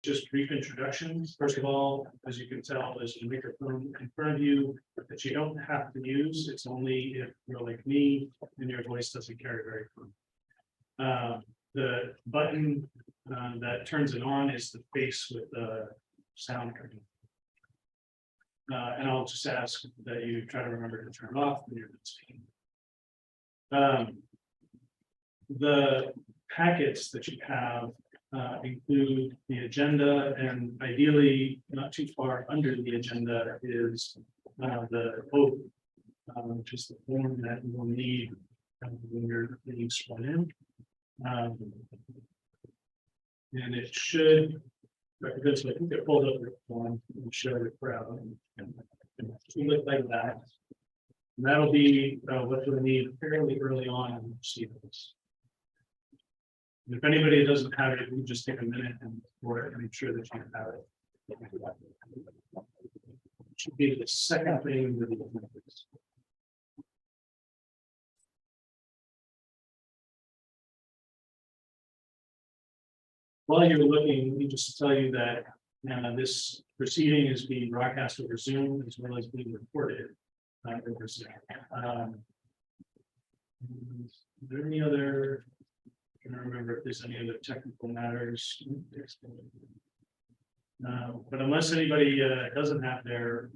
just brief introductions. First of all, as you can tell, there's a microphone in front of you that you don't have to use. It's only if you're like me and your voice doesn't carry very far. The button that turns it on is the face with the sound coming. And I'll just ask that you try to remember to turn it off when you're done speaking. The packets that you have include the agenda, and ideally not too far under the agenda is the oath, which is the form that you will need when you're being sworn in. And it should, because I think they pulled up the form and show the crowd. And look like that. And that'll be what you'll need fairly early on in the proceedings. And if anybody doesn't have it, you just take a minute and for it and make sure that you have it. It should be the second thing that you While you're looking, let me just tell you that this proceeding is being broadcast over Zoom as well as being recorded over Zoom. Is there any other? I can't remember if there's any other technical matters. But unless anybody doesn't have their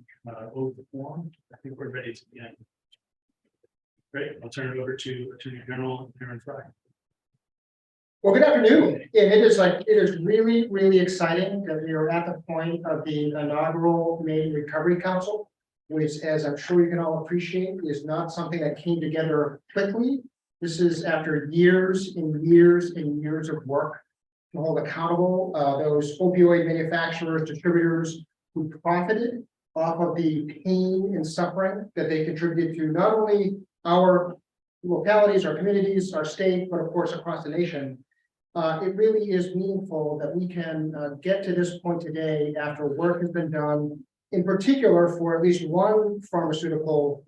oath form, I think we're ready to begin. Great, I'll turn it over to Attorney General Aaron Fry. Well, good afternoon. And it is really, really exciting that we are at the point of the inaugural Maine Recovery Council, which, as I'm sure you can all appreciate, is not something that came together quickly. This is after years and years and years of work to hold accountable those opioid manufacturers, distributors who profited off of the pain and suffering that they contributed to not only our localities, our communities, our state, but of course across the nation. It really is meaningful that we can get to this point today after work has been done, in particular for at least one pharmaceutical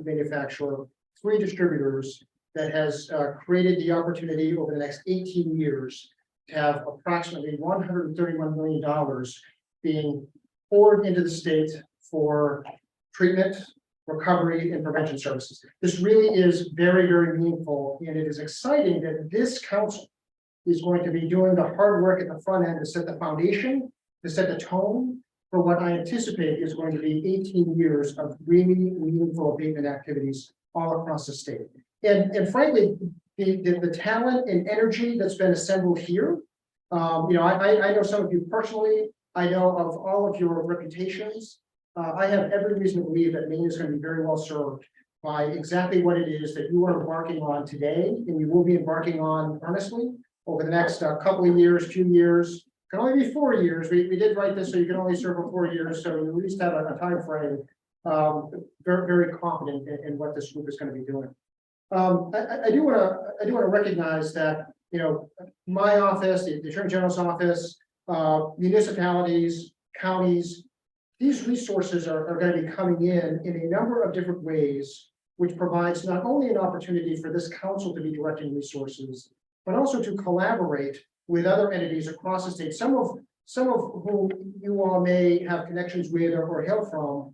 manufacturer, 3 distributors, that has created the opportunity over the next 18 years to have approximately $131 million being poured into the state for treatment, recovery, and prevention services. This really is very, very meaningful, and it is exciting that this council is going to be doing the hard work at the front end to set the foundation, to set the tone for what I anticipate is going to be 18 years of really meaningful abatement activities all across the state. And frankly, the talent and energy that's been assembled here, I know some of you personally, I know of all of your reputations. I have every reason to believe that Maine is going to be very well served by exactly what it is that you are embarking on today, and you will be embarking on earnestly over the next couple of years, 2 years, can only be 4 years. We did write this so you can only serve for 4 years, so you at least have a time frame. Very, very confident in what this group is going to be doing. I do want to recognize that my office, the Attorney General's office, municipalities, counties, these resources are going to be coming in a number of different ways, which provides not only an opportunity for this council to be directing resources, but also to collaborate with other entities across the state, some of whom you all may have connections with or hail from.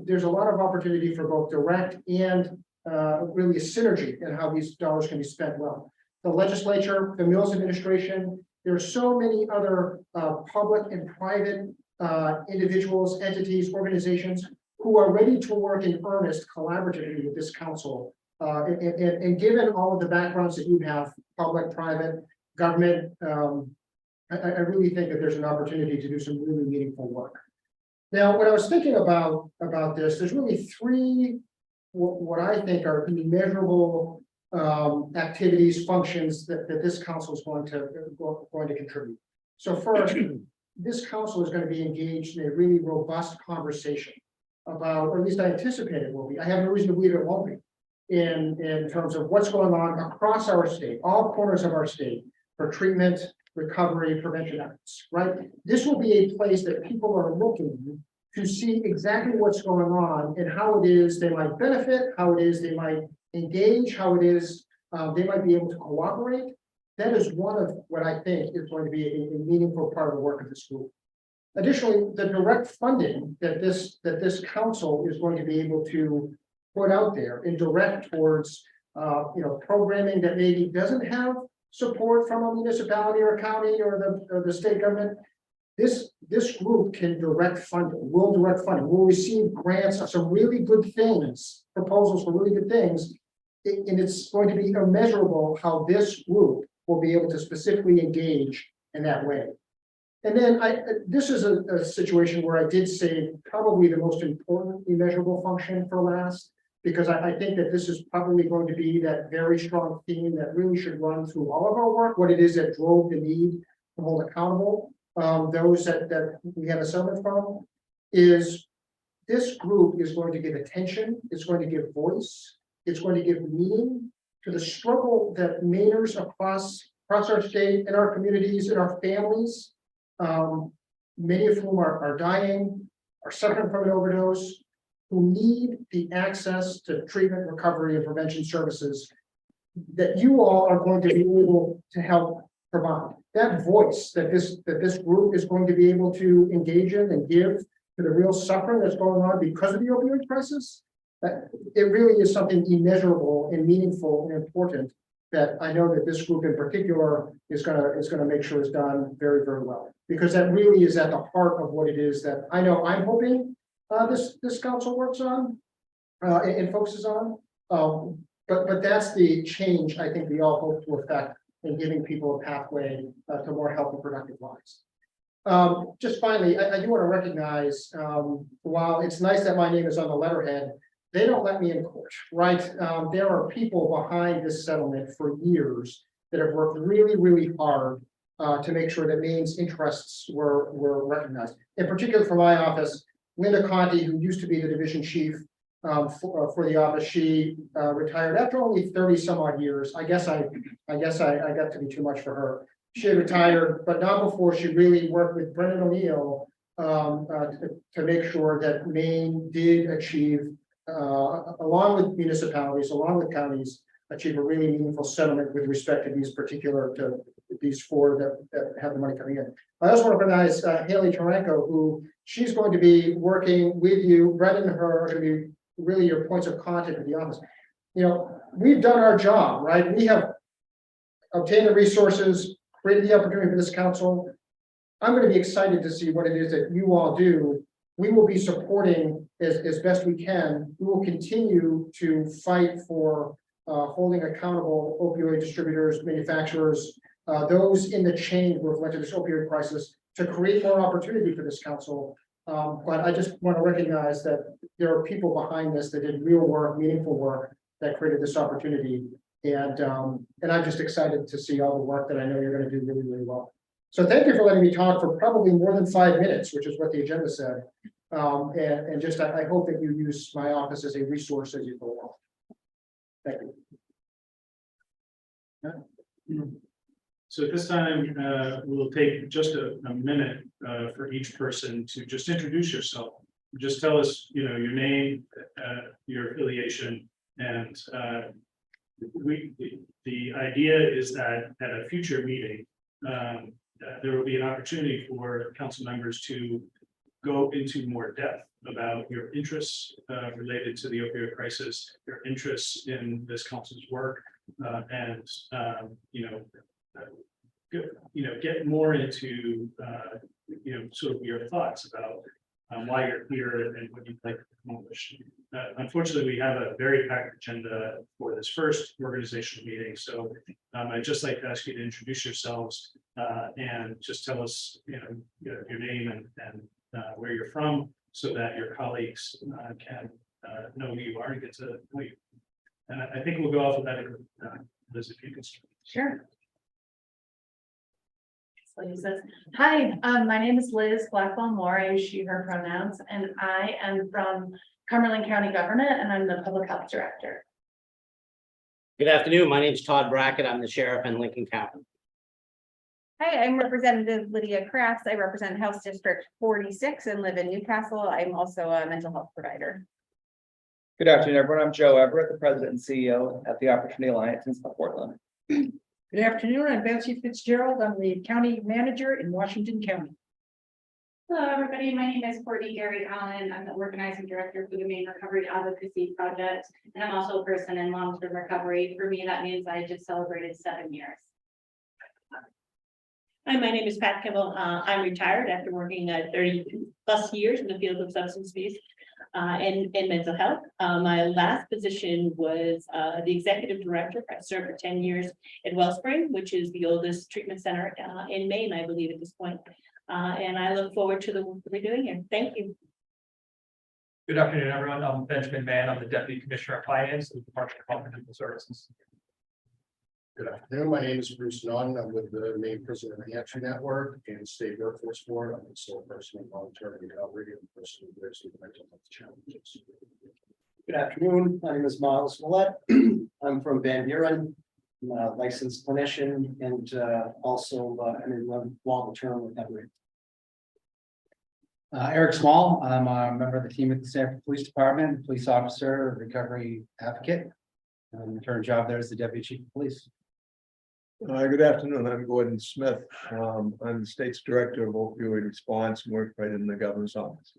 There's a lot of opportunity for both direct and really a synergy in how these dollars can be spent well. The legislature, the Mills administration, there are so many other public and private individuals, entities, organizations who are ready to work in earnest collaboratively with this council. And given all of the backgrounds that you have, public, private, government, I really think that there's an opportunity to do some really meaningful work. Now, when I was thinking about this, there's really 3 what I think are measurable activities, functions that this council is going to contribute. So first, this council is going to be engaged in a really robust conversation about, or at least I anticipate it will be. I have no reason to believe it won't be. In terms of what's going on across our state, all corners of our state, for treatment, recovery, prevention efforts, right? This will be a place that people are looking to see exactly what's going on and how it is they might benefit, how it is they might engage, how it is they might be able to cooperate. that is one of what I think is going to be a meaningful part of the work of this group. Additionally, the direct funding that this council is going to be able to put out there and direct towards, programming that maybe doesn't have support from a municipality or a county or the state government. This group can direct funding, will direct funding, will receive grants of some really good things, proposals for really good things. And it's going to be immeasurable how this group will be able to specifically engage in that way. And then this is a situation where I did say probably the most important immeasurable function for last, because I think that this is probably going to be that very strong theme that really should run through all of our work, what it is that drove the need to hold accountable those that we have a settlement from, is this group is going to give attention, it's going to give voice, it's going to give meaning to the struggle that Mainers across our state, in our communities, in our families, many of whom are dying, are suffering from an overdose, who need the access to treatment, recovery, and prevention services that you all are going to be able to help provide. That voice that this group is going to be able to engage in and give to the real suffering that's going on because of the opioid crisis, that it really is something immeasurable and meaningful and important that I know that this group in particular is gonna make sure is done very, very well. Because that really is at the heart of what it is that I know I'm hoping this council works on and focuses on. But that's the change I think we all hope to affect in giving people a pathway to more healthy, productive lives. Just finally, I do want to recognize, while it's nice that my name is on the letterhead, they don't let me in court, right? There are people behind this settlement for years that have worked really, really hard to make sure that Maine's interests were recognized. In particular, for my office, Linda Conti, who used to be the division chief for the office, she retired after only 30 some odd years. I guess I got to be too much for her. She had retired, but not before she really worked with Brendan O'Neill to make sure that Maine did achieve, along with municipalities, along with counties, achieve a really meaningful settlement with respect to these four that have the money coming in. I also want to recognize Haley Taranko, who she's going to be working with you. Brendan and her are going to be really your points of contact at the office. We've done our job, right? We have obtained the resources, created the opportunity for this council. I'm going to be excited to see what it is that you all do. We will be supporting as best we can. We will continue to fight for holding accountable opioid distributors, manufacturers, those in the chain who have led to this opioid crisis, to create more opportunity for this council. But I just want to recognize that there are people behind this that did real work, meaningful work that created this opportunity. And I'm just excited to see all the work that I know you're going to do really, really well. So thank you for letting me talk for probably more than 5 minutes, which is what the agenda said. And just I hope that you use my office as a resource as you go along. Thank you. So at this time, we'll take just a minute for each person to just introduce yourself. Just tell us, your name, your affiliation, and the idea is that at a future meeting, there will be an opportunity for council members to go into more depth about your interests related to the opioid crisis, your interests in this council's work, and get more into sort of your thoughts about why you're here and what you'd like to accomplish. Unfortunately, we have a very packed agenda for this first organizational meeting, so I'd just like to ask you to introduce yourselves and just tell us, your name and where you're from, so that your colleagues can know who you are and get to know you. And I think we'll go alphabetically. Liz, if you can start. Sure. Liz says, hi, my name is Liz Blackwell Moore. I use she, her pronouns, and I am from Cumberland County Government, and I'm the Public Health Director. Good afternoon. My name is Todd Brackett. I'm the sheriff in Lincoln County. Hi, I'm Representative Lydia Crafts. I represent House District 46 and live in Newcastle. I'm also a mental health provider. Good afternoon, everyone. I'm Joe Everett, the president and CEO at the Opportunity Alliance in South Portland. Good Good afternoon, I'm Betsy Fitzgerald. I'm the county manager in Washington County. Hello, everybody. My name is Courtney Gary Allen. I'm the organizing director for the Maine Recovery Advocacy Project, and I'm also a person in long-term recovery. For me, that means I just celebrated 7 years. Hi, my name is Pat Kimball. I'm retired after working 30 plus years in the field of substance abuse and mental health. My last position was the executive director. I served for 10 years at Wellspring, which is the oldest treatment center in Maine, I believe, at this point. And I look forward to the work we're doing here. Thank you. Good afternoon, everyone. I'm Benjamin Mann. I'm the Deputy Commissioner of Finance of the Department of Health and Human Services. Good afternoon. My name is Bruce Nunn. I'm with the Maine Prison and Reentry Network and State Workforce Board. I'm the sole person in long-term recovery and person who lives with mental health challenges. Good afternoon, my name is Miles Millette. I'm from Van Buren. I'm a licensed clinician and also I'm in long-term recovery. Eric Small, I'm a member of the team at the Sanford Police Department, police officer, recovery advocate. My current job there is the deputy chief of police. Good afternoon, I'm Gordon Smith. I'm the state's director of opioid response and work right in the governor's office.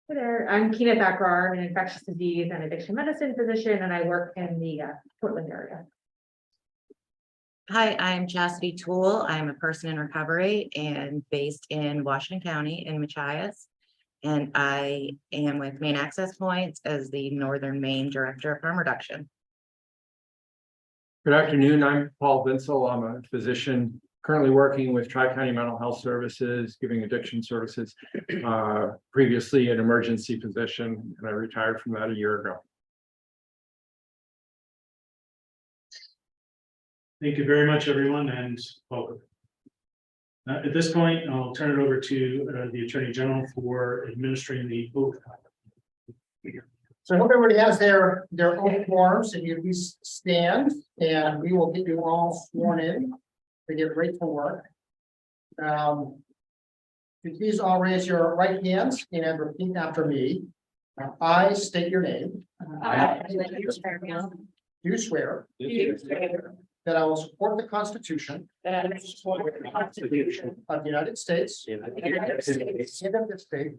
Hi there, I'm Kina Thakrar, I'm an infectious disease and addiction medicine physician, and I work in the Portland area. Hi, I'm Chastity Toole. I'm a person in recovery and based in Washington County in Machias. And I am with Maine Access Points as the Northern Maine Director of Harm Reduction. Good afternoon, I'm Paul Vinsel. I'm a physician currently working with Tri-County Mental Health Services, giving addiction services, previously an emergency physician, and I retired from that a year ago. Thank you very much, everyone, and welcome. At this point, I'll turn it over to the Attorney General for administering the oath. So I hope everybody has their own forms, and you please stand, and we will get you all sworn in to get ready for work. Please all raise your right hands and repeat after me. I state your name. Do swear that I will support the Constitution of the United States and of this state,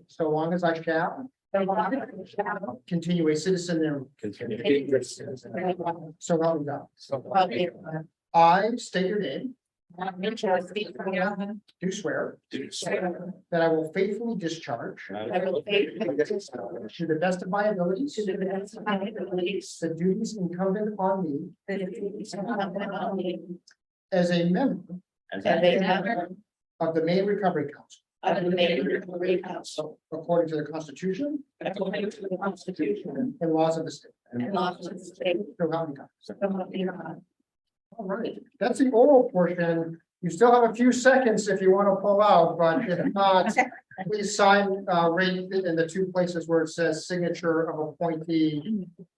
so long as I shall continue a citizen there. So help me God. I state your name. Do swear that I will faithfully discharge to the best of my abilities the duties incumbent on me as a member of the Maine Recovery Council. According to the Constitution. And laws of the state. So help me God. All right, that's the oral portion. You still have a few seconds if you want to pull out, but if not, please sign right in the two places where it says signature of appointee.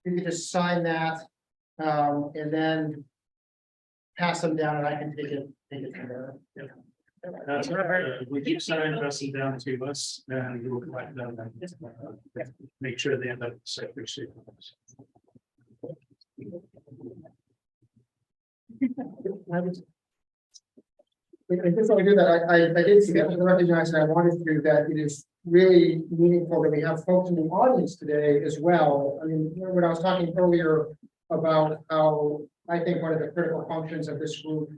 You can just sign that and then pass them down, and I can take it from there. That's right. We keep signing us down to us, and we'll collect them and make sure they end up secretary. Before we do that, I did see that, I recognize, and I wanted to, that it is really meaningful that we have folks in the audience today as well. I mean, when I was talking earlier about how I think one of the critical functions of this group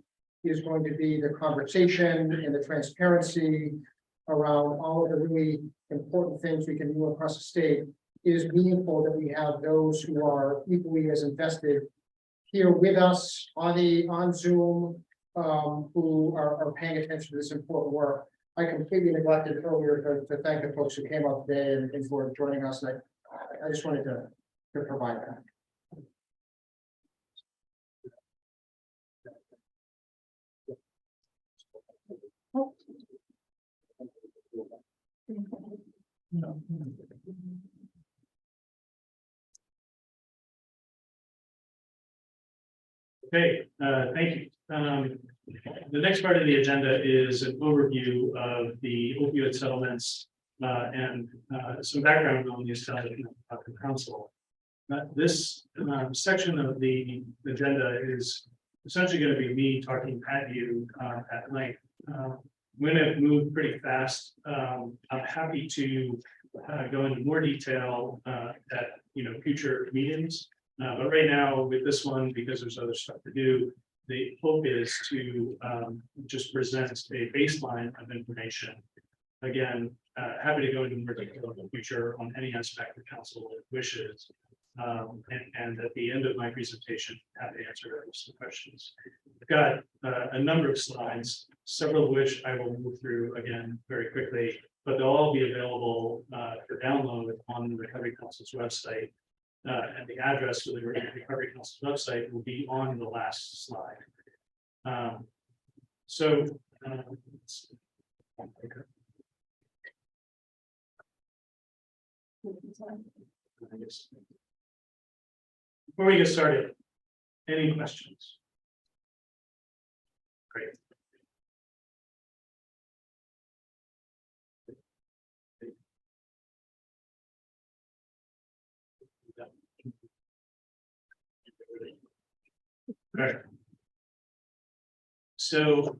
is going to be the conversation and the transparency around all of the really important things we can do across the state. It is meaningful that we have those who are equally as invested here with us on Zoom, who are paying attention to this important work. I completely neglected earlier to thank the folks who came up today and for joining us. And I just wanted to provide that. Okay, thank you. The next part of the agenda is an overview of the opioid settlements and some background on the establishment of the council. This section of the agenda is essentially going to be me talking at you at length. I'm going to move pretty fast. I'm happy to go into more detail at future meetings. But right now with this one, because there's other stuff to do, the hope is to just present a baseline of information. Again, happy to go into more detail in the future on any aspect the council wishes. And at the end of my presentation, happy to answer some questions. I've got a number of slides, several of which I will move through again very quickly, but they'll all be available for download on the Recovery Council's website. And the address for the Recovery Council's website will be on the last slide. Before we get started, any questions? Great. Right. So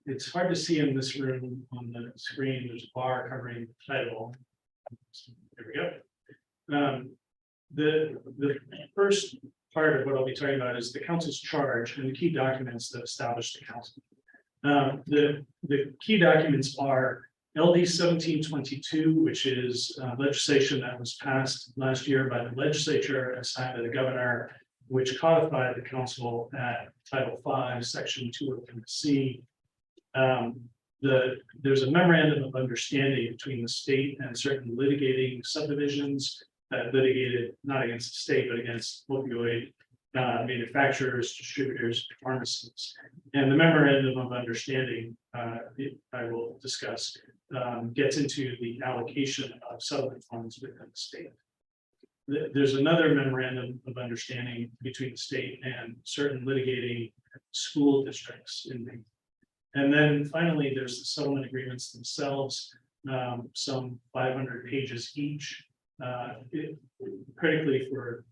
it's hard to see in this room on the screen. There's a bar covering the title. There we go. The first part of what I'll be talking about is the council's charge and the key documents that establish the council. The key documents are LD 1722, which is legislation that was passed last year by the legislature and signed by the governor, which codified the council at Title V, Section 203C. There's a memorandum of understanding between the state and certain litigating subdivisions that litigated not against the state, but against opioid manufacturers, distributors, pharmacies. And the memorandum of understanding I will discuss gets into the allocation of settlement funds within the state. There's another memorandum of understanding between the state and certain litigating school districts in Maine. And then finally, there's the settlement agreements themselves, some 500 pages each. Critically for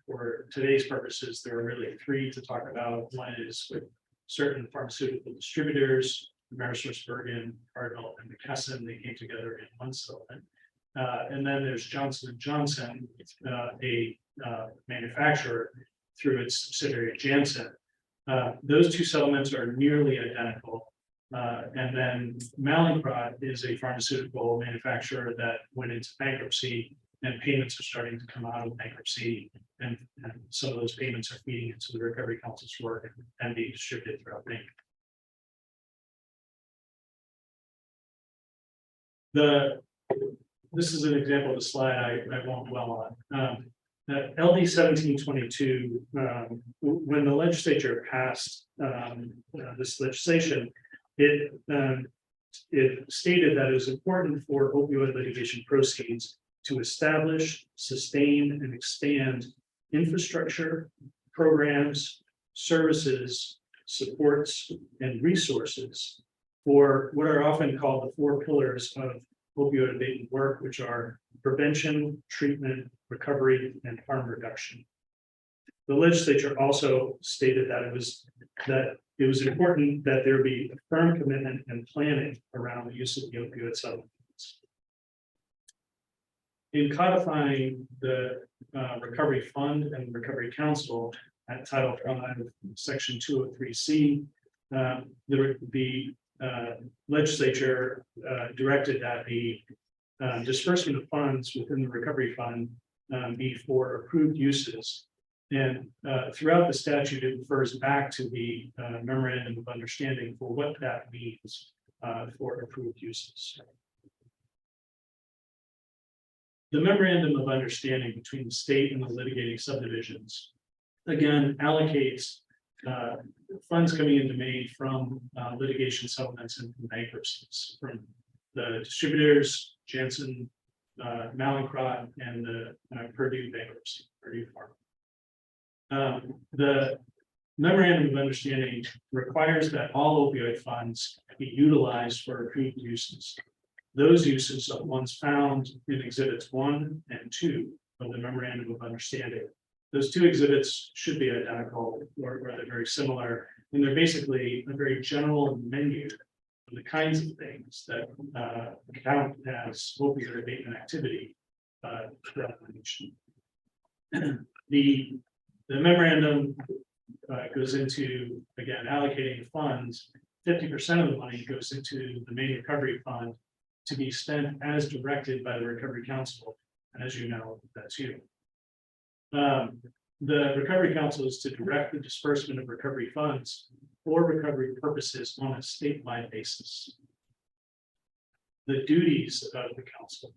today's purposes, there are really three to talk about. One is with certain pharmaceutical distributors, AmerisourceBergen, Cardinal, and McKesson. They came together in one settlement. And then there's Johnson & Johnson, a manufacturer through its subsidiary Janssen. Those two settlements are nearly identical. And then Mallinckrodt is a pharmaceutical manufacturer that went into bankruptcy, and payments are starting to come out of bankruptcy. And some of those payments are feeding into the Recovery Council's work and being distributed throughout Maine. This is an example of a slide I won't dwell on. LD 1722, when the legislature passed this legislation, it stated that it was important for opioid litigation proceeds to establish, sustain, and expand infrastructure, programs, services, supports, and resources for what are often called the four pillars of opioid abatement work, which are prevention, treatment, recovery, and harm reduction. The legislature also stated that it was important that there be a firm commitment and planning around the use of the opioid settlements. In codifying the Recovery Fund and Recovery Council at Title V, Section 203C, the legislature directed that the disbursement of funds within the Recovery Fund be for approved uses. And throughout the statute, it refers back to the memorandum of understanding for what that means for approved uses. The memorandum of understanding between the state and the litigating subdivisions, again, allocates funds coming into Maine from litigation settlements and bankruptcies from the distributors, Janssen, Mallinckrodt, and the Purdue bankruptcy, Purdue Pharma. The memorandum of understanding requires that all opioid funds be utilized for approved uses. Those uses are ones found in exhibits 1 and 2 of the memorandum of understanding. Those two exhibits should be identical or they're very similar, and they're basically a very general menu of the kinds of things that count as opioid abatement activity throughout the nation. The memorandum goes into, again, allocating funds. 50% of the money goes into the Maine Recovery Fund to be spent as directed by the Recovery Council. And as you know, that's you. The Recovery Council is to direct the disbursement of recovery funds for recovery purposes on a statewide basis. The duties of the council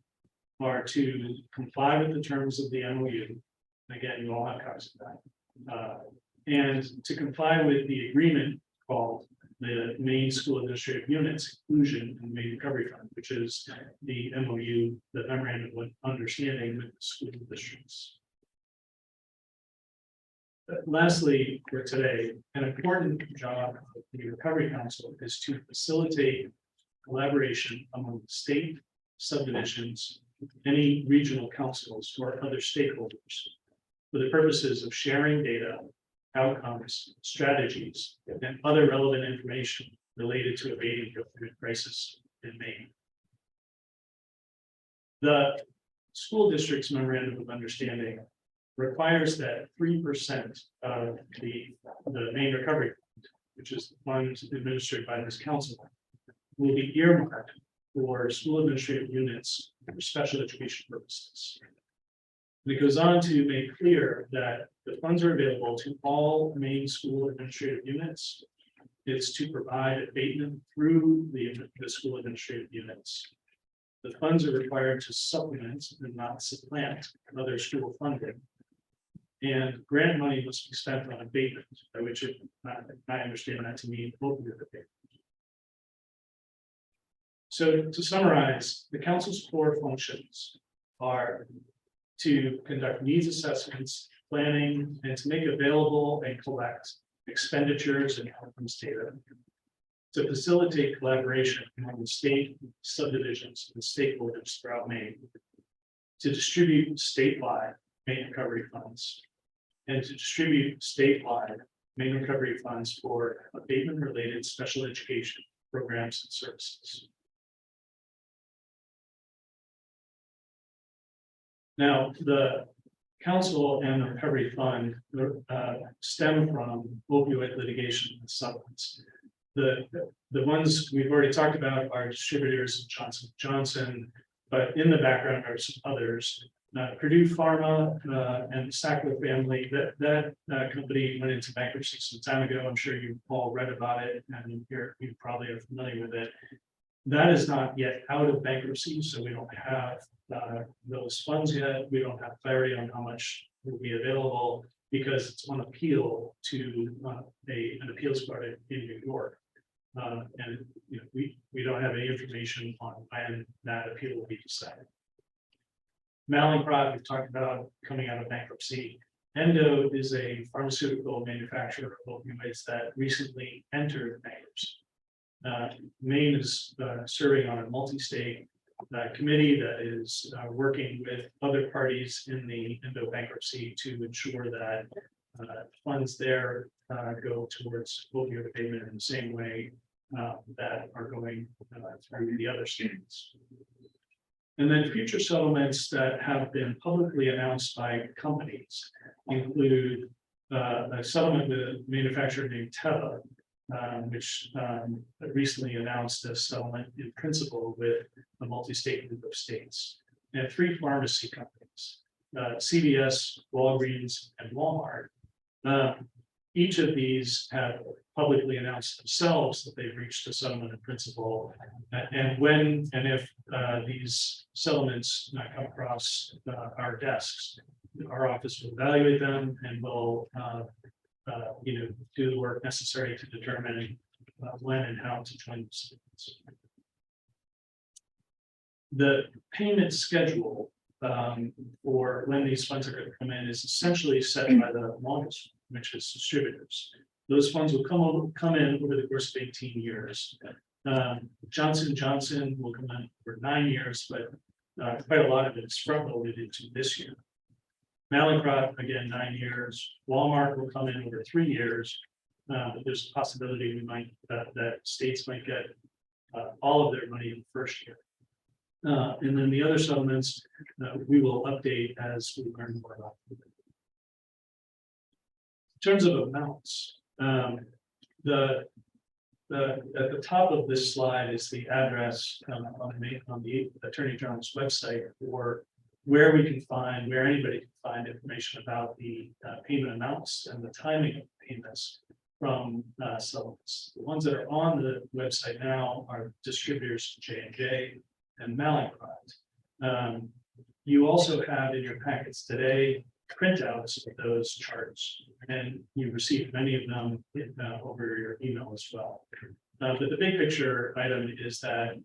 are to comply with the terms of the MOU. Again, you all have copies of that. And to comply with the agreement called the Maine School Administrative Units Inclusion in Maine Recovery Fund, which is the MOU, the memorandum of understanding with the school districts. Lastly, for today, an important job of the Recovery Council is to facilitate collaboration among state subdivisions, any regional councils, or other stakeholders for the purposes of sharing data, outcomes, strategies, and other relevant information related to abating the opioid crisis in Maine. The school district's memorandum of understanding requires that 3% of the Maine Recovery Fund, which is the fund administered by this council, will be earmarked for school administrative units for special education purposes. And it goes on to make clear that the funds are available to all Maine school administrative units. It's to provide abatement through the school administrative units. The funds are required to supplement and not supplant other school funding. And grant money must be spent on abatement, by which I understand that to mean opioid abatement. So to summarize, the council's core functions are to conduct needs assessments, planning, and to make available and collect expenditures and outcomes data, to facilitate collaboration among the state subdivisions and stakeholders throughout Maine, to distribute statewide Maine recovery funds, and to distribute statewide Maine recovery funds for abatement-related special education programs and services. Now, the council and the recovery fund stem from opioid litigation and settlements. The ones we've already talked about are distributors, Johnson & Johnson, but in the background are some others. Purdue Pharma and the Sackler family, that company went into bankruptcy some time ago. I'm sure you all read about it and you probably are familiar with it. That is not yet out of bankruptcy, so we don't have those funds yet. We don't have clarity on how much will be available because it's on appeal to an appeals court in New York. And you know, we don't have any information on when that appeal will be decided. Mallinckrodt, we've talked about coming out of bankruptcy. Endo is a pharmaceutical manufacturer of opioids that recently entered bankruptcy. Maine is serving on a multi-state committee that is working with other parties in the Endo bankruptcy to ensure that funds there go towards opioid abatement in the same way that are going through the other states. And then future settlements that have been publicly announced by companies include a settlement with a manufacturer named Teva, which recently announced a settlement in principle with a multi-state group of states, and 3 pharmacy companies, CVS, Walgreens, and Walmart. Each of these have publicly announced themselves that they've reached a settlement in principle, and when and if these settlements come across our desks, our office will evaluate them and will do the work necessary to determine when and how to join the settlements. The payment schedule for when these funds are going to come in is essentially set by the longest, which is distributors. Those funds will come in over the course of 18 years. Johnson & Johnson will come in for 9 years, but quite a lot of it is front loaded into this year. Mallinckrodt, again, 9 years. Walmart will come in over 3 years. But there's a possibility we might, that states might get all of their money in the first year. And then the other settlements, we will update as we learn more about them. In terms of amounts, at the top of this slide is the address on the Attorney General's website for where we can find, where anybody can find information about the payment amounts and the timing of payments from settlements. The ones that are on the website now are distributors J&J and Mallinckrodt. You also have in your packets today printouts of those charts, and you received many of them over your email as well. But the big picture item is that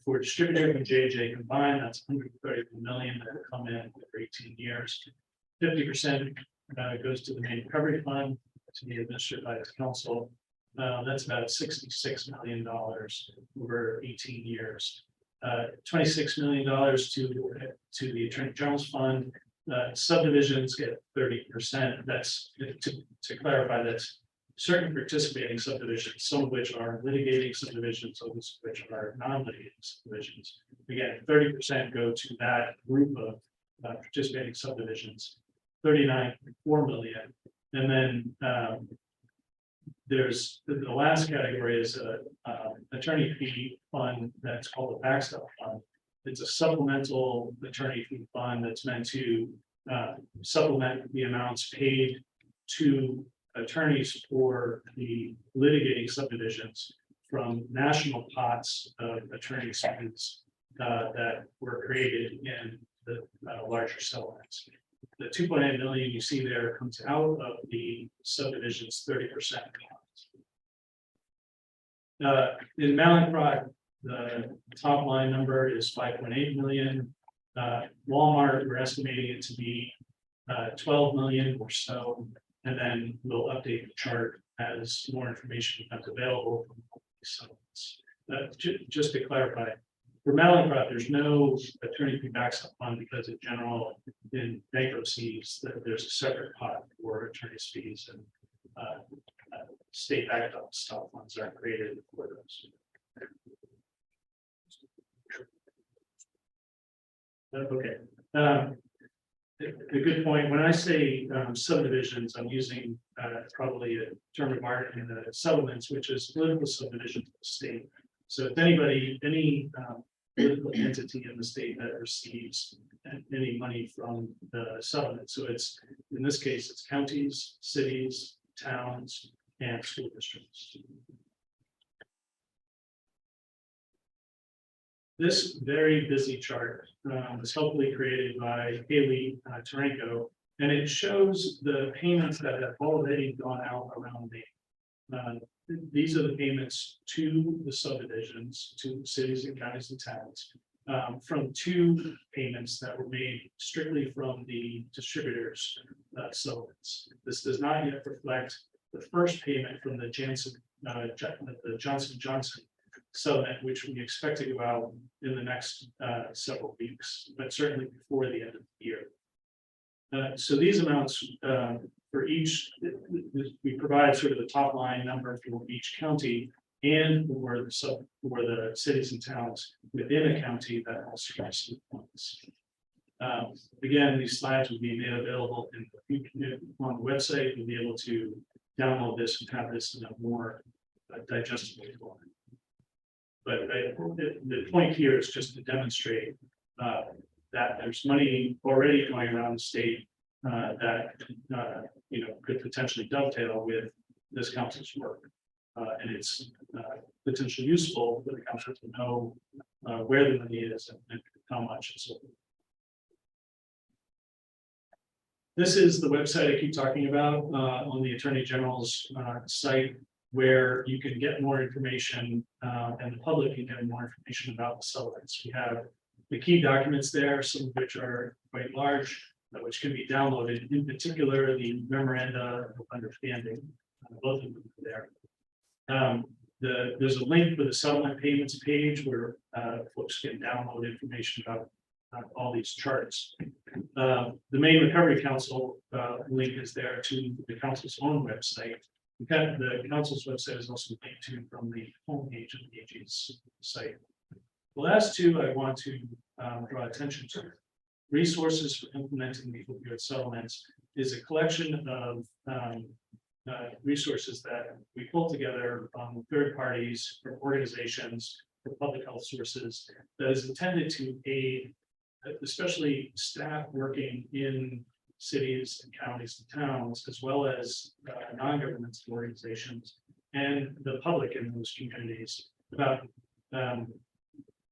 for distributor and J&J combined, that's 131 million that will come in for 18 years. 50% goes to the Maine Recovery Fund to be administered by its council. That's about $66 million over 18 years. $26 million to the Attorney General's Fund. Subdivisions get 30%. That's to clarify, that's certain participating subdivisions, some of which are litigating subdivisions, some of which are non-litigating subdivisions. Again, 30% go to that group of participating subdivisions, 39.4 million. And then there's the last category is a attorney fee fund that's called a backstop fund. It's a supplemental attorney fee fund that's meant to supplement the amounts paid to attorneys for the litigating subdivisions from national pots of attorney fees that were created in the larger settlements. The 2.8 million you see there comes out of the subdivision's 30%. In Mallinckrodt, the top line number is 5.8 million. Walmart, we're estimating it to be 12 million or so, and then we'll update the chart as more information becomes available from all these settlements. Just to clarify, for Mallinckrodt, there's no attorney fee backstop fund because in general, in bankruptcies, there's a separate pot for attorney's fees, and state backstop funds are created for those. Okay. A good point. When I say subdivisions, I'm using probably a term of art in the settlements, which is political subdivisions of the state. So if anybody, any political entity in the state that receives any money from the settlement, so it's in this case, it's counties, cities, towns, and school districts. This very busy chart was helpfully created by Haley Tarenko, and it shows the payments that have already gone out around Maine. These are the payments to the subdivisions, to cities and counties and towns, from 2 payments that were made strictly from the distributors' settlements. This does not yet reflect the first payment from the Johnson Johnson settlement, which we expect to go out in the next several weeks, but certainly before the end of the year. So these amounts for each, we provide sort of the top line number for each county and for the cities and towns within a county that also receive funds. Again, these slides will be made available on the website. You'll be able to download this and have this in a more digestible form. But the point here is just to demonstrate that there's money already going around the state that could potentially dovetail with this council's work. And it's potentially useful for the council to know where the money is and how much and so forth. This is the website I keep talking about on the Attorney General's site, where you can get more information and the public can get more information about the settlements. We have the key documents there, some of which are quite large, which can be downloaded. In particular, the memoranda of understanding, both of them are there. There's a link for the settlement payments page where folks can download information about all these charts. The Maine Recovery Council link is there to the council's own website. The council's website is also linked to from the homepage of the AG's site. The last two I want to draw attention to. Resources for implementing the opioid settlements is a collection of resources that we pull together from third parties, from organizations, from public health sources that is intended to aid especially staff working in cities and counties and towns, as well as non-governmental organizations and the public in those communities about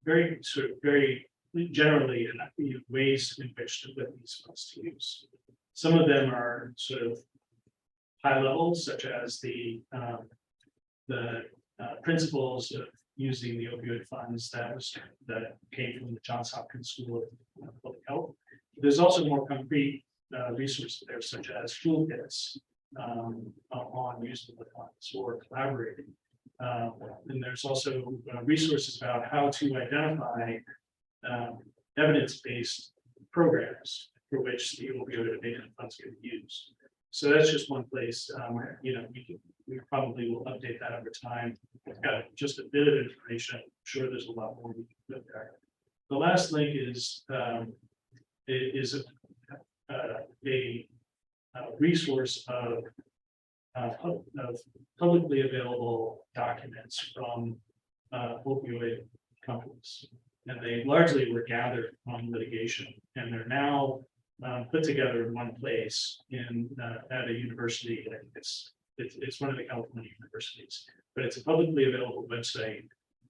very generally ways in which to put these funds to use. Some of them are sort of high levels, such as the principles of using the opioid funds that came from the Johns Hopkins School of Public Health. There's also more concrete resources there, such as toolkits on use of the funds or collaborating. And there's also resources about how to identify evidence-based programs for which the opioid abatement funds can be used. So that's just one place. We probably will update that over time. It's got just a bit of information. I'm sure there's a lot more we can put there. The last link is a resource of publicly available documents from opioid companies. And they largely were gathered from litigation, and they're now put together in one place at a university. I think it's one of the California universities, but it's a publicly available website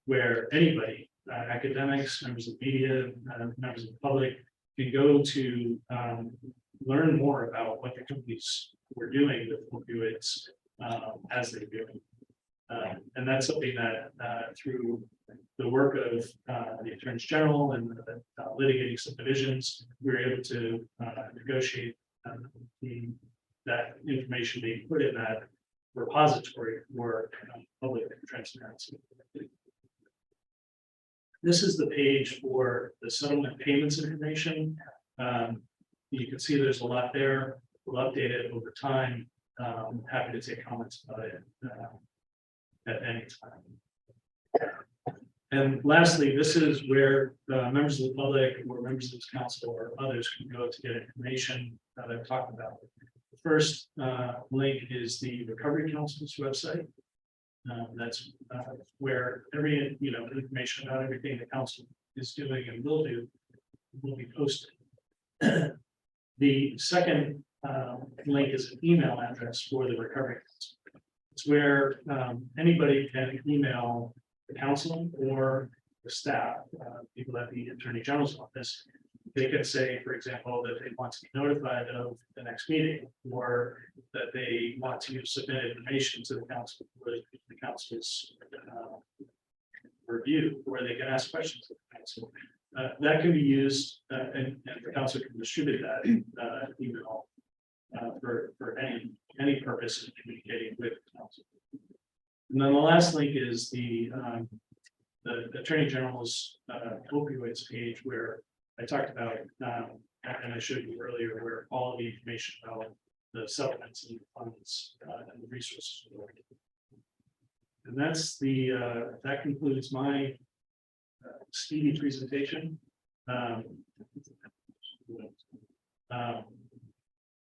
where anybody, academics, members of media, members of the public, can go to learn more about what the companies were doing with opioids as they're doing. And that's something that through the work of the attorneys general and the litigating subdivisions, we were able to negotiate that information being put in that repository for public transparency. This is the page for the settlement payments information. You can see there's a lot there. We'll update it over time. Happy to take comments about it at any time. And lastly, this is where members of the public or members of this council or others can go to get information that I've talked about. The first link is the Recovery Council's website. That's where every information about everything the council is doing and will do will be posted. The second link is an email address for the Recovery Council. It's where anybody can email the council or the staff, people at the Attorney General's office. They could say, for example, that they want to be notified of the next meeting, or that they want to submit information to the council for the council's review, or they can ask questions of the council. That can be used, and the council can distribute that email for any purpose in communicating with the council. And then the last link is the Attorney General's opioids page, where I talked about, and I showed you earlier, where all of the information about the settlements and funds and the resources. And that's that concludes my speedy presentation. Are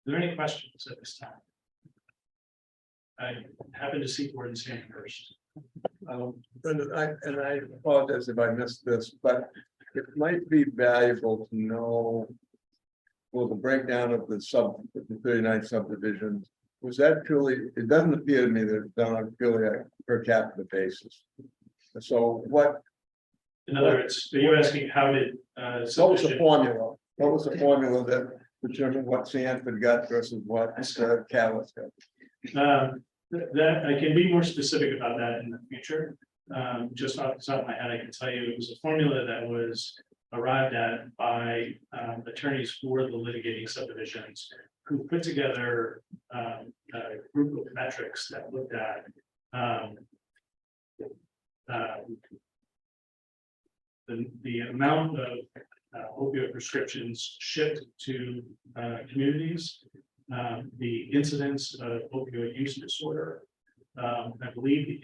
there any questions at this time? I happen to see Gordon Sam first. Brendan, I apologize if I missed this, but it might be valuable to know, well, the breakdown of the 39 subdivisions. Was that truly, it doesn't appear to me that it's done on purely a per capita basis. So what? In other words, are you asking how did? What was the formula? What was the formula that determined what Sanford got versus what Callis got? That I can be more specific about that in the future. Just off the top of my head, I can tell you it was a formula that was arrived at by attorneys for the litigating subdivisions, who put together a group of metrics that looked at the amount of opioid prescriptions shipped to communities. The incidence of opioid use disorder. I believe the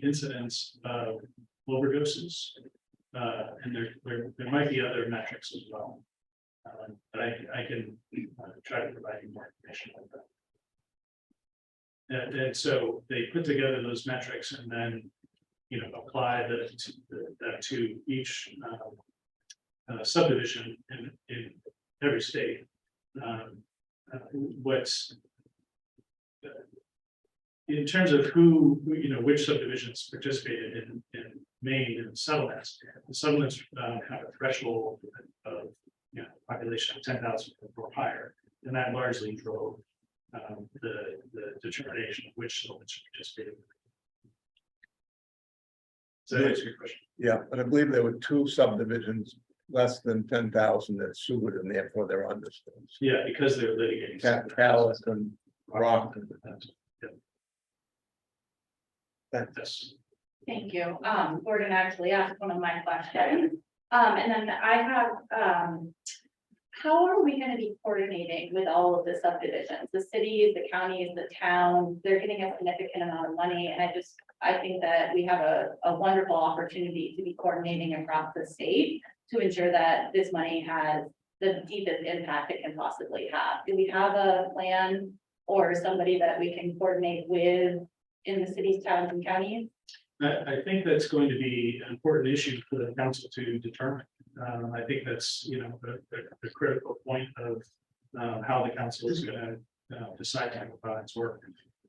incidence of overdoses. And there might be other metrics as well. But I can try to provide you more information on that. And so they put together those metrics and then, apply that to each subdivision in every state. What's in terms of which subdivisions participated in Maine in settlements, the settlements have a threshold of population of 10,000 or higher, and that largely drove the determination of which settlements participated. So that answers your question. Yeah, but I believe there were 2 subdivisions less than 10,000 that sued, and therefore they're on this. Yeah, because they're litigating. Callis and Rockland. Yes. Thank you. We're gonna actually ask one of my questions. And then I have, how are we gonna be coordinating with all of the subdivisions? The cities, the counties, the towns, they're getting a significant amount of money, and I think that we have a wonderful opportunity to be coordinating across the state to ensure that this money has the deepest impact it can possibly have. Do we have a plan or somebody that we can coordinate with in the cities, towns, and counties? I think that's going to be an important issue for the council to determine. I think that's, the critical point of how the council is going to decide to about its work.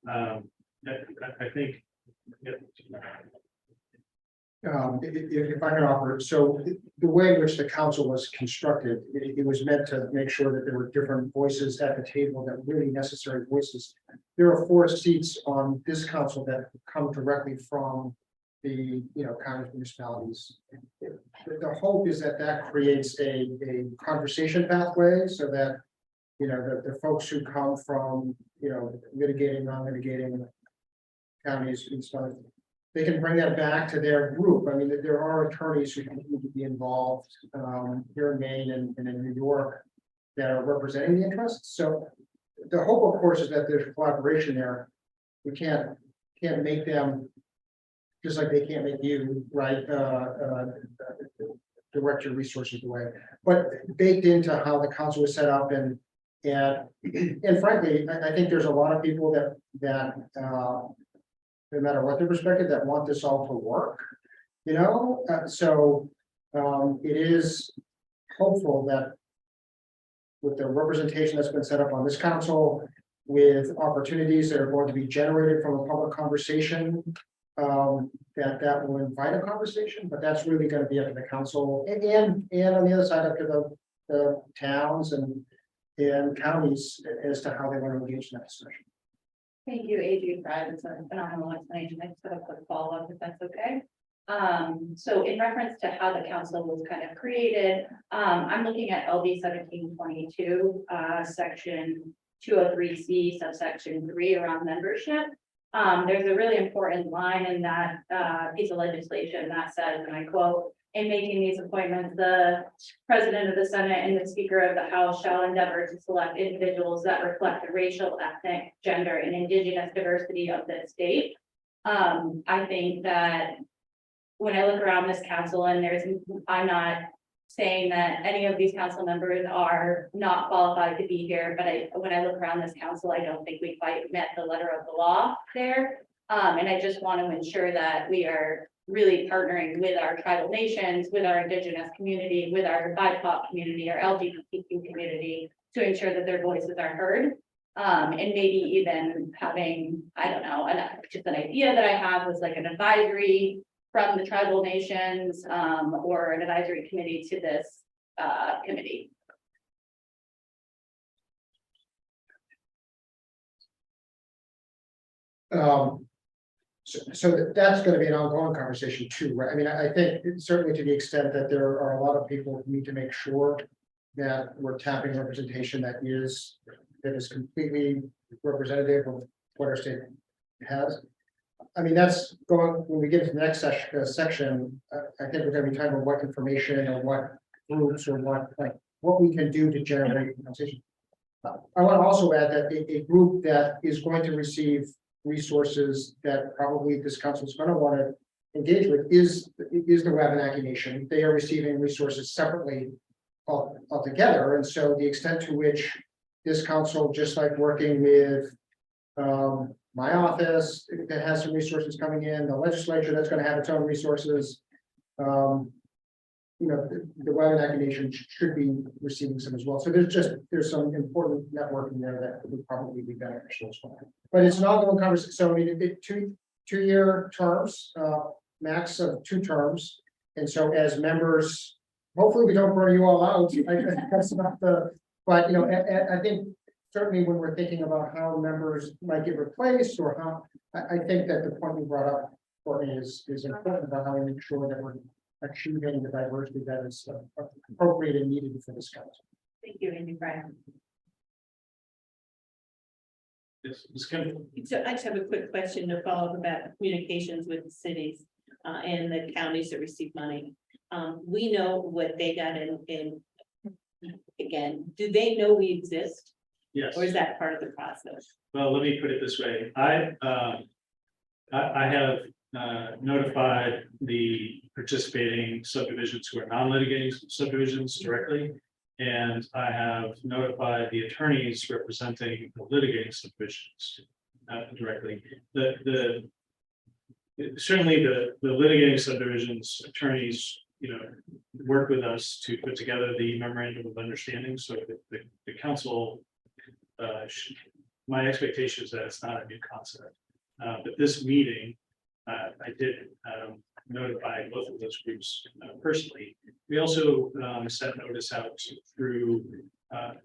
I think. If I can offer, so the way in which the council was constructed, it was meant to make sure that there were different voices at the table, that really necessary voices. There are 4 seats on this council that come directly from the, county municipalities. The hope is that creates a conversation pathway so that, the folks who come from, mitigating, non-mitigating counties and stuff, they can bring that back to their group. I mean, there are attorneys who need to be involved here in Maine and in New York that are representing the interests. So the hope, of course, is that there's collaboration there. We can't make them just like they can't make you, right? Direct your resources away, but baked into how the council was set up and frankly, I think there's a lot of people that no matter what their perspective, that want this all to work, so it is hopeful that with the representation that's been set up on this council, with opportunities that are going to be generated from a public conversation, that will invite a conversation, but that's really going to be up to the council and on the other side up to the towns and counties as to how they want to engage in that discussion. Thank you, Adrian, for that. It's a phenomenal explanation. I just have a quick follow-up, if that's okay. So in reference to how the council was kind of created, I'm looking at LD 1722, section 203C, subsection 3 around membership. There's a really important line in that piece of legislation that says, and I quote, "In making these appointments, the president of the Senate and the speaker of the House shall endeavor to select individuals that reflect the racial, ethnic, gender, and indigenous diversity of the state." I think that when I look around this council, and I'm not saying that any of these council members are not qualified to be here, but when I look around this council, I don't think we quite met the letter of the law there. And I just want to ensure that we are really partnering with our tribal nations, with our indigenous community, with our BIPOC community, our LGBTQ community, to ensure that their voices are heard. And maybe even having, I don't know, just an idea that I have was like an advisory from the tribal nations, or an advisory committee to this committee. So that's going to be an ongoing conversation too, right? I mean, I think certainly to the extent that there are a lot of people who need to make sure that we're tapping representation that is completely representative of what our state has. I mean, that's going, when we get to the next section, I think we're going to be talking about what information or what groups or what we can do to generate conversation. I want to also add that a group that is going to receive resources that probably this council is going to want to engage with is the Wabanaki Nation. They are receiving resources separately altogether, and so the extent to which this council, just like working with my office that has some resources coming in, the legislature that's going to have its own resources. The Wabanaki Nation should be receiving some as well. So there's some important networking there that would probably be beneficial as well. But it's an ongoing conversation. So we did two-year terms, max of 2 terms. And so as members, hopefully we don't burn you all out. That's not the, but I think certainly when we're thinking about how members might get replaced or how, I think that the point you brought up, Courtney, is important about how we make sure that we're achieving the diversity that is appropriate and needed for this council. Thank you, Andy Bryan. Yes, Ms. Kendall. So I just have a quick question to follow up about communications with the cities and the counties that receive money. We know what they got in again, do they know we exist? Yes. Or is that part of the process? Well, let me put it this way. I have notified the participating subdivisions who are non-litigating subdivisions directly. And I have notified the attorneys representing the litigating subdivisions directly. Certainly the litigating subdivisions attorneys, work with us to put together the memorandum of understanding. So the council, my expectation is that it's not a new concept. But this meeting, I did notify both of those groups personally. We also sent notice out through, and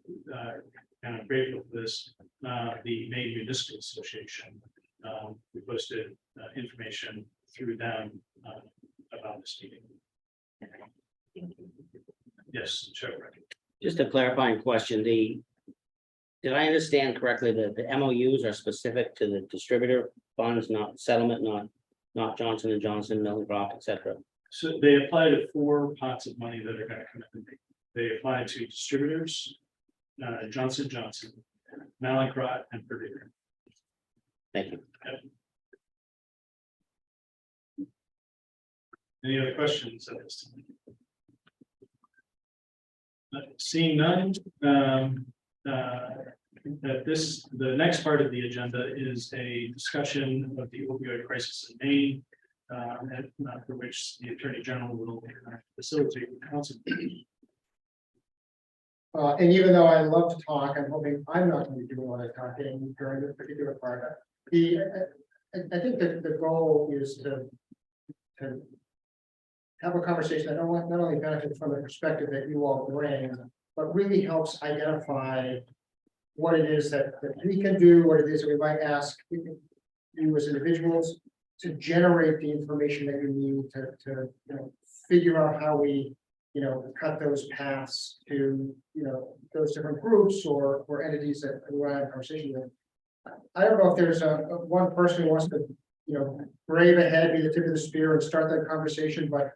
I'm grateful for this, the Maine Municipal Association. We posted information through them about this meeting. Yes, sure. Just a clarifying question, did I understand correctly that the MOUs are specific to the distributor funds, not settlement, not Johnson & Johnson, Millenbrock, et cetera? So they apply to 4 pots of money that are going to come in. They apply to distributors, Johnson & Johnson, Mallinckrodt, and Purdue. Thank you. Any other questions at this time? Seeing none, the next part of the agenda is a discussion of the opioid crisis in Maine, for which the Attorney General will facilitate the council. And even though I love to talk, I'm hoping I'm not going to be doing a lot of talking during this particular part. I think that the goal is to have a conversation that not only benefits from the perspective that you all bring, but really helps identify what it is that we can do, what it is that we might ask you as individuals to generate the information that you need to figure out how we cut those paths to those different groups or entities that we want to have a conversation with. I don't know if there's one person who wants to brave ahead, be the tip of the spear and start that conversation, but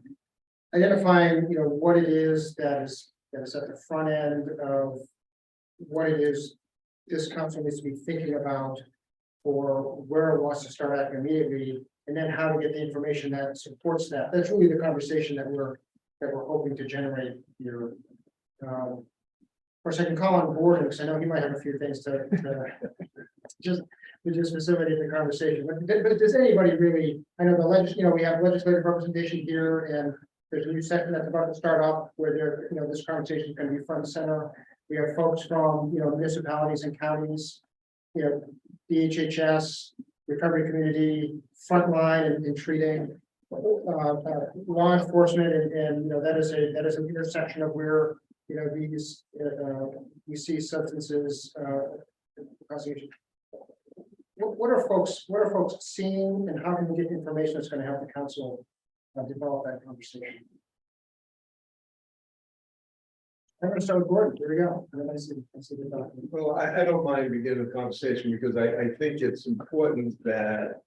identifying what it is that is at the front end of what it is this council needs to be thinking about, or where it wants to start acting immediately, and then how to get the information that supports that. That's really the conversation that we're hoping to generate here. Of course, I can call on Gordon because I know he might have a few things to just facilitate the conversation. But does anybody really? I know we have legislative representation here, and there's a new section that's about to start up where this conversation is going to be front and center. We have folks from municipalities and counties, DHHS, recovery community, frontline and treating, law enforcement, and that is an intersection of where these we see substances. What are folks seeing, and how can we get information that's going to help the council develop that conversation? I'm going to start with Gordon. Here we go. And then I see the document. Well, I don't mind beginning the conversation because I think it's important that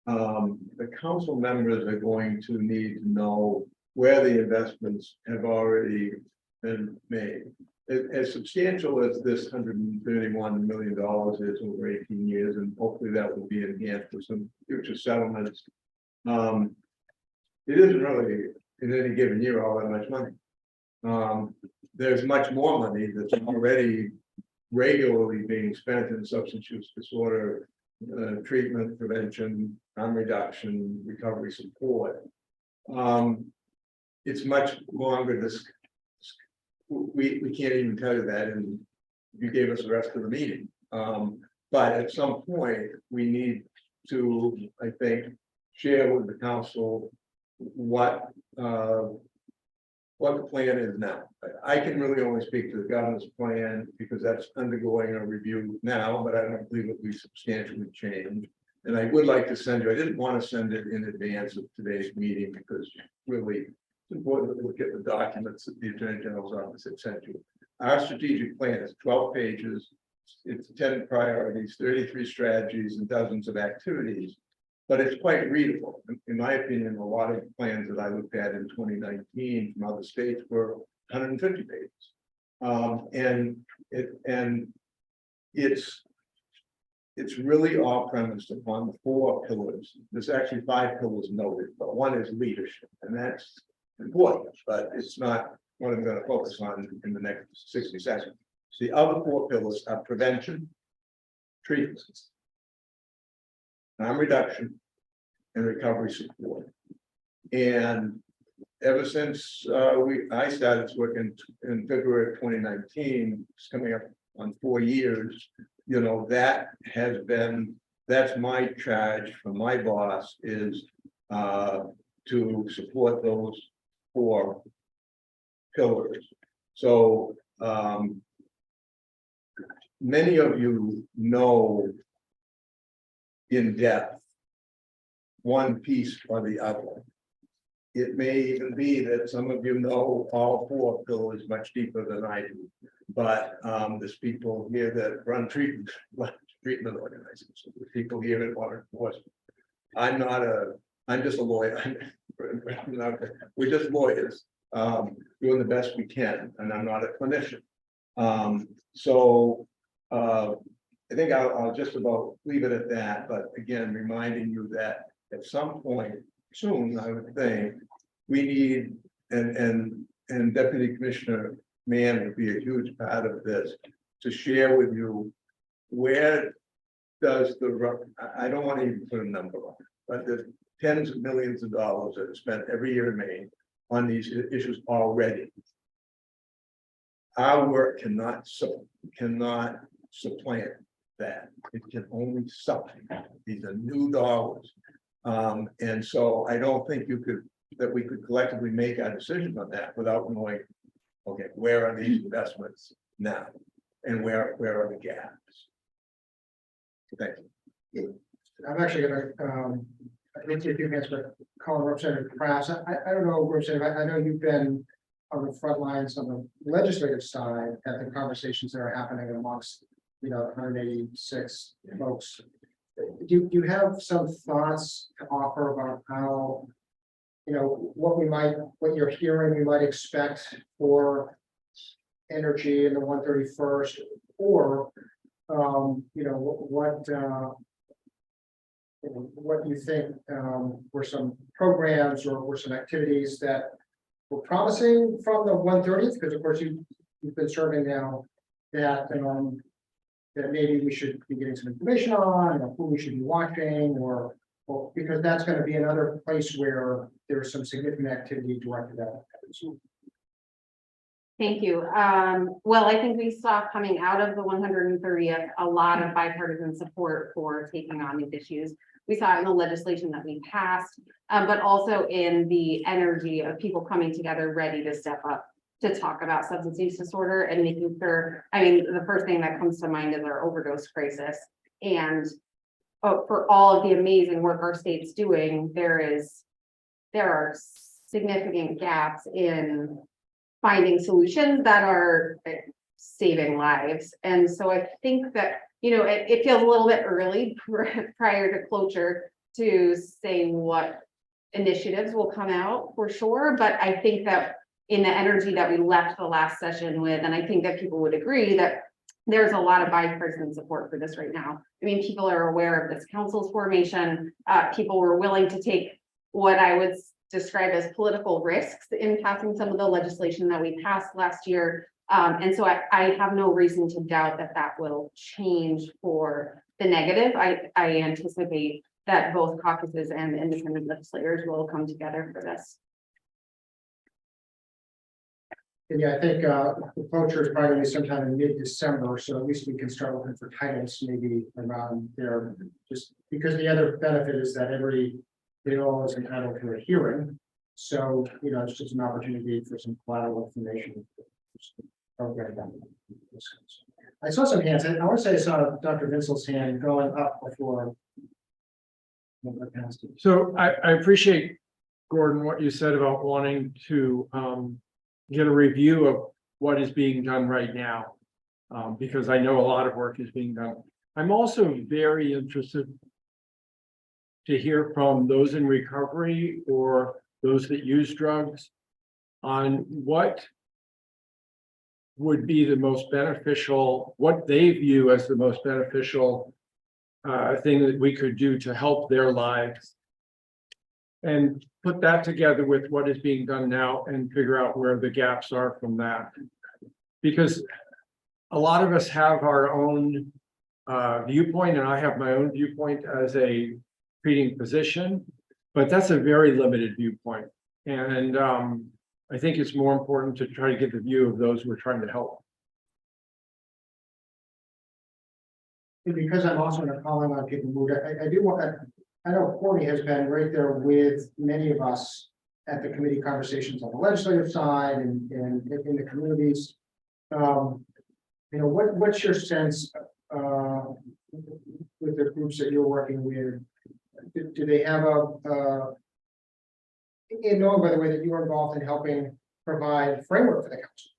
the council members are going to need to know where the investments have already and Maine. As substantial as this $131 million is over 18 years, and hopefully that will be enhanced with some future settlements. It isn't really in any given year all that much money. There's much more money that's already regularly being spent in substance use disorder treatment, prevention, harm reduction, recovery support. It's much longer. We can't even tell you that, and you gave us the rest of the meeting. But at some point, we need to, I think, share with the council what the plan is now. I can really only speak to the governor's plan because that's undergoing a review now, but I don't believe it will be substantially changed. And I would like to send you, I didn't want to send it in advance of today's meeting because really it's important to look at the documents that the Attorney General's office had sent you. Our strategic plan is 12 pages. It's 10 priorities, 33 strategies, and dozens of activities. But it's quite readable. In my opinion, a lot of the plans that I looked at in 2019 from other states were 150 pages. It's really all premised upon the 4 pillars. There's actually 5 pillars noted, but one is leadership, and that's important, but it's not what I'm going to focus on in the next 60 seconds. The other 4 pillars are prevention, treatment, harm reduction, and recovery support. And ever since I started working in February of 2019, it's coming up on 4 years, you know, that's my charge from my boss is to support those 4 pillars. So many of you know in depth one piece or the other. It may even be that some of you know all 4 pillars much deeper than I do, but there's people here that run treatment organizations. There's people here that want to enforce. I'm just a lawyer. We're just lawyers doing the best we can, and I'm not a clinician. I think I'll just about leave it at that, but again, reminding you that at some point soon, I would think, we need, and Deputy Commissioner Mann would be a huge part of this, to share with you where does I don't want to even put a number on it, but there's tens of millions of dollars that are spent every year in Maine on these issues already. Our work cannot supplant that. It can only supplement. These are new dollars. And so I don't think we could collectively make our decisions on that without knowing, okay, where are these investments now? And where are the gaps? Thank you. I'm actually gonna, I think if you guys were calling Representative Kraft, I don't know, Representative, I know you've been on the front lines on the legislative side at the conversations that are happening amongst, 186 folks. Do you have some thoughts to offer about how, what you're hearing we might expect for energy in the 131st, or what you think were some programs or were some activities that were promising from the 130th, because of course you've been serving now, that maybe we should be getting some information on, or who we should be watching, or because that's going to be another place where there's some significant activity directed at. Thank you. Well, I think we saw coming out of the 130th, a lot of bipartisan support for taking on these issues. We saw it in the legislation that we passed, but also in the energy of people coming together ready to step up to talk about substance use disorder and making sure, the first thing that comes to mind is our overdose crisis. And for all of the amazing work our state's doing, there are significant gaps in finding solutions that are saving lives. And so I think that, it feels a little bit early prior to closure to say what initiatives will come out for sure. But I think that in the energy that we left the last session with, and I think that people would agree that there's a lot of bipartisan support for this right now. I mean, people are aware of this council's formation. People were willing to take what I would describe as political risks in passing some of the legislation that we passed last year. And so I have no reason to doubt that that will change for the negative. I anticipate that both caucuses and independent legislators will come together for this. And yeah, I think the cloture is probably gonna be sometime in mid-December, so at least we can start looking for titles maybe around there. Just because the other benefit is that every bill is entitled to a hearing. So, you know, it's just an opportunity for some collateral information. I saw some hands. I want to say I saw Dr. Vincel's hand going up before. So I appreciate, Gordon, what you said about wanting to get a review of what is being done right now. Because I know a lot of work is being done. I'm also very interested to hear from those in recovery or those that use drugs on what would be the most beneficial, what they view as the most beneficial thing that we could do to help their lives. And put that together with what is being done now and figure out where the gaps are from that. Because a lot of us have our own viewpoint, and I have my own viewpoint as a treating physician, but that's a very limited viewpoint. And I think it's more important to try to get the view of those we're trying to help. And because I'm also in a calling on people mood, I do want to, I know Courtney has been right there with many of us at the committee conversations on the legislative side and in the communities. You know, what's your sense with the groups that you're working with? Do they have in knowing, by the way, that you are involved in helping provide framework for the council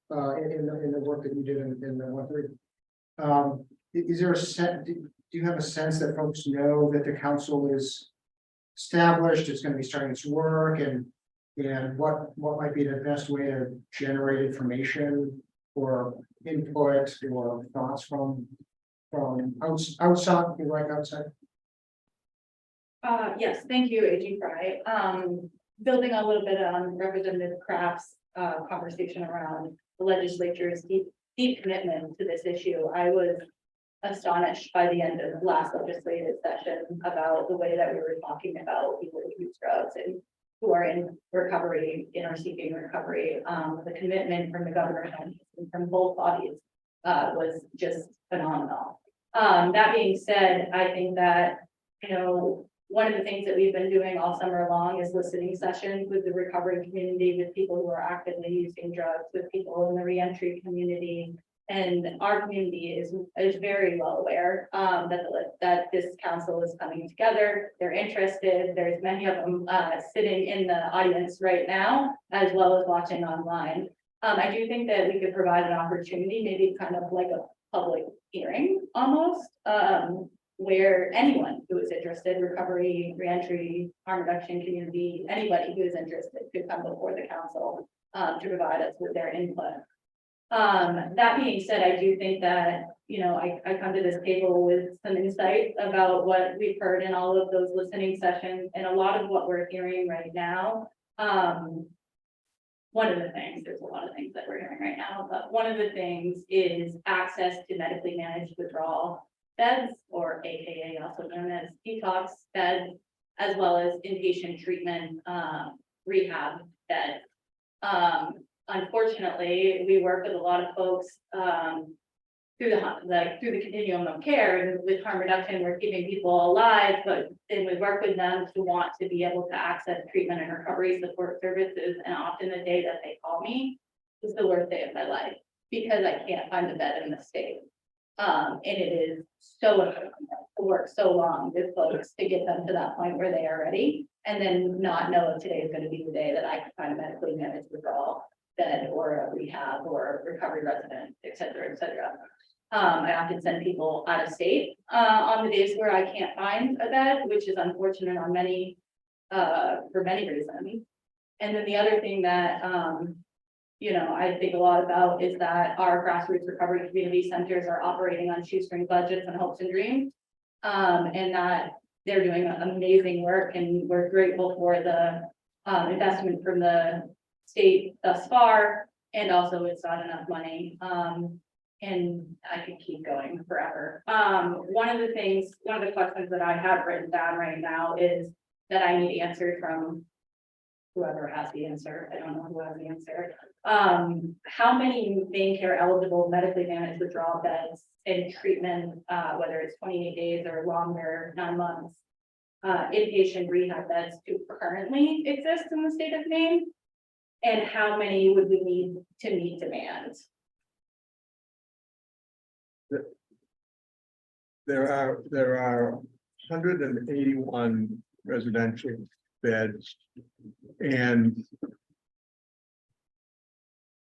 in the work that you did in the 130? Is there a set? Do you have a sense that folks know that the council is established? It's going to be starting its work, and what might be the best way to generate information or input or thoughts from outside, right outside? Yes, thank you, AG Fry. Building a little bit on Representative Kraft's conversation around the legislature's deep commitment to this issue, I was astonished by the end of last legislative session about the way that we were talking about people who use drugs and who are in recovery, or seeking recovery. The commitment from the governor and from both bodies was just phenomenal. That being said, I think that, you know, one of the things that we've been doing all summer long is listening sessions with the recovery community, with people who are actively using drugs, with people in the reentry community. And our community is very well aware that this council is coming together. They're interested. There's many of them sitting in the audience right now, as well as watching online. I do think that we could provide an opportunity, maybe kind of like a public hearing almost, where anyone who is interested, recovery, reentry, harm reduction community, anybody who is interested could come before the council to provide us with their input. That being said, I do think that, you know, I come to this table with some insight about what we've heard in all of those listening sessions, and a lot of what we're hearing right now. One of the things, there's a lot of things that we're hearing right now, but one of the things is access to medically managed withdrawal beds, or AKA also known as detox beds, as well as inpatient treatment rehab beds. Unfortunately, we work with a lot of folks through the continuum of care, and with harm reduction, we're keeping people alive, but then we work with them to want to be able to access treatment and recovery support services. And often the day that they call me is the worst day of my life, because I can't find a bed in the state. And it is so important to work so long with folks to get them to that point where they are ready, and then not know if today is going to be the day that I can find a medically managed withdrawal bed or a rehab or a recovery resident, et cetera, et cetera. I often send people out of state on the days where I can't find a bed, which is unfortunate on many, for many reasons. And then the other thing that I think a lot about is that our grassroots recovery community centers are operating on shoestring budgets and hopes and dreams. And that they're doing amazing work, and we're grateful for the investment from the state thus far. And also it's not enough money. And I could keep going forever. One of the questions that I have written down right now is that I need answered from whoever has the answer. I don't know who has the answer. How many Maine care eligible medically managed withdrawal beds in treatment, whether it's 28 days or longer, 9 months, inpatient rehab beds do currently exist in the state of Maine? And how many would we need to meet demand? There are 181 residential beds. And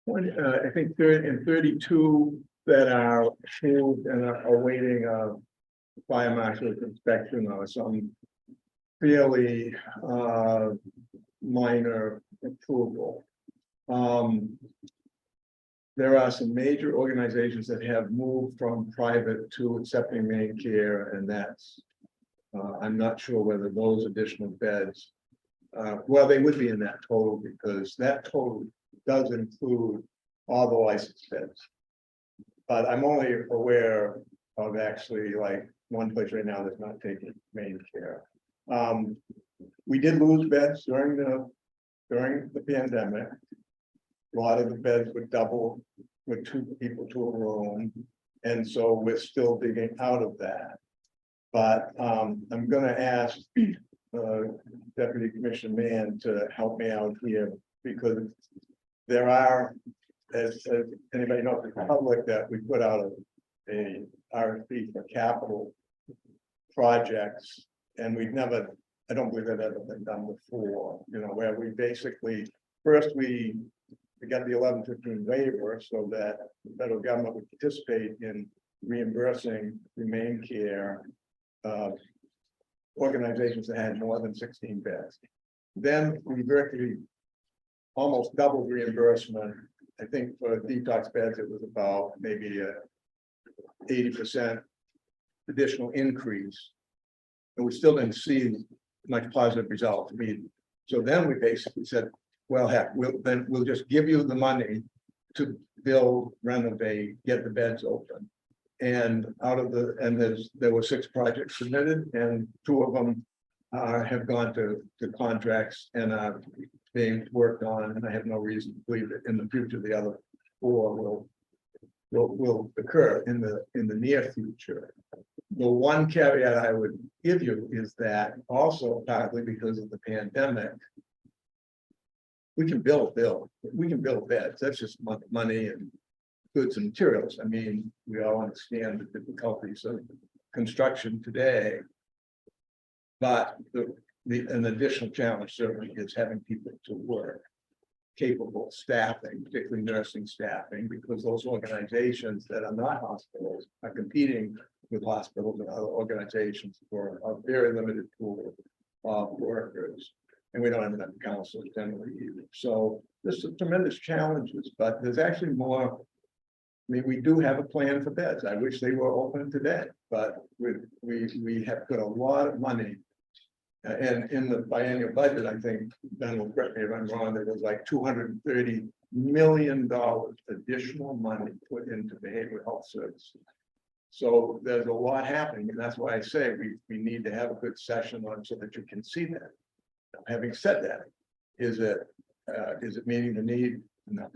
I think 32 that are approved and are awaiting a fire marshal's inspection or some fairly minor approval. There are some major organizations that have moved from private to accepting Maine care, and that's I'm not sure whether those additional beds, well, they would be in that total, because that total does include all the licensed beds. But I'm only aware of actually like one place right now that's not taking Maine care. We did lose beds during the pandemic. A lot of the beds would double with 2 people to a room. And so we're still digging out of that. But I'm going to ask Deputy Commissioner Mann to help me out here, because there are, as anybody knows, the public, that we put out a RFP for capital projects, and we've never, I don't believe that ever been done before, where we basically, first we got the 1115 waiver so that the federal government would participate in reimbursing Maine care organizations that had more than 16 beds. Then we virtually almost doubled reimbursement. I think for detox beds, it was about maybe a 80% additional increase. And we still didn't see much positive results. So then we basically said, well, heck, we'll just give you the money to build, renovate, get the beds open. And there were 6 projects submitted, and 2 of them have gone to contracts and are being worked on. And I have no reason to believe that in the future the other 4 will occur in the near future. The one caveat I would give you is that also partly because of the pandemic, we can build beds. That's just money and goods and materials. I mean, we all understand the difficulties of construction today. But an additional challenge certainly is having people to work, capable staffing, particularly nursing staffing, because those organizations that are not hospitals are competing with hospitals and other organizations for a very limited pool of workers. And we don't have enough counselors generally either. So there's some tremendous challenges, but there's actually more. I mean, we do have a plan for beds. I wish they were open today, but we have put a lot of money. And in the biennial budget, I think, Ben will correct me if I'm wrong, there was like $230 million additional money put into behavioral health services. So there's a lot happening, and that's why I say we need to have a good session on so that you can see that. Having said that, is it meeting the need? No.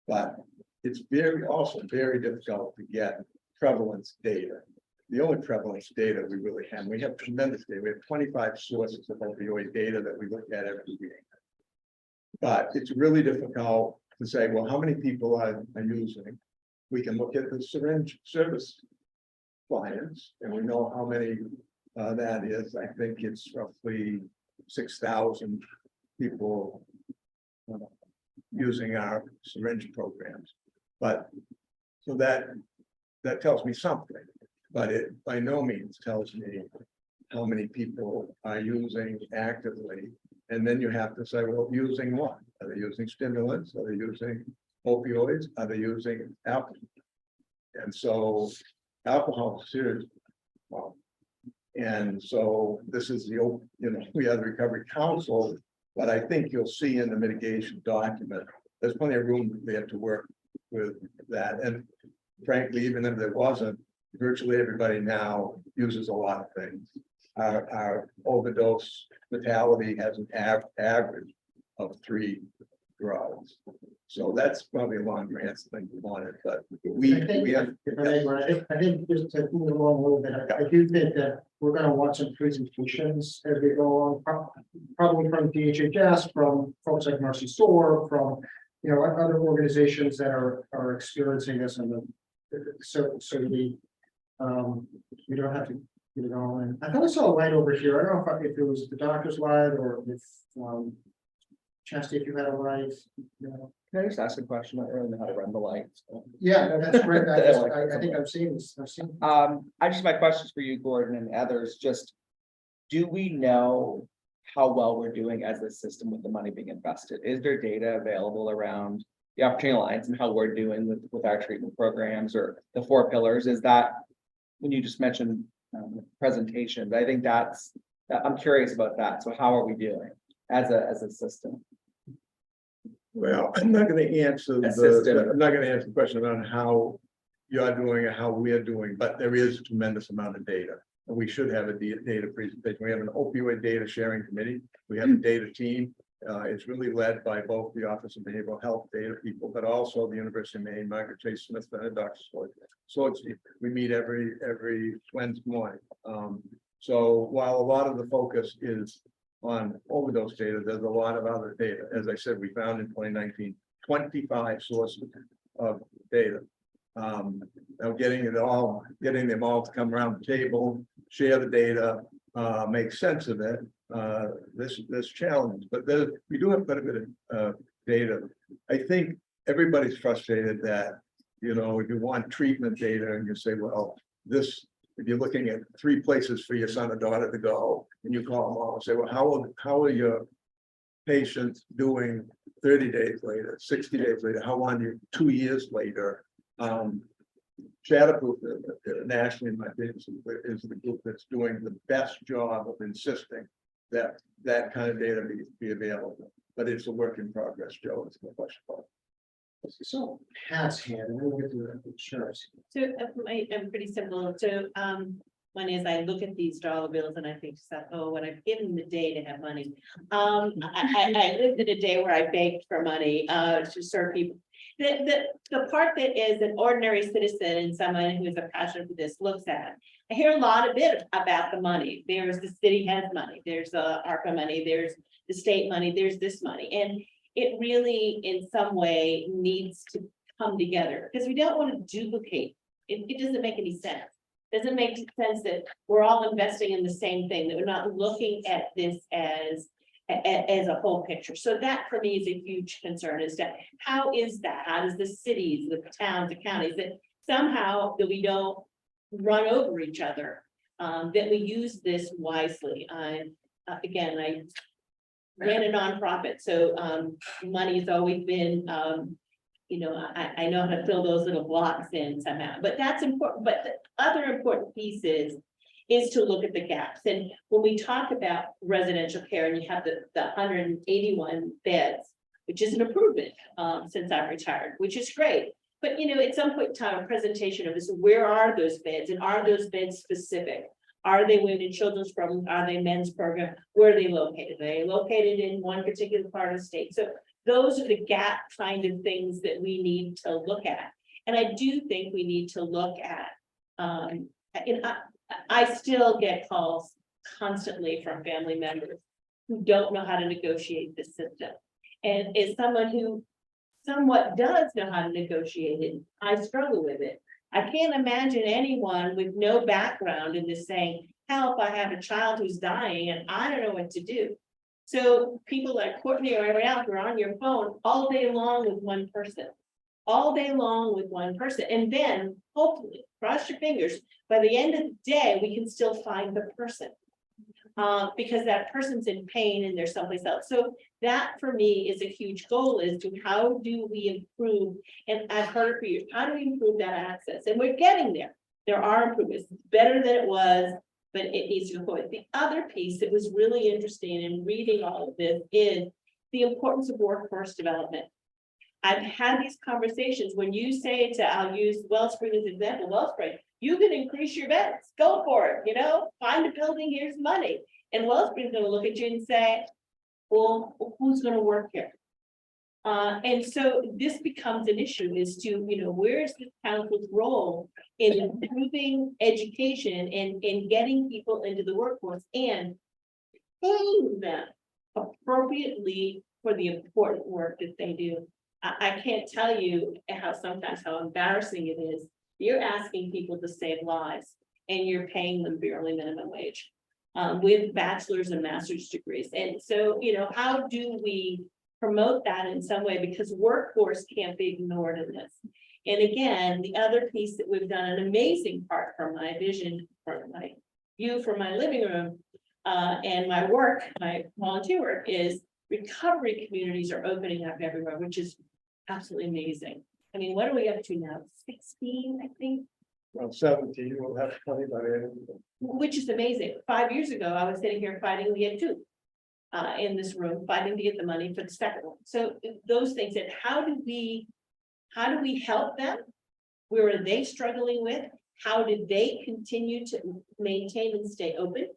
But it's also very difficult to get prevalence data. The only prevalence data we really have, we have tremendous data. We have 25 sources of opioid data that we look at every week. But it's really difficult to say, well, how many people are using? We can look at the syringe service clients, and we know how many that is. I think it's roughly 6,000 people using our syringe programs. But so that tells me something, but it by no means tells me how many people are using actively And then you have to say, well, using what? Are they using stimulants? Are they using opioids? Are they using alcohol? And so alcohol is serious. Well, and so this is we have the recovery council, but I think you'll see in the mitigation document, there's plenty of room there to work with that. And frankly, even if there wasn't, virtually everybody now uses a lot of things. Our overdose fatality has an average of 3 drugs. So that's probably a long answer thing we wanted, but we have. I think just to move along a little bit, I do think that we're gonna want some presentations as we go along, probably from DHHS, from folks like Mercy Store, from, other organizations that are experiencing this and so we don't have to get it all in. I thought I saw a light over here. I don't know if it was the doctor's light or if, Chastity, if you had a light, Can I just ask a question? I don't really know how to run the lights. Yeah, no, that's great. I think I've seen this. My questions for you, Gordon, and others, just do we know how well we're doing as a system with the money being invested? Is there data available around the Opportunity Alliance and how we're doing with our treatment programs or the 4 pillars? Is that when you just mentioned presentations? I think I'm curious about that. So how are we doing as a system? Well, I'm not going to answer the question about how you're doing or how we're doing, but there is a tremendous amount of data. And we should have a data presentation. We have an opioid data sharing committee. We have a data team. It's really led by both the Office of Behavioral Health data people, but also the University of Maine, Margaret Chase Smith, and Dr. Sloyd. So we meet every Wednesday morning. So while a lot of the focus is on overdose data, there's a lot of other data. As I said, we found in 2019, 25 sources of data. Now getting them all to come around the table, share the data, make sense of it. This challenge, but we do have quite a bit of data. I think everybody's frustrated that, if you want treatment data and you say, well, if you're looking at 3 places for your son or daughter to go, and you call them all and say, well, how are your patients doing 30 days later, 60 days later? How are you 2 years later? Shatterproof nationally, in my opinion, is the group that's doing the best job of insisting that kind of data be available. But it's a work in progress, Joe. It's no question about it. So Pat's hand, and then we'll get to the insurance. So I'm pretty simple. So one is I look at these dollar bills and I think, when I've given the day to have money. I lived in a day where I begged for money to serve people. The part that is an ordinary citizen and someone who is a passion for this looks at. I hear a lot of bit about the money. There's the city has money. There's the ARPA money. There's the state money. There's this money, and it really, in some way, needs to come together because we don't want to duplicate. It doesn't make any sense. Doesn't make sense that we're all investing in the same thing, that we're not looking at this as a whole picture. So that for me is a huge concern, is that how is that? How does the cities, the towns, the counties, that somehow that we don't run over each other, that we use this wisely. Again, I ran a nonprofit, so money has always been, I know how to fill those little blocks in somehow, but that's important. But the other important piece is to look at the gaps. And when we talk about residential care and you have the 181 beds, which is an improvement since I retired, which is great. But, at some point in time, a presentation of this, where are those beds and are those beds specific? Are they women and children's program? Are they men's program? Where are they located? Are they located in one particular part of the state? So those are the gap kind of things that we need to look at. And I do think we need to look at, I still get calls constantly from family members who don't know how to negotiate the system. And as someone who somewhat does know how to negotiate it, I struggle with it. I can't imagine anyone with no background in this saying, help, I have a child who's dying and I don't know what to do. So people like Courtney or everyone else are on your phone all day long with one person. All day long with one person. And then hopefully, cross your fingers, by the end of the day, we can still find the person. because that person's in pain and they're someplace else. So that for me is a huge goal, is to how do we improve, and I've heard it for years, how do we improve that access? And we're getting there. There are improvements, it's better than it was, but it needs to go forward. The other piece that was really interesting in reading all of this is the importance of workforce development. I've had these conversations when you say to, I'll use Wellspring as an example, Wellspring, you can increase your beds, go for it, you know, find a building, here's money. And Wellspring's gonna look at you and say, well, who's gonna work here? And so this becomes an issue, is to, you know, where's the council's role in improving education and getting people into the workforce and paying them appropriately for the important work that they do. I can't tell you how embarrassing it is. You're asking people to save lives and you're paying them barely minimum wage with bachelor's and master's degrees. And so, you know, how do we promote that in some way? Because workforce can't be ignored in this. And again, the other piece that we've done an amazing part from my vision, from my view from my living room and my work, my volunteer work, is recovery communities are opening up everywhere, which is absolutely amazing. I mean, what are we up to now? 16, I think. Around 17, we'll have 20 by the end. Which is amazing. 5 years ago, I was sitting here fighting to get 2 in this room, fighting to get the money for the second one. So those things, that how do we help them? Where are they struggling with? How did they continue to maintain and stay open?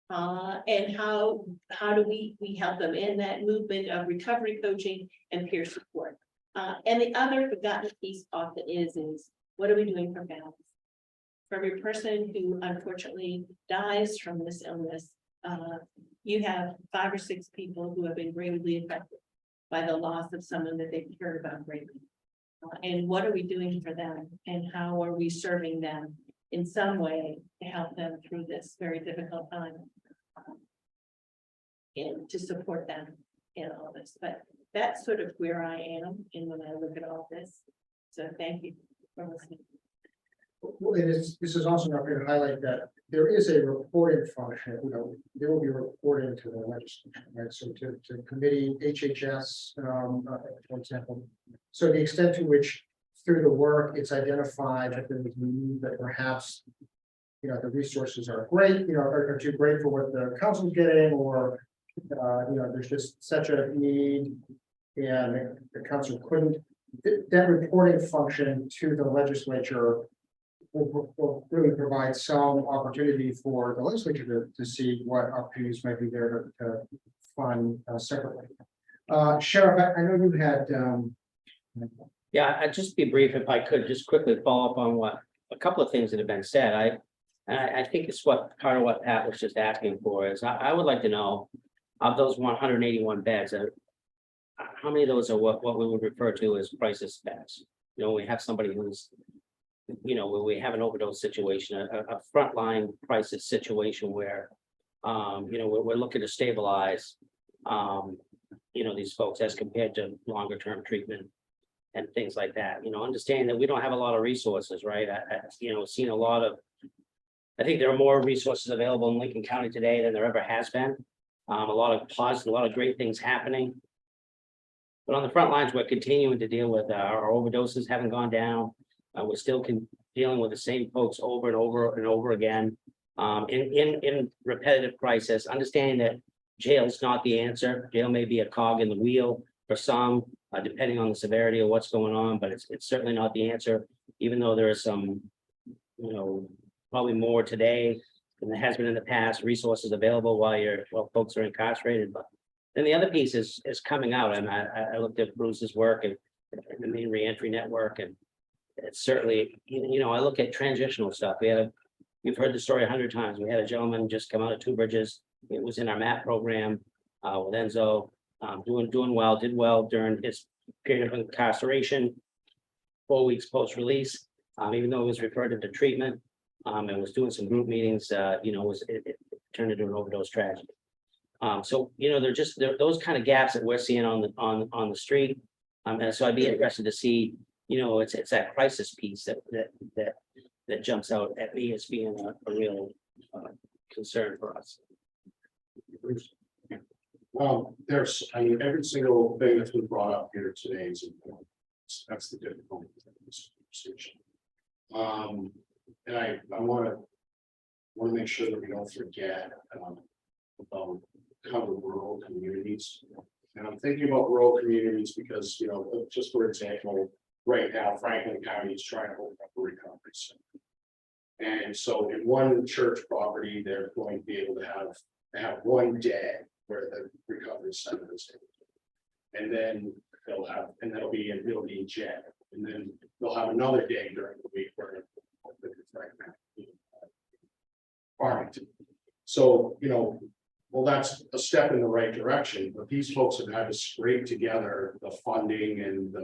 And how do we help them in that movement of recovery coaching and peer support? And the other forgotten piece often is what are we doing for families? For every person who unfortunately dies from this illness, you have 5 or 6 people who have been gravely affected by the loss of someone that they cared about greatly. And what are we doing for them? And how are we serving them in some way to help them through this very difficult time? And to support them in all this, but that's sort of where I am in when I look at all this. So thank you for listening. Well, this is also not going to highlight that there is a reporting function, you know, there will be reporting to the legislature, right? So to committee, HHS, for example. So the extent to which through the work, it's identified that there is need, that perhaps, you know, the resources are great, you know, are too great for what the council's getting, or you know, there's just such a need and the council couldn't, that reporting function to the legislature will really provide some opportunity for the legislature to see what opportunities might be there to fund separately. Sheriff, I know you had. Yeah, I'd just be brief if I could, just quickly follow up on what, a couple of things that have been said. I think it's what part of what Pat was just asking for is, I would like to know, of those 181 beds, how many of those are what we would refer to as crisis beds? You know, we have somebody who's, you know, where we have an overdose situation, a frontline crisis situation where, you know, we're looking to stabilize, you know, these folks as compared to longer term treatment and things like that. You know, understanding that we don't have a lot of resources, right? You know, seen a lot of, I think there are more resources available in Lincoln County today than there ever has been. A lot of positive, a lot of great things happening. But on the front lines, we're continuing to deal with our overdoses haven't gone down. We're still dealing with the same folks over and over and over again in repetitive crisis, understanding that jail's not the answer. Jail may be a cog in the wheel for some, depending on the severity of what's going on, but it's certainly not the answer, even though there is some, you know, probably more today than there has been in the past, resources available while folks are incarcerated. But then the other piece is coming out, and I looked at Bruce's work and the Maine reentry network, and it's certainly, you know, I look at transitional stuff. We've heard the story 100 times. We had a gentleman just come out of Two Bridges. It was in our MAP program with Enzo, did well during his period of incarceration, 4 weeks post-release, even though it was referred to treatment and was doing some group meetings, you know, it turned into an overdose tragedy. So, you know, they're those kind of gaps that we're seeing on the street. And so I'd be interested to see, you know, it's that crisis piece that jumps out at me as being a real concern for us. There's, I mean, every single thing that's been brought up here today is important. That's the difficulty of this conversation. And I want to make sure that we don't forget about kind of rural communities. And I'm thinking about rural communities because, you know, just for example, right now Franklin County is trying to open up a recovery center. And so in one church property, they're going to be able to have one day where the recovery center is. And then they'll have, and that'll be in Jen. And then they'll have another day during the week where Farmington. So, you know, well, that's a step in the right direction, but these folks have had to scrape together the funding and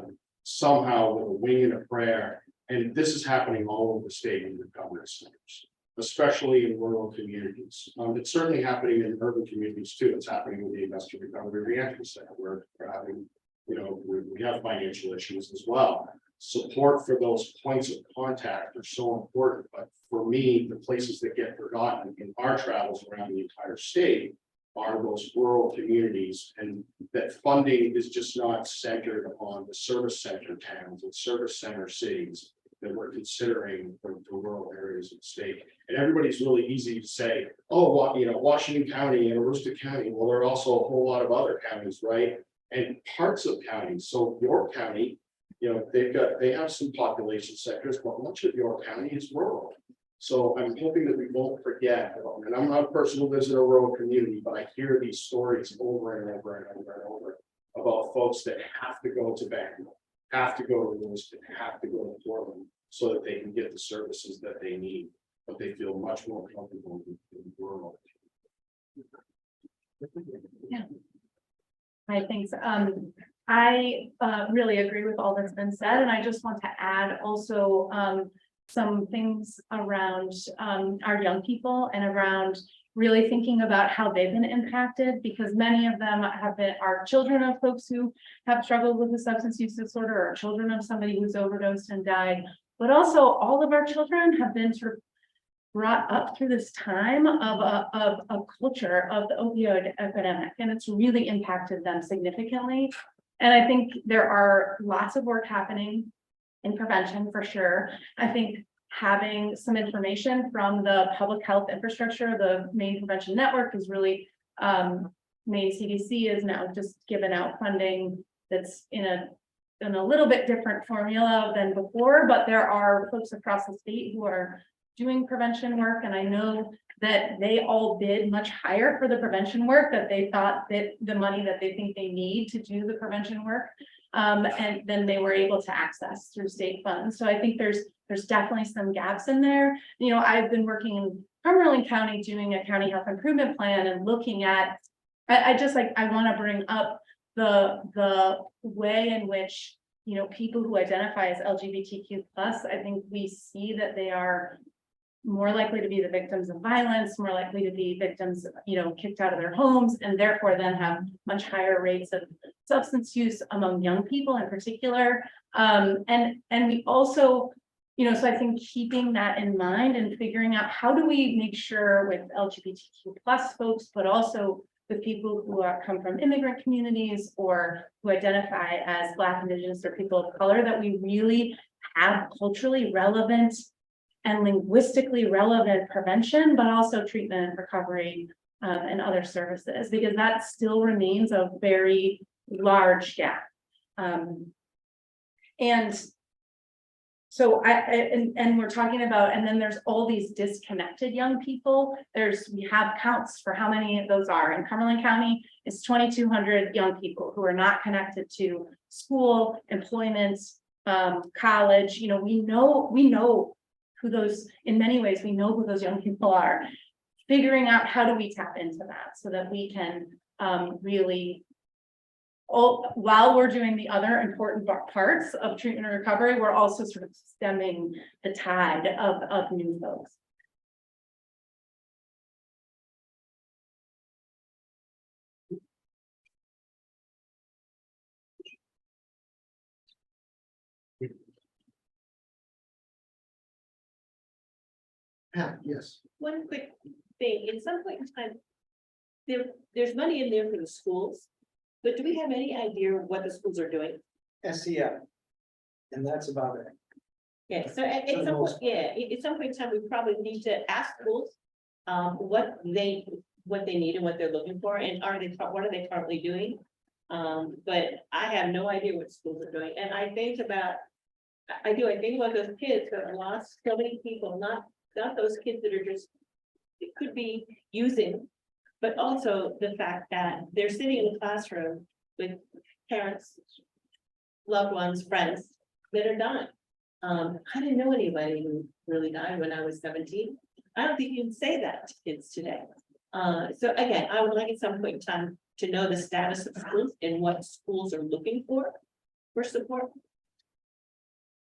somehow with a wing and a prayer. And this is happening all over the state in recovery centers, especially in rural communities. It's certainly happening in urban communities too. It's happening with the Investor Recovery Reentry Center where we're having, you know, we have financial issues as well. Support for those points of contact are so important, but for me, the places that get forgotten in our travels around the entire state are those rural communities, and that funding is just not centered on the service center towns and service center cities that we're considering for rural areas of the state. And everybody's really easy to say, oh, well, you know, Washington County and Aroostook County. Well, there are also a whole lot of other counties, right? And parts of counties. So York County, you know, they have some population sectors, but much of York County is rural. So I'm hoping that we won't forget about, and I'm not a person who lives in a rural community, but I hear these stories over and over and over and over about folks that have to go to Bangor, have to go to Lewiston, have to go to Portland so that they can get the services that they need, but they feel much more comfortable in rural. Yeah. Hi, thanks. I really agree with all that's been said, and I just want to add also some things around our young people and around really thinking about how they've been impacted, because many of them are children of folks who have struggled with a substance use disorder, or children of somebody who's overdosed and died. But also all of our children have been sort of brought up through this time of a culture of the opioid epidemic, and it's really impacted them significantly. And I think there are lots of work happening in prevention for sure. I think having some information from the public health infrastructure, the Maine Prevention Network is really, Maine CDC is now just given out funding that's in a little bit different formula than before, but there are folks across the state who are doing prevention work. And I know that they all bid much higher for the prevention work, that they thought that the money that they think they need to do the prevention work, and then they were able to access through state funds. So I think there's definitely some gaps in there. You know, I've been working in Cumberland County doing a county health improvement plan and looking at, I want to bring up the way in which, you know, people who identify as LGBTQ+, I think we see that they are more likely to be the victims of violence, more likely to be victims, you know, kicked out of their homes, and therefore then have much higher rates of substance use among young people in particular. And we also, you know, so I think keeping that in mind and figuring out how do we make sure with LGBTQ+ folks, but also with people who come from immigrant communities or who identify as Black, Indigenous, or people of color, that we really have culturally relevant and linguistically relevant prevention, but also treatment and recovery and other services, because that still remains a very large gap. And so and we're talking about, and then there's all these disconnected young people. We have counts for how many of those are. In Cumberland County, it's 2,200 young people who are not connected to school, employment, college. You know, we know who those, in many ways, we know who those young people are. Figuring out how do we tap into that so that we can really, while we're doing the other important parts of treatment and recovery, we're also sort of stemming the tide of new folks. Yeah, yes. One quick thing, in some point in time, there's money in there for the schools. But do we have any idea what the schools are doing? SEM. And that's about it. Yeah, so at some point, yeah, at some point in time, we probably need to ask schools. What they need and what they're looking for, and what are they currently doing? But I have no idea what schools are doing, and I think about those kids that have lost so many people, not those kids that are just, it could be using. But also the fact that they're sitting in the classroom with parents, loved ones, friends that are dying. I didn't know anybody who really died when I was 17. I don't think you can say that to kids today. So again, I would like at some point in time to know the status of schools and what schools are looking for support.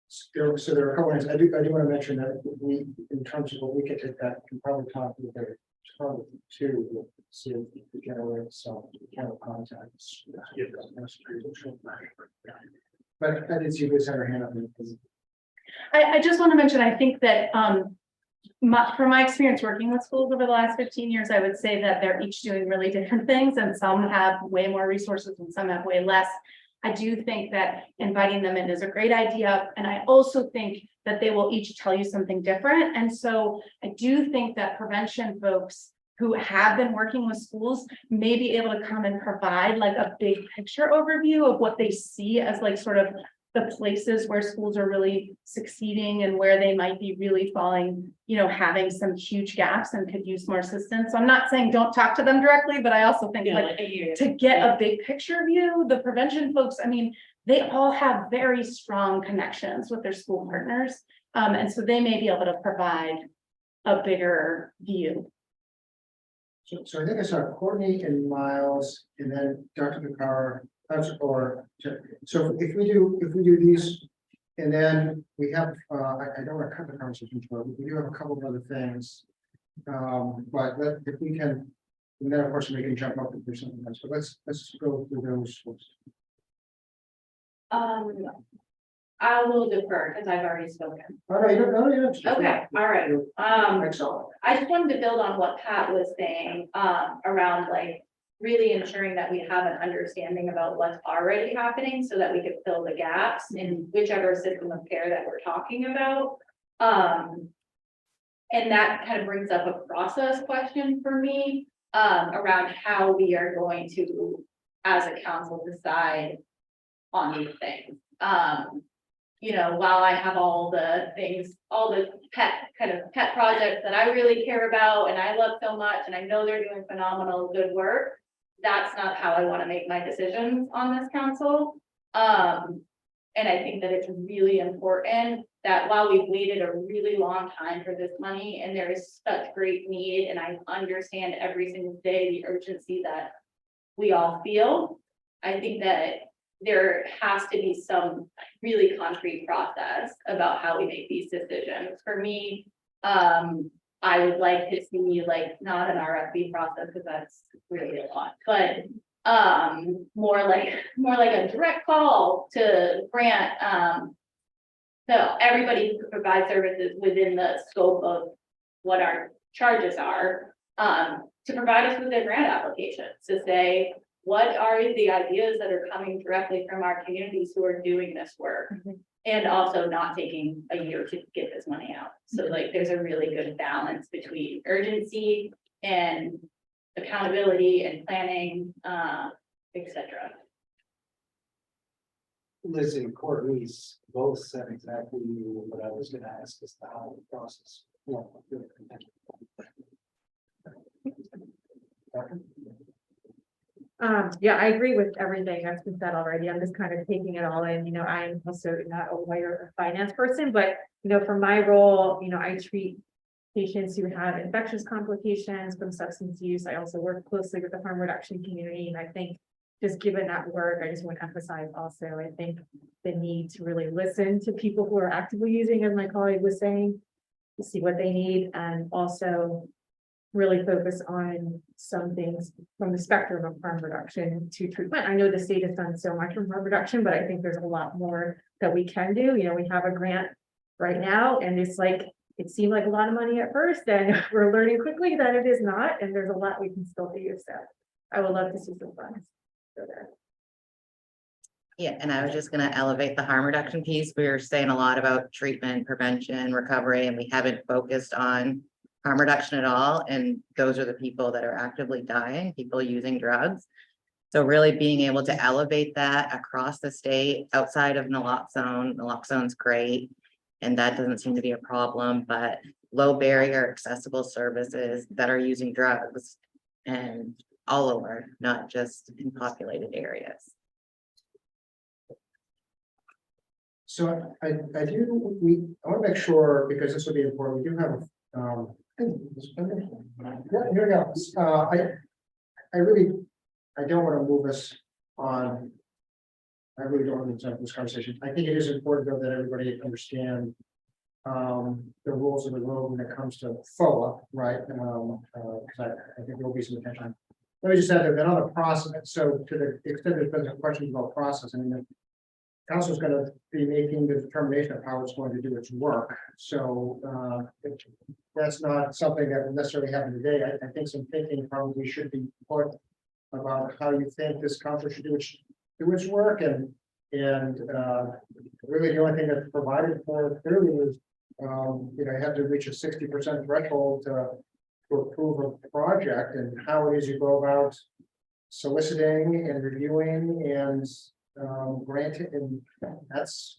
So there are a couple things, I do want to mention that we, in terms of what we could take that, can probably talk with their department too, see if we can generate some kind of contacts. But I did see this had her hand up. I just want to mention, I think that from my experience working with schools over the last 15 years, I would say that they're each doing really different things, and some have way more resources and some have way less. I do think that inviting them in is a great idea, and I also think that they will each tell you something different. And so I do think that prevention folks who have been working with schools may be able to come and provide like a big picture overview of what they see as like sort of the places where schools are really succeeding and where they might be really falling, you know, having some huge gaps and could use more assistance. So I'm not saying don't talk to them directly, but I also think like to get a big picture view, the prevention folks, I mean, they all have very strong connections with their school partners. And so they may be able to provide a bigger view. So I think I saw Courtney and Miles and then Dr. McCarr. So if we do these, and then we have, I don't want to cut the conversation short, we do have a couple of other things. But if we can, and then of course we can jump up if there's something else, but let's go through those. I will defer because I've already spoken. All right, you don't. Okay, all right. Excellent. I just wanted to build on what Pat was saying, around like really ensuring that we have an understanding about what's already happening so that we can fill the gaps in whichever system of care that we're talking about. And that kind of brings up a process question for me, around how we are going to, as a council, decide on these things. You know, while I have all the things, all the pet projects that I really care about and I love so much, and I know they're doing phenomenal good work, that's not how I want to make my decisions on this council. And I think that it's really important that while we've waited a really long time for this money and there is such great need, and I understand every single day the urgency that we all feel, I think that there has to be some really concrete process about how we make these decisions. For me, I would like to see like not an RFP process because that's really a lot, but more like a direct call to grant, so everybody who could provide services within the scope of what our charges are, to provide us with their grant applications to say, what are the ideas that are coming directly from our communities who are doing this work? And also not taking a year to get this money out. So like there's a really good balance between urgency and accountability and planning, etc. Liz and Courtney's both said exactly what I was gonna ask as to how the process. Yeah, I agree with everything that's been said already. I'm just kind of taking it all in. You know, I'm also not a lawyer or finance person, but you know, for my role, you know, I treat patients who have infectious complications from substance use. I also work closely with the harm reduction community, and I think just given that work, I just want to emphasize also, I think the need to really listen to people who are actively using, as my colleague was saying, to see what they need, and also really focus on some things from the spectrum of harm reduction to treatment. I know the state has done so much from harm reduction, but I think there's a lot more that we can do. You know, we have a grant right now, and it's like it seemed like a lot of money at first, and we're learning quickly that it is not, and there's a lot we can still do, so I would love to see some funds go there. Yeah, and I was just gonna elevate the harm reduction piece. We were saying a lot about treatment, prevention, recovery, and we haven't focused on harm reduction at all. And those are the people that are actively dying, people using drugs. So really being able to elevate that across the state outside of naloxone. Naloxone's great, and that doesn't seem to be a problem, but low barrier accessible services that are using drugs and all over, not just in populated areas. So I want to make sure, because this will be important, we do have, yeah, here we go. I don't want to move us on. I really don't want to jump this conversation. I think it is important though that everybody understand the rules of the road when it comes to FOA, right? I think there will be some attention. Let me just add that on the process, so to the extent there's been questions about process, I mean, the council is going to be making the determination of how it's going to do its work. So that's not something that will necessarily happen today. I think some thinking probably should be put about how you think this council should do its work, and really the only thing that's provided for clearly is you have to reach a 60% threshold to approve a project, and how it is you go about soliciting and reviewing and granted, and that's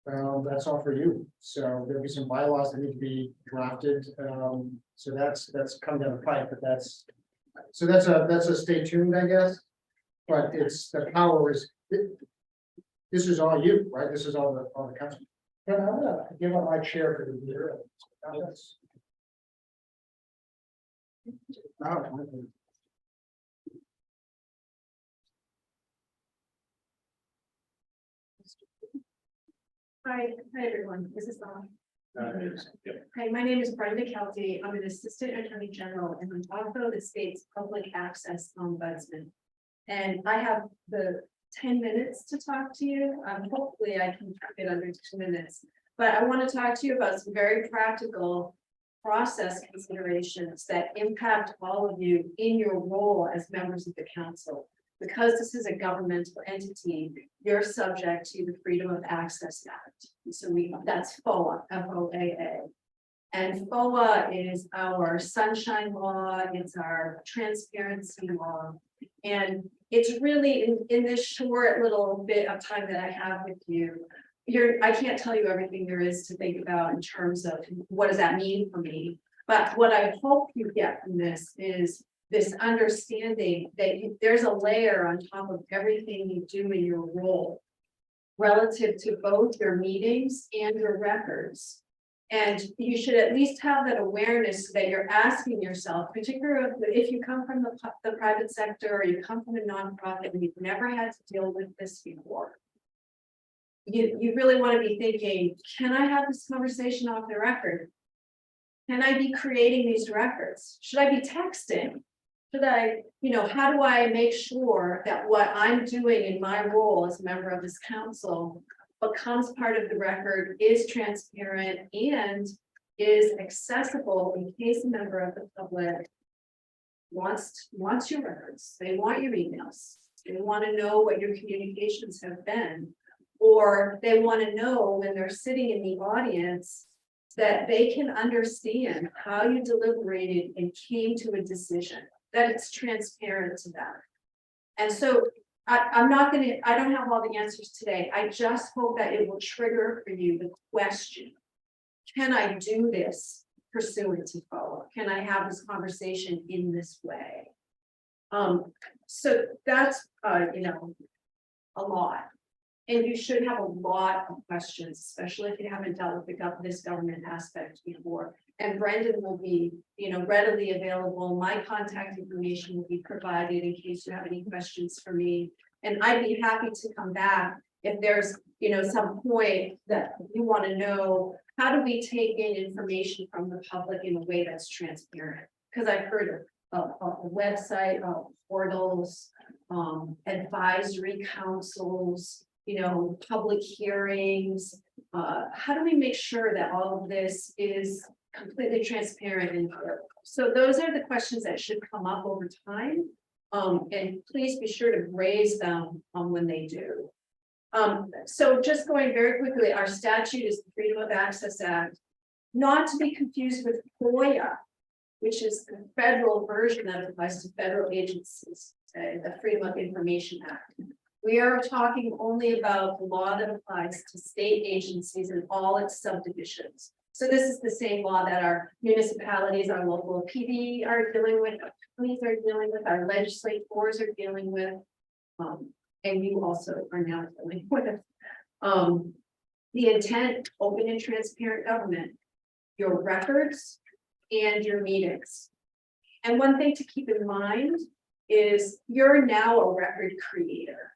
all for you. So there'll be some bylaws that need to be drafted. So that's come down the pipe, but that's a stay tuned, I guess. But it's the power is this is all you, right? This is all the council. And I'm gonna give up my chair for the year. Hi everyone, this is Dawn. Hi, my name is Brenda Kelty. I'm an assistant attorney general and I'm also the state's public access ombudsman. And I have the 10 minutes to talk to you. Hopefully I can keep it under 2 minutes, but I want to talk to you about some very practical process considerations that impact all of you in your role as members of the council. Because this is a governmental entity, you're subject to the Freedom of Access Act. So that's FOA, F-O-A-A. And FOA is our sunshine law, it's our transparency law. And it's really in this short little bit of time that I have with you, I can't tell you everything there is to think about in terms of what does that mean for me. But what I hope you get from this is this understanding that there's a layer on top of everything you do in your role relative to both your meetings and your records. And you should at least have that awareness so that you're asking yourself, particularly if you come from the private sector or you come from a nonprofit and you've never had to deal with this before. You really want to be thinking, can I have this conversation off the record? Can I be creating these records? Should I be texting? Should I, how do I make sure that what I'm doing in my role as a member of this council becomes part of the record, is transparent, and is accessible in case a member of the public wants your records, they want your emails, they want to know what your communications have been, or they want to know when they're sitting in the audience that they can understand how you deliberated and came to a decision, that it's transparent to them. And so I don't have all the answers today. I just hope that it will trigger for you the question, can I do this pursuant to FOA? Can I have this conversation in this way? So that's, a lot. And you should have a lot of questions, especially if you haven't dealt with this government aspect before. And Brendan will be, readily available. My contact information will be provided in case you have any questions for me. And I'd be happy to come back if there's, some point that you want to know, how do we take in information from the public in a way that's transparent? Because I've heard of a website, portals, advisory councils, public hearings, how do we make sure that all of this is completely transparent and clear? So those are the questions that should come up over time. And please be sure to raise them when they do. So just going very quickly, our statute is the Freedom of Access Act, not to be confused with FOIA, which is the federal version that applies to federal agencies, the Freedom of Information Act. We are talking only about the law that applies to state agencies and all its subdivisions. So this is the same law that our municipalities, our local PD are dealing with, our counties are dealing with, our legislators are dealing with, and you also are now dealing with it. The intent, open and transparent government, your records and your meetings. And one thing to keep in mind is you're now a record creator.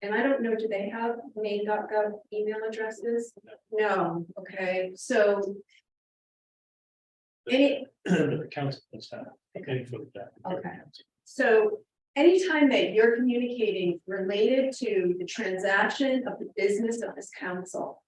And I don't know, do they have Maine.gov email addresses? No, okay, so. Any, The council does have, okay, for that. okay, so anytime that you're communicating related to the transaction of the business of this council,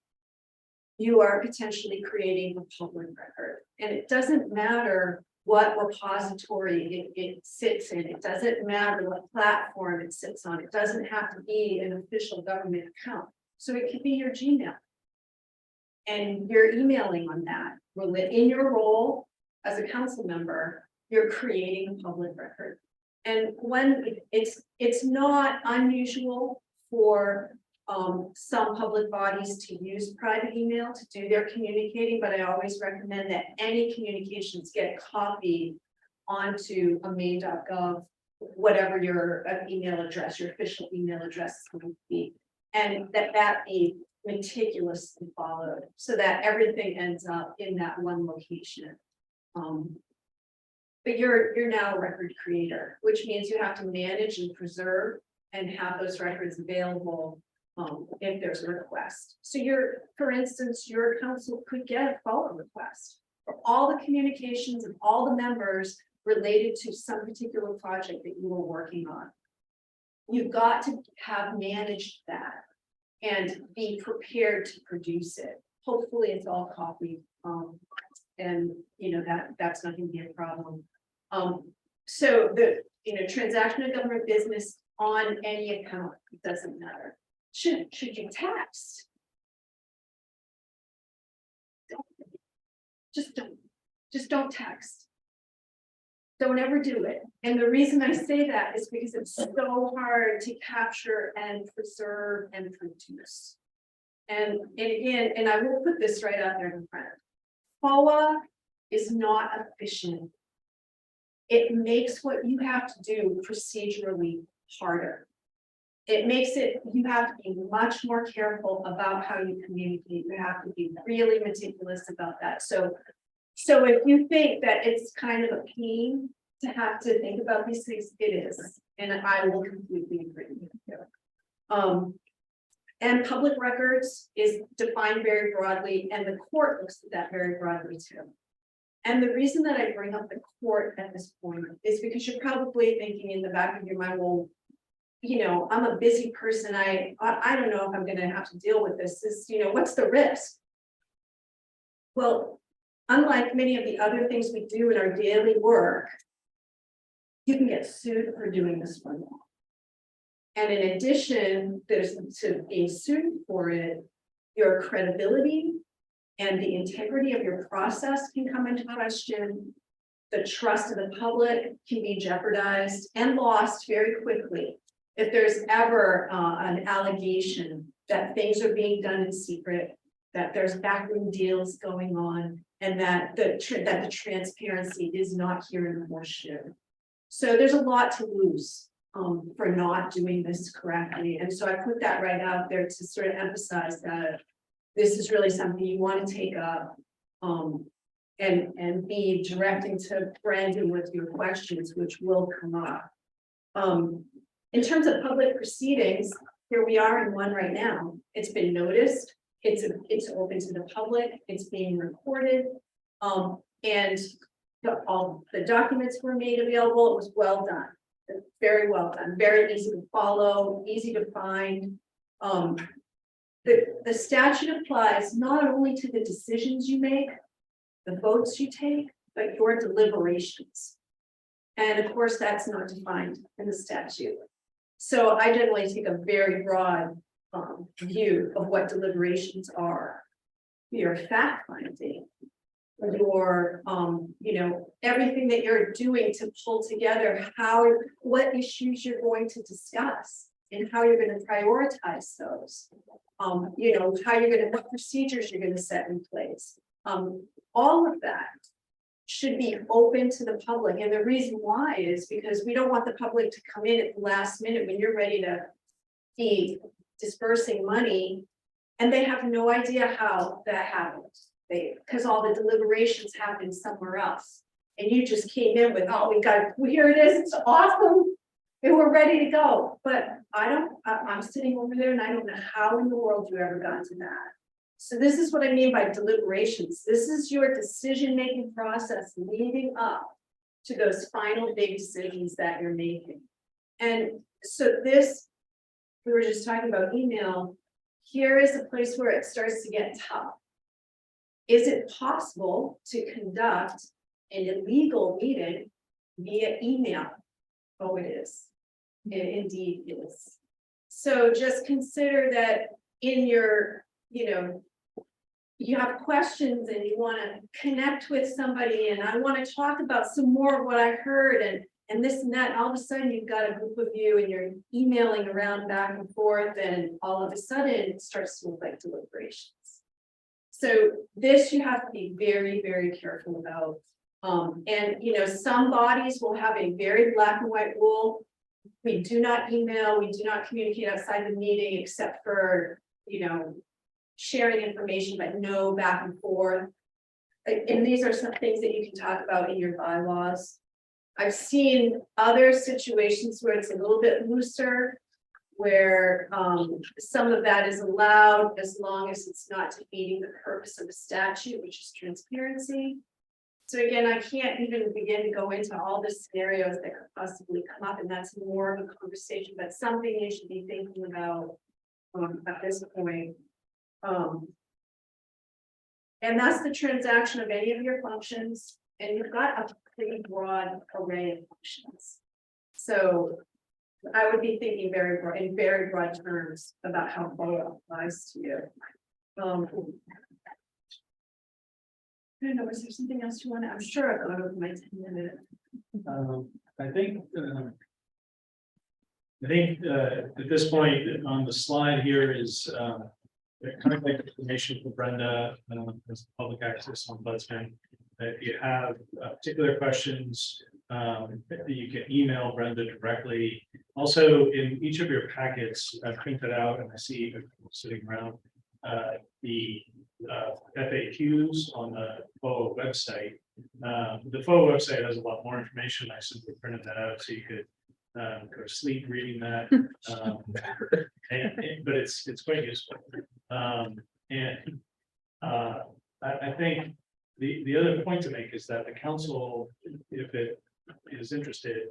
you are potentially creating a public record. And it doesn't matter what repository it sits in. It doesn't matter what platform it sits on. It doesn't have to be an official government account. So it could be your Gmail. And you're emailing on that. Well, in your role as a council member, you're creating a public record. And when it's not unusual for some public bodies to use private email to do their communicating, but I always recommend that any communications get copied onto a Maine.gov, whatever your email address, your official email address is going to be, and that be meticulously followed so that everything ends up in that one location. But you're now a record creator, which means you have to manage and preserve and have those records available if there's a request. So for instance, your council could get a follow request for all the communications and all the members related to some particular project that you were working on. You've got to have managed that and be prepared to produce it. Hopefully it's all copied. And you know that's not going to be a problem. So the transaction of government business on any account, it doesn't matter. Should you text? Just don't text. Don't ever do it. And the reason I say that is because it's so hard to capture and preserve and produce. And again, and I will put this right out there in front. FOA is not efficient. It makes what you have to do procedurally harder. It makes it, you have to be much more careful about how you communicate. You have to be really meticulous about that. So if you think that it's kind of a pain to have to think about these things, it is. And I will completely agree with you. And public records is defined very broadly, and the court looks at that very broadly too. And the reason that I bring up the court at this point is because you're probably thinking in the back of your mind, well, I'm a busy person. I don't know if I'm going to have to deal with this. What's the risk? Well, unlike many of the other things we do in our daily work, you can get sued for doing this for long. And in addition, to being sued for it, your credibility and the integrity of your process can come into question. The trust of the public can be jeopardized and lost very quickly. If there's ever an allegation that things are being done in secret, that there's backroom deals going on, and that the transparency is not here in the horseshoe. So there's a lot to lose for not doing this correctly. And so I put that right out there to sort of emphasize that this is really something you want to take up and be directing to Brandon with your questions, which will come up. In terms of public proceedings, here we are in one right now. It's been noticed. It's open to the public. It's being recorded. And all the documents were made available. It was well done. Very well done. Very easy to follow, easy to find. the statute applies not only to the decisions you make, the votes you take, but your deliberations. And of course, that's not defined in the statute. So I generally take a very broad view of what deliberations are. Your fact finding, your everything that you're doing to pull together what issues you're going to discuss and how you're going to prioritize those. How you're going to, what procedures you're going to set in place. All of that should be open to the public. And the reason why is because we don't want the public to come in at the last minute when you're ready to be dispersing money and they have no idea how that happened. Because all the deliberations happened somewhere else. And you just came in with, oh, here it is, it's awesome. And we're ready to go. But I'm sitting over there and I don't know how in the world you ever got to that. So this is what I mean by deliberations. This is your decision-making process leading up to those final big decisions that you're making. And so we were just talking about email. Here is a place where it starts to get tough. Is it possible to conduct an illegal meeting via email? Oh, it is. It indeed is. So just consider that in your, you have questions and you want to connect with somebody and I want to talk about some more of what I heard and this and that. And all of a sudden you've got a group of you and you're emailing around back and forth and all of a sudden it starts to look like deliberations. So this you have to be very, very careful about. And some bodies will have a very black and white rule. We do not email, we do not communicate outside the meeting except for, sharing information, but no back and forth. And these are some things that you can talk about in your bylaws. I've seen other situations where it's a little bit looser, where some of that is allowed as long as it's not defeating the purpose of the statute, which is transparency. So again, I can't even begin to go into all the scenarios that could possibly come up, and that's more of a conversation, but something you should be thinking about at this point. And that's the transaction of any of your functions, and you've got a pretty broad array of functions. So I would be thinking in very broad terms about how FOA applies to you. I don't know, is there something else you want to? I'm sure I've gone over my 10 minutes. I think at this point on the slide here is kind of like information for Brenda as public access ombudsman. If you have particular questions, you can email Brenda directly. Also, in each of your packets, I've printed out and I see sitting around the FAQs on the FOA website. The FOA website has a lot more information. I simply printed that out so you could go to sleep reading that. But it's quite useful. I think the other point to make is that the council, if it is interested,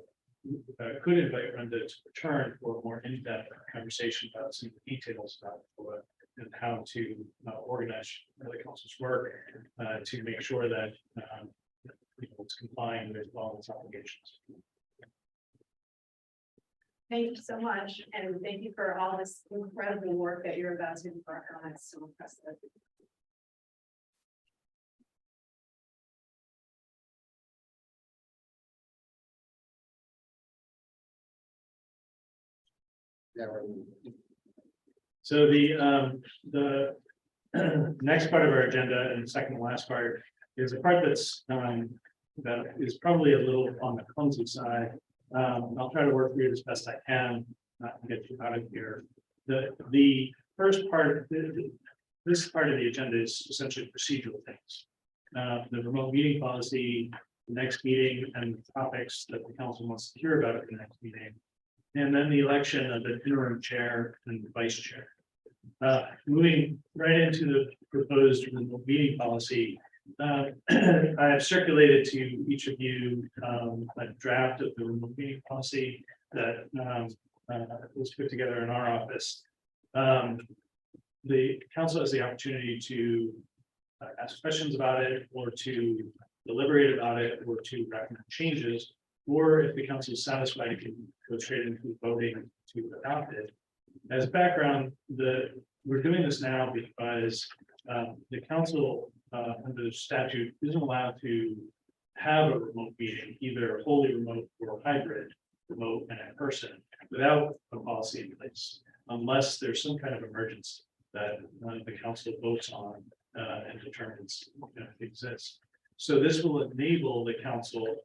could invite Brenda to return for a more in-depth conversation about some of the details about FOA and how to organize the council's work to make sure that it's complying with all its obligations. Thank you so much, and thank you for all this incredible work that you're about to embark on. It's so impressive. So the next part of our agenda and the second to last part is a part that's that is probably a little on the clumsy side. I'll try to work through it as best I can, not to get you out of here. The first part, this part of the agenda is essentially procedural things. The remote meeting policy, the next meeting, and the topics that the council wants to hear about at the next meeting. And then the election of the interim chair and vice chair. Moving right into the proposed remote meeting policy, I have circulated to each of you a draft of the remote meeting policy that was put together in our office. the council has the opportunity to ask questions about it, or to deliberate about it, or to recommend changes. Or if the council is satisfied, it can go straight into voting to adopt it. As background, we're doing this now because the council under the statute isn't allowed to have a remote meeting, either wholly remote or hybrid, remote and in person, without a policy in place, unless there's some kind of emergency that the council votes on and determines exists. So this will enable the council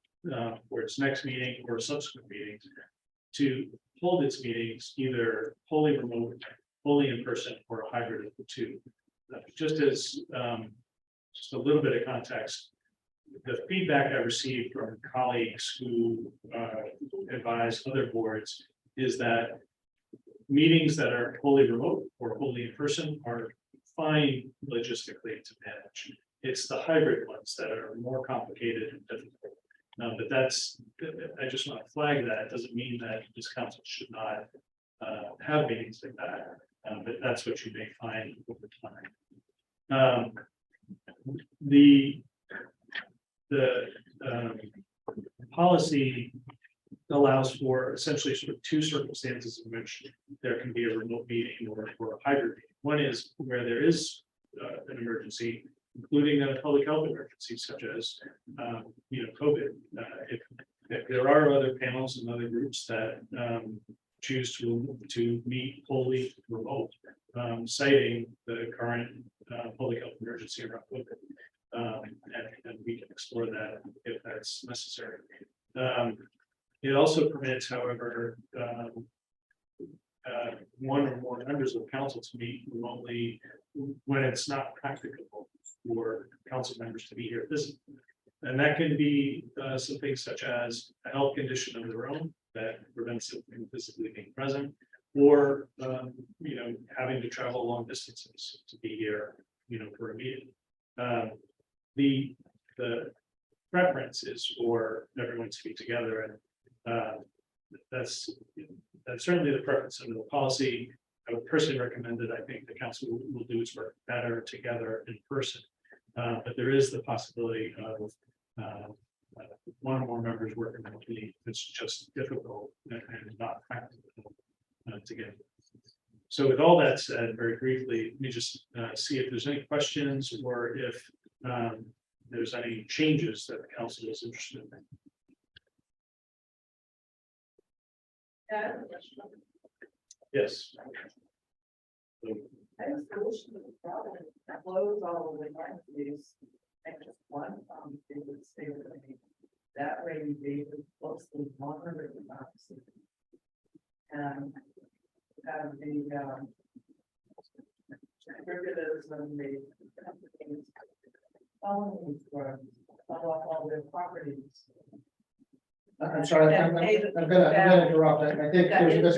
for its next meeting or subsequent meetings to hold its meetings either wholly remote, wholly in person, or a hybrid of the two. Just as just a little bit of context, the feedback I received from colleagues who advise other boards is that meetings that are wholly remote or wholly in person are fine logistically to manage. It's the hybrid ones that are more complicated and difficult. But that's, I just want to flag that. It doesn't mean that this council should not have meetings like that, but that's what you may find over time. The policy allows for essentially sort of two circumstances in which there can be a remote meeting or a hybrid meeting. One is where there is an emergency, including a public health emergency, such as COVID. If there are other panels and other groups that choose to meet wholly remote, citing the current public health emergency around COVID, and we can explore that if that's necessary. It also permits, however, one or more members of council to meet remotely when it's not practicable for council members to be here physically. And that can be some things such as a health condition of their own that prevents them from physically being present, or having to travel long distances to be here, for a meeting. The preference is for everyone to be together, and that's certainly the preference under the policy. I would personally recommend that I think the council will do its work better together in person. But there is the possibility of one or more members working remotely. It's just difficult and not practical to get. So with all that said, very briefly, let me just see if there's any questions or if there's any changes that the council is interested in. Yes. I was solution to the problem, close all of the entities, and just one, they would stay with me. That way you gave it closely monitored the policy. And have the derivatives and the companies following for follow up all their properties. I'm sorry, I'm gonna interrupt. I think there's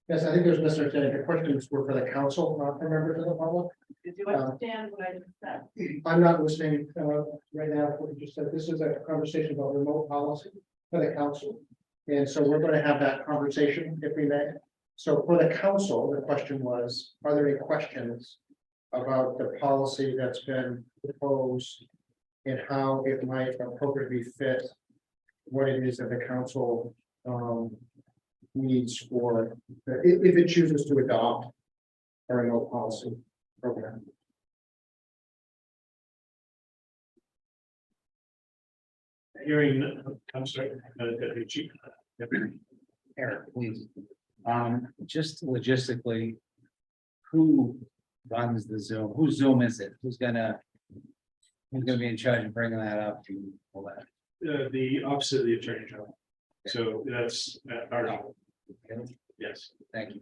yes, I think there's misunderstanding. The questions were for the council, not for members of the public. Did you understand what I just said? I'm not listening right now to what you just said. This is a conversation about remote policy for the council. And so we're going to have that conversation if we may. So for the council, the question was, are there any questions about the policy that's been proposed and how it might appropriately fit what it is that the council needs for, if it chooses to adopt a remote policy program? Hearing, I'm sorry, Deputy Chief. Eric, please. Just logistically, who runs the Zoom? Whose Zoom is it? Who's gonna be in charge of bringing that up to all that? The Office of the Attorney General. So that's our job. Yes. Thank you.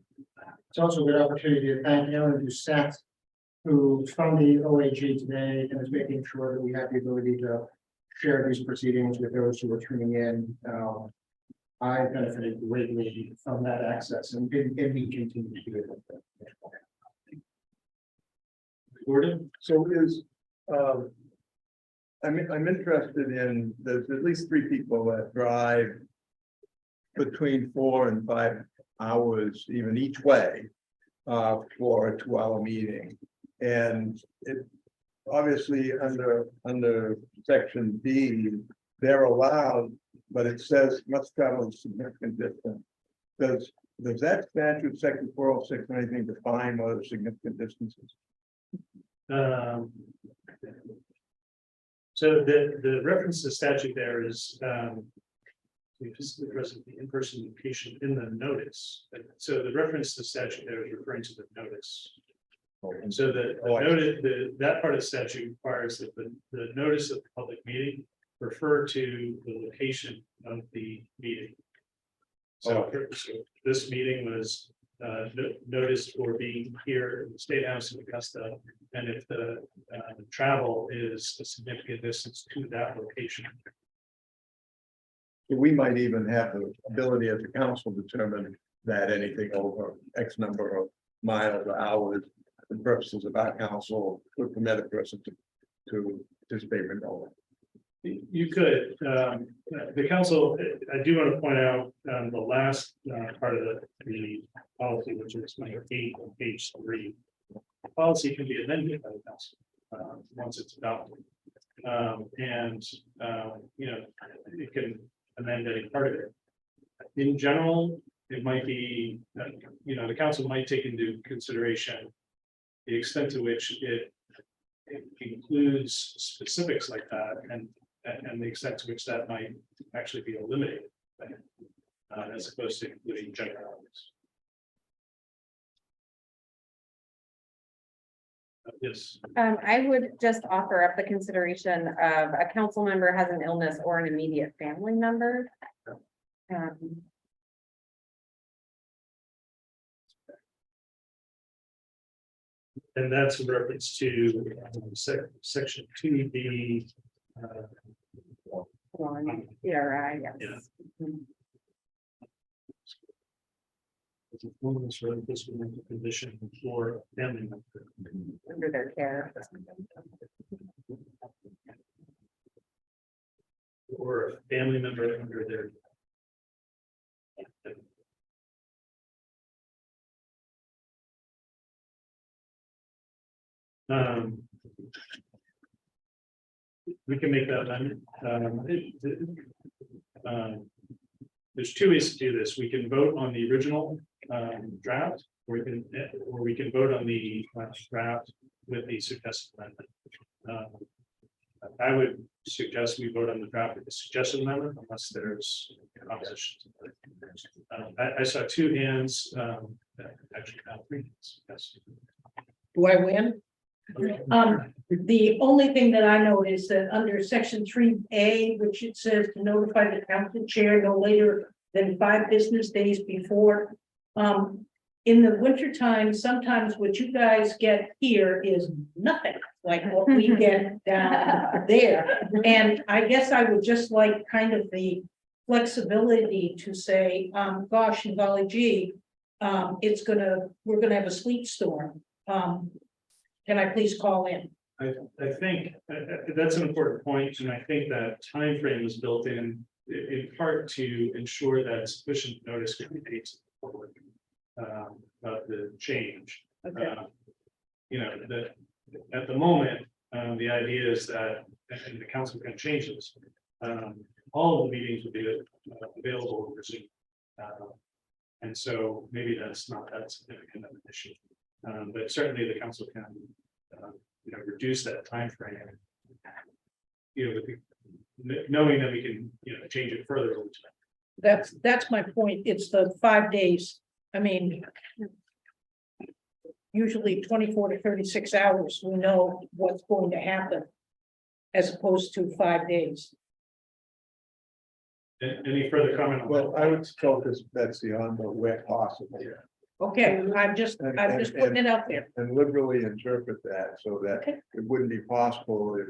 It's also a good opportunity to thank Aaron Doucette, who's from the OAG today and is making sure that we have the ability to share these proceedings with those who are tuning in. I benefited greatly from that access and we continue to do it. Gordon? So I'm interested in, there's at least 3 people that drive between 4 and 5 hours, even each way, for a 2-hour meeting. And it, obviously, under section D, they're allowed, but it says must travel a significant distance. Does that statute, section 406, anything define what are significant distances? So the reference to statute there is we physically present the in-person location in the notice. So the reference to statute there is referring to the notice. And so the notice, that part of the statute requires that the notice of the public meeting refer to the location of the meeting. So this meeting was noticed for being here in the State House in Augusta. And if the travel is a significant distance to that location. We might even have the ability as a council determine that anything over X number of miles or hours, for purposes of our council, would permit a person to participate remotely. You could, the council, I do want to point out the last part of the policy, which is number 8 on page 3. The policy can be amended by the council once it's adopted. You know, it can amend any part of it. In general, it might be, you know, the council might take into consideration the extent to which it includes specifics like that and the extent to which that might actually be eliminated as opposed to including generalities. Yes. I would just offer up the consideration of a council member has an illness or an immediate family member. And that's in reference to section 2B. Yeah, yes. It's a illness or physical mental condition for family member. Under their care. Or a family member under their. We can make that amendment. There's 2 ways to do this. We can vote on the original draft, or we can vote on the draft with the suggested amendment. I would suggest we vote on the draft with the suggested amendment unless there's opposition. I saw 2 hands. Actually, 3 hands. Yes. Do I win? The only thing that I know is that under section 3A, which it says to notify the council chair no later than 5 business days before. In the winter time, sometimes what you guys get here is nothing like what we get down there. And I guess I would just like kind of the flexibility to say, gosh, in Valley G, we're gonna have a sleet storm. Can I please call in? I think that's an important point, and I think that time frame is built in part to ensure that sufficient notice can be made to the public about the change. Okay. You know, at the moment, the idea is that, and the council can change this. All of the meetings will be available over Zoom. And so maybe that's not that significant of an issue. But certainly the council can, you know, reduce that time frame. You know, knowing that we can, you know, change it further over time. That's my point. It's the 5 days. I mean, usually 24 to 36 hours, we know what's going to happen as opposed to 5 days. Any further comment? Well, I would focus, Betsy, on the where possible. Okay, I'm just putting it out there. And liberally interpret that so that Okay. it wouldn't be possible if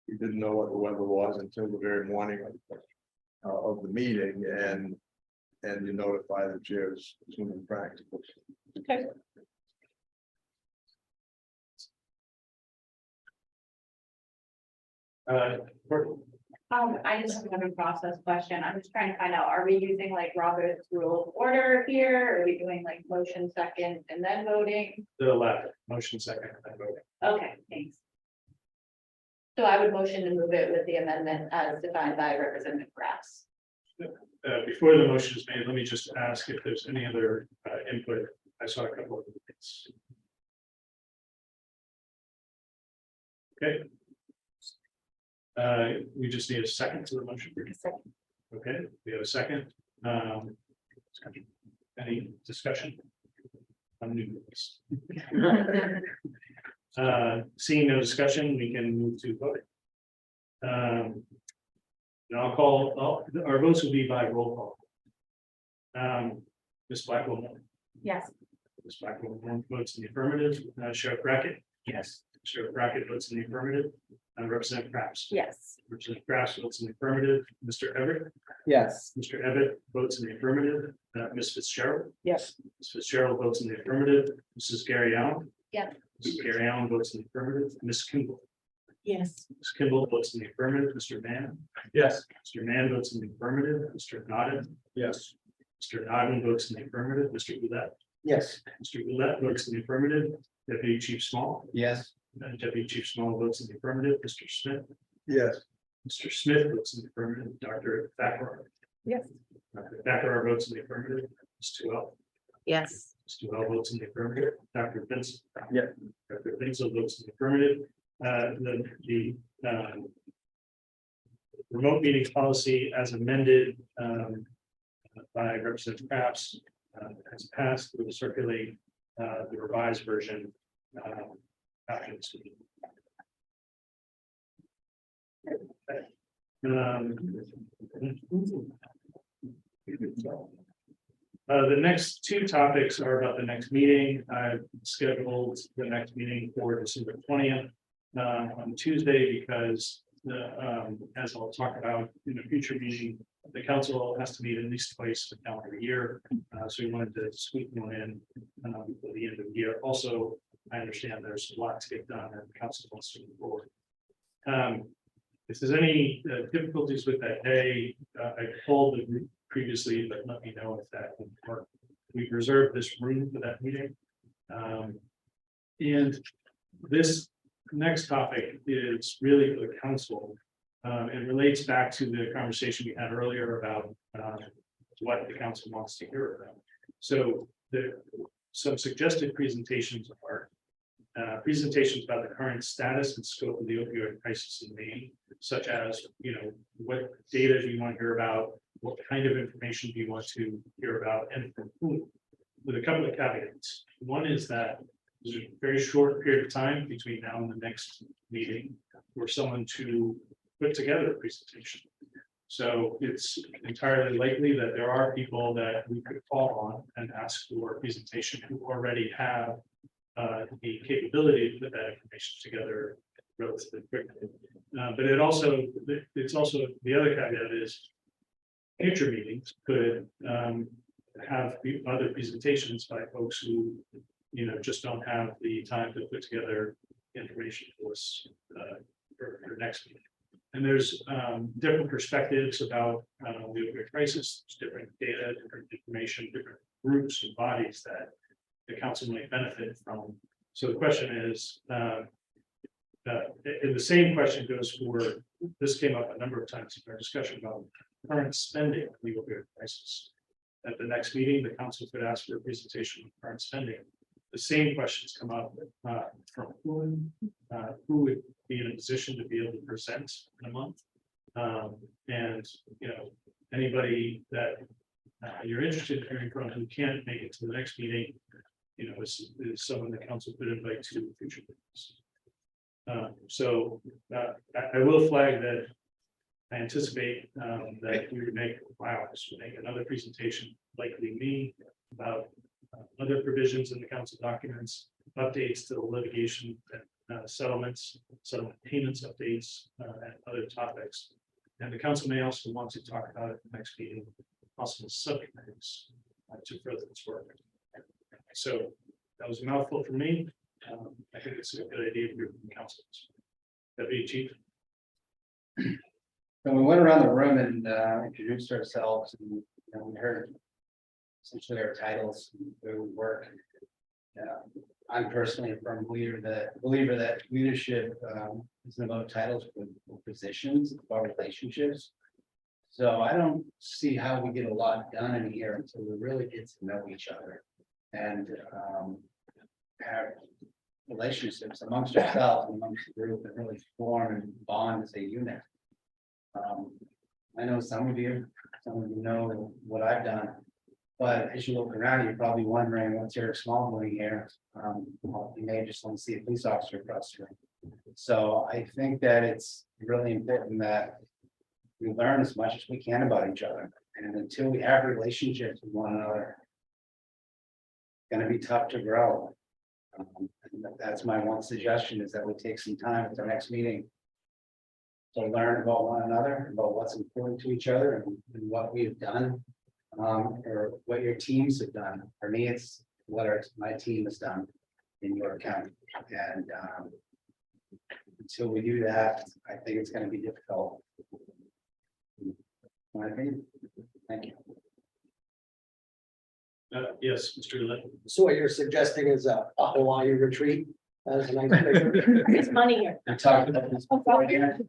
you didn't know what the weather was until the very morning of the meeting and you notify the chairs as soon as practical. Okay. I just have a process question. I'm just trying to find out, are we using like Robert's rule of order here? Are we doing like motion second and then voting? The latter, motion second, and then voting. Okay, thanks. So I would motion to move it with the amendment as defined by Representative Grass. Before the motion is made, let me just ask if there's any other input. I saw a couple of things. Okay. We just need a second to the motion. Okay, we have a second. Any discussion? On new business? Seeing no discussion, we can move to voting. And I'll call, our votes will be by roll call. Ms. Blackwell. Yes. Ms. Blackwell votes in the affirmative. Sheriff Brackett. Yes. Sheriff Brackett votes in the affirmative. Representative Kraft. Yes. Representative Kraft votes in the affirmative. Mr. Everett. Yes. Mr. Everett votes in the affirmative. Ms. Fitzgerald. Yes. Ms. Fitzgerald votes in the affirmative. Mrs. Gary Allen. Yes. Mrs. Gary Allen votes in the affirmative. Ms. Kimball. Yes. Ms. Kimball votes in the affirmative. Mr. Mann. Yes. Mr. Mann votes in the affirmative. Mr. Nodden. Yes. Mr. Nodden votes in the affirmative. Mr. Goulet. Yes. Mr. Goulet votes in the affirmative. Deputy Chief Small. Yes. Deputy Chief Small votes in the affirmative. Mr. Smith. Yes. Mr. Smith votes in the affirmative. Dr. Thacker. Yes. Dr. Thacker votes in the affirmative. Ms. Tuel. Yes. Ms. Tuel votes in the affirmative. Dr. Vincent. Yeah. Dr. Vincent votes in the affirmative. Remote meeting policy as amended by Representative Kraft has passed. We will circulate the revised version after this meeting. The next two topics are about the next meeting. I've scheduled the next meeting for December 20th on Tuesday because as I'll talk about in a future meeting, the council has to meet at least twice a calendar year. So we wanted to squeak one in before the end of the year. Also, I understand there's a lot to get done and the council wants to move forward. If there's any difficulties with that day, I called the group previously, but let me know if that would work. We've reserved this room for that meeting. And this next topic is really for the council. It relates back to the conversation we had earlier about what the council wants to hear about. So some suggested presentations are presentations about the current status and scope of the opioid crisis in Maine, such as, what data do you want to hear about? What kind of information do you want to hear about and from whom? With a couple of caveats. One is that there's a very short period of time between now and the next meeting for someone to put together a presentation. So it's entirely likely that there are people that we could call on and ask for a presentation who already have the capability to put that information together relatively quickly. But it's also the other caveat is future meetings could have other presentations by folks who just don't have the time to put together information for us for next meeting. And there's different perspectives about the opioid crisis, there's different data, different information, different groups and bodies that the council might benefit from. So the question is, and the same question goes for, this came up a number of times in our discussion about current spending of the opioid crisis. At the next meeting, the council could ask for a presentation on current spending. The same questions come up from who would be in a position to be able to present in a month. And anybody that you're interested in hearing from who can't make it to the next meeting, is someone the council could invite to future meetings. So I will flag that I anticipate that we would make another presentation, likely me, about other provisions in the council documents, updates to the litigation settlements, settlement payments updates, and other topics. And the council may also want to talk about it in the next meeting, possible subcommittees to further its work. So that was a mouthful for me. I think it's a good idea for the council. Deputy Chief. So we went around the room and introduced ourselves and we heard essentially our titles, where we work. I'm personally a firm believer that leadership isn't about titles, but positions, it's about relationships. So I don't see how we get a lot done in here until we really get to know each other and have relationships amongst ourselves, amongst the group, and really form and bond as a unit. I know some of you know what I've done, but as you look around, you're probably wondering what's Eric Small doing here. Well, you may just want to see a police officer across the room. So I think that it's really important that we learn as much as we can about each other, and until we have relationships with one another, it's going to be tough to grow. And that's my one suggestion, is that we take some time at the next meeting to learn about one another, about what's important to each other and what we've done, or what your teams have done. For me, it's what my team has done in York County. And until we do that, I think it's going to be difficult. My opinion. Thank you. Yes, Mr. Lee. So what you're suggesting is a Hawaii retreat as an icebreaker? It's money here. I talked about this before again.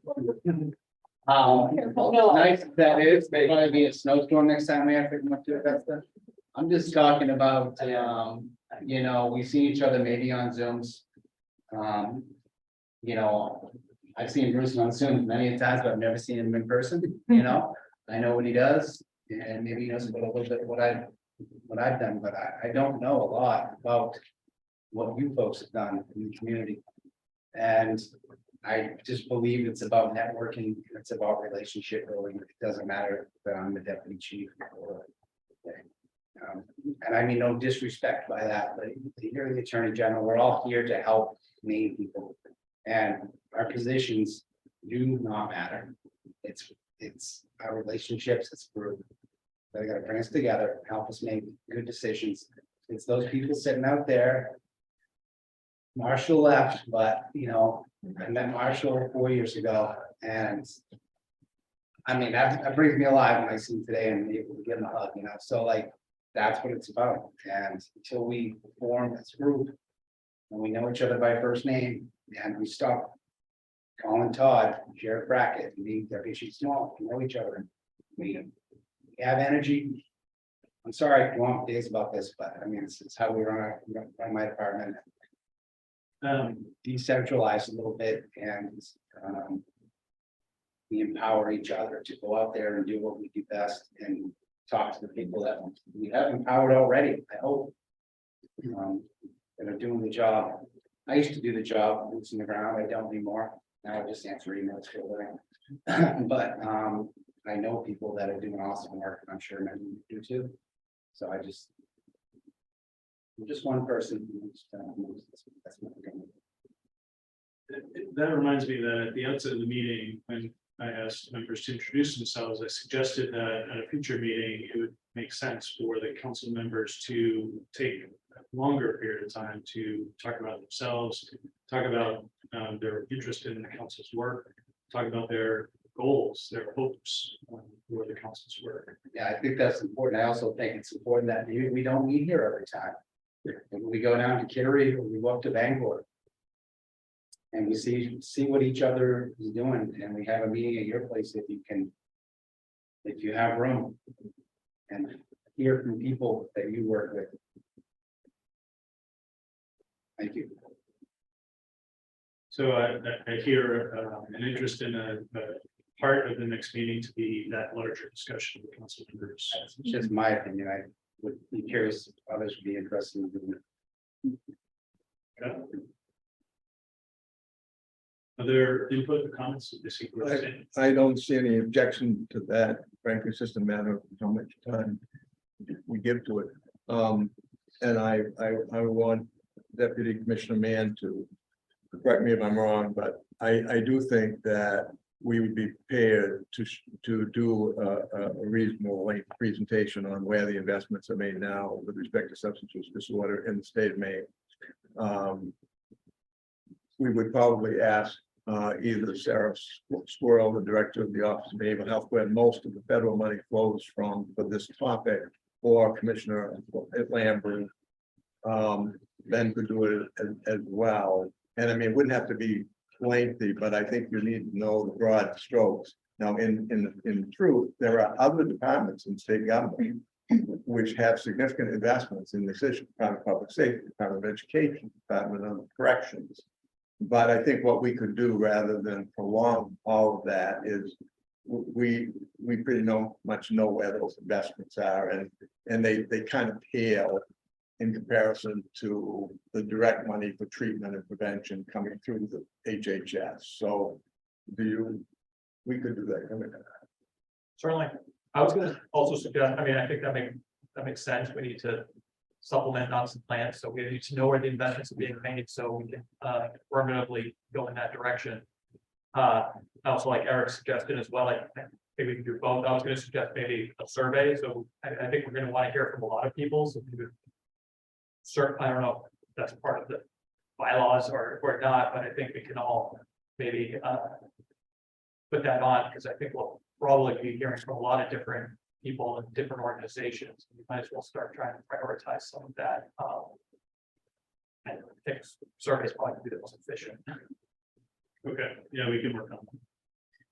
Nice that is, maybe gonna be a snowstorm next time we have to come up to Augusta. I'm just talking about, we see each other maybe on Zooms. I've seen Bruce on Zoom many times, but I've never seen him in person, I know what he does, and maybe he knows a little bit what I've done, but I don't know a lot about what you folks have done in the community. And I just believe it's about networking, it's about relationship building. It doesn't matter that I'm the deputy chief or, and I mean no disrespect by that, but you're the attorney general. We're all here to help Maine people, and our positions do not matter. It's our relationships. It's group. They got to bring us together, help us make good decisions. It's those people sitting out there. Marshall left, but I met Marshall 4 years ago, and I mean that brings me alive when I see him today and able to give him a hug, So that's what it's about. And until we form this group and we know each other by first name, and we stop calling Todd, Sheriff Brackett, and being Deputy Small, we know each other. We have energy. I'm sorry I want days about this, but I mean it's how we run my department. Decentralize a little bit, and we empower each other to go out there and do what we do best and talk to the people that we have empowered already. I hope that are doing the job. I used to do the job, boots in the ground. I don't anymore. Now I just answer emails for a living. But I know people that are doing awesome work, and I'm sure many of you do too. So I'm just one person. That's my opinion. That reminds me that at the outset of the meeting, when I asked members to introduce themselves, I suggested that at a future meeting, it would make sense for the council members to take a longer period of time to talk about themselves, talk about their interest in the council's work, talk about their goals, their hopes for the council's work. Yeah, I think that's important. I also think it's important that we don't meet here every time. When we go down to Kittery, or we go up to Bangor, and we see what each other is doing, and we have a meeting at your place if you have room, and hear from people that you work with. Thank you. So I hear an interest in a part of the next meeting to be that larger discussion with council members. That's just my opinion. I would be curious if others would be interested in doing it. Okay. Other input or comments? I don't see any objection to that. Frankly, it's just a matter of how much time we give to it. And I want Deputy Commissioner Mann to correct me if I'm wrong, but I do think that we would be prepared to do a reasonable length presentation on where the investments are made now with respect to substance use disorder in the state of Maine. We would probably ask either Sarah Squirrel, the director of the Office of Behavioral Health, where most of the federal money flows from for this topic, or Commissioner Lambert. Ben could do it as well. And I mean, it wouldn't have to be lengthy, but I think you need to know the broad strokes. Now, in truth, there are other departments in state government which have significant investments in this issue: Department of Public Safety, Department of Education, Department of Corrections. But I think what we could do, rather than prolong all of that, is we pretty much know where those investments are, and they kind of pale in comparison to the direct money for treatment and prevention coming through the HHS. So we could do that. Certainly. I was gonna also suggest, I mean, I think that makes sense. We need to supplement on some plans, so we need to know where the investments are being made, so we can affirmatively go in that direction. Also, like Eric suggested as well, like maybe we can do both. I was gonna suggest maybe a survey, so I think we're gonna want to hear from a lot of people, so we would I don't know if that's part of the bylaws or not, but I think we can all maybe put that on, because I think we'll probably be hearing from a lot of different people in different organizations. We might as well start trying to prioritize some of that. And I think surveys probably be the most efficient. Okay, yeah, we can work on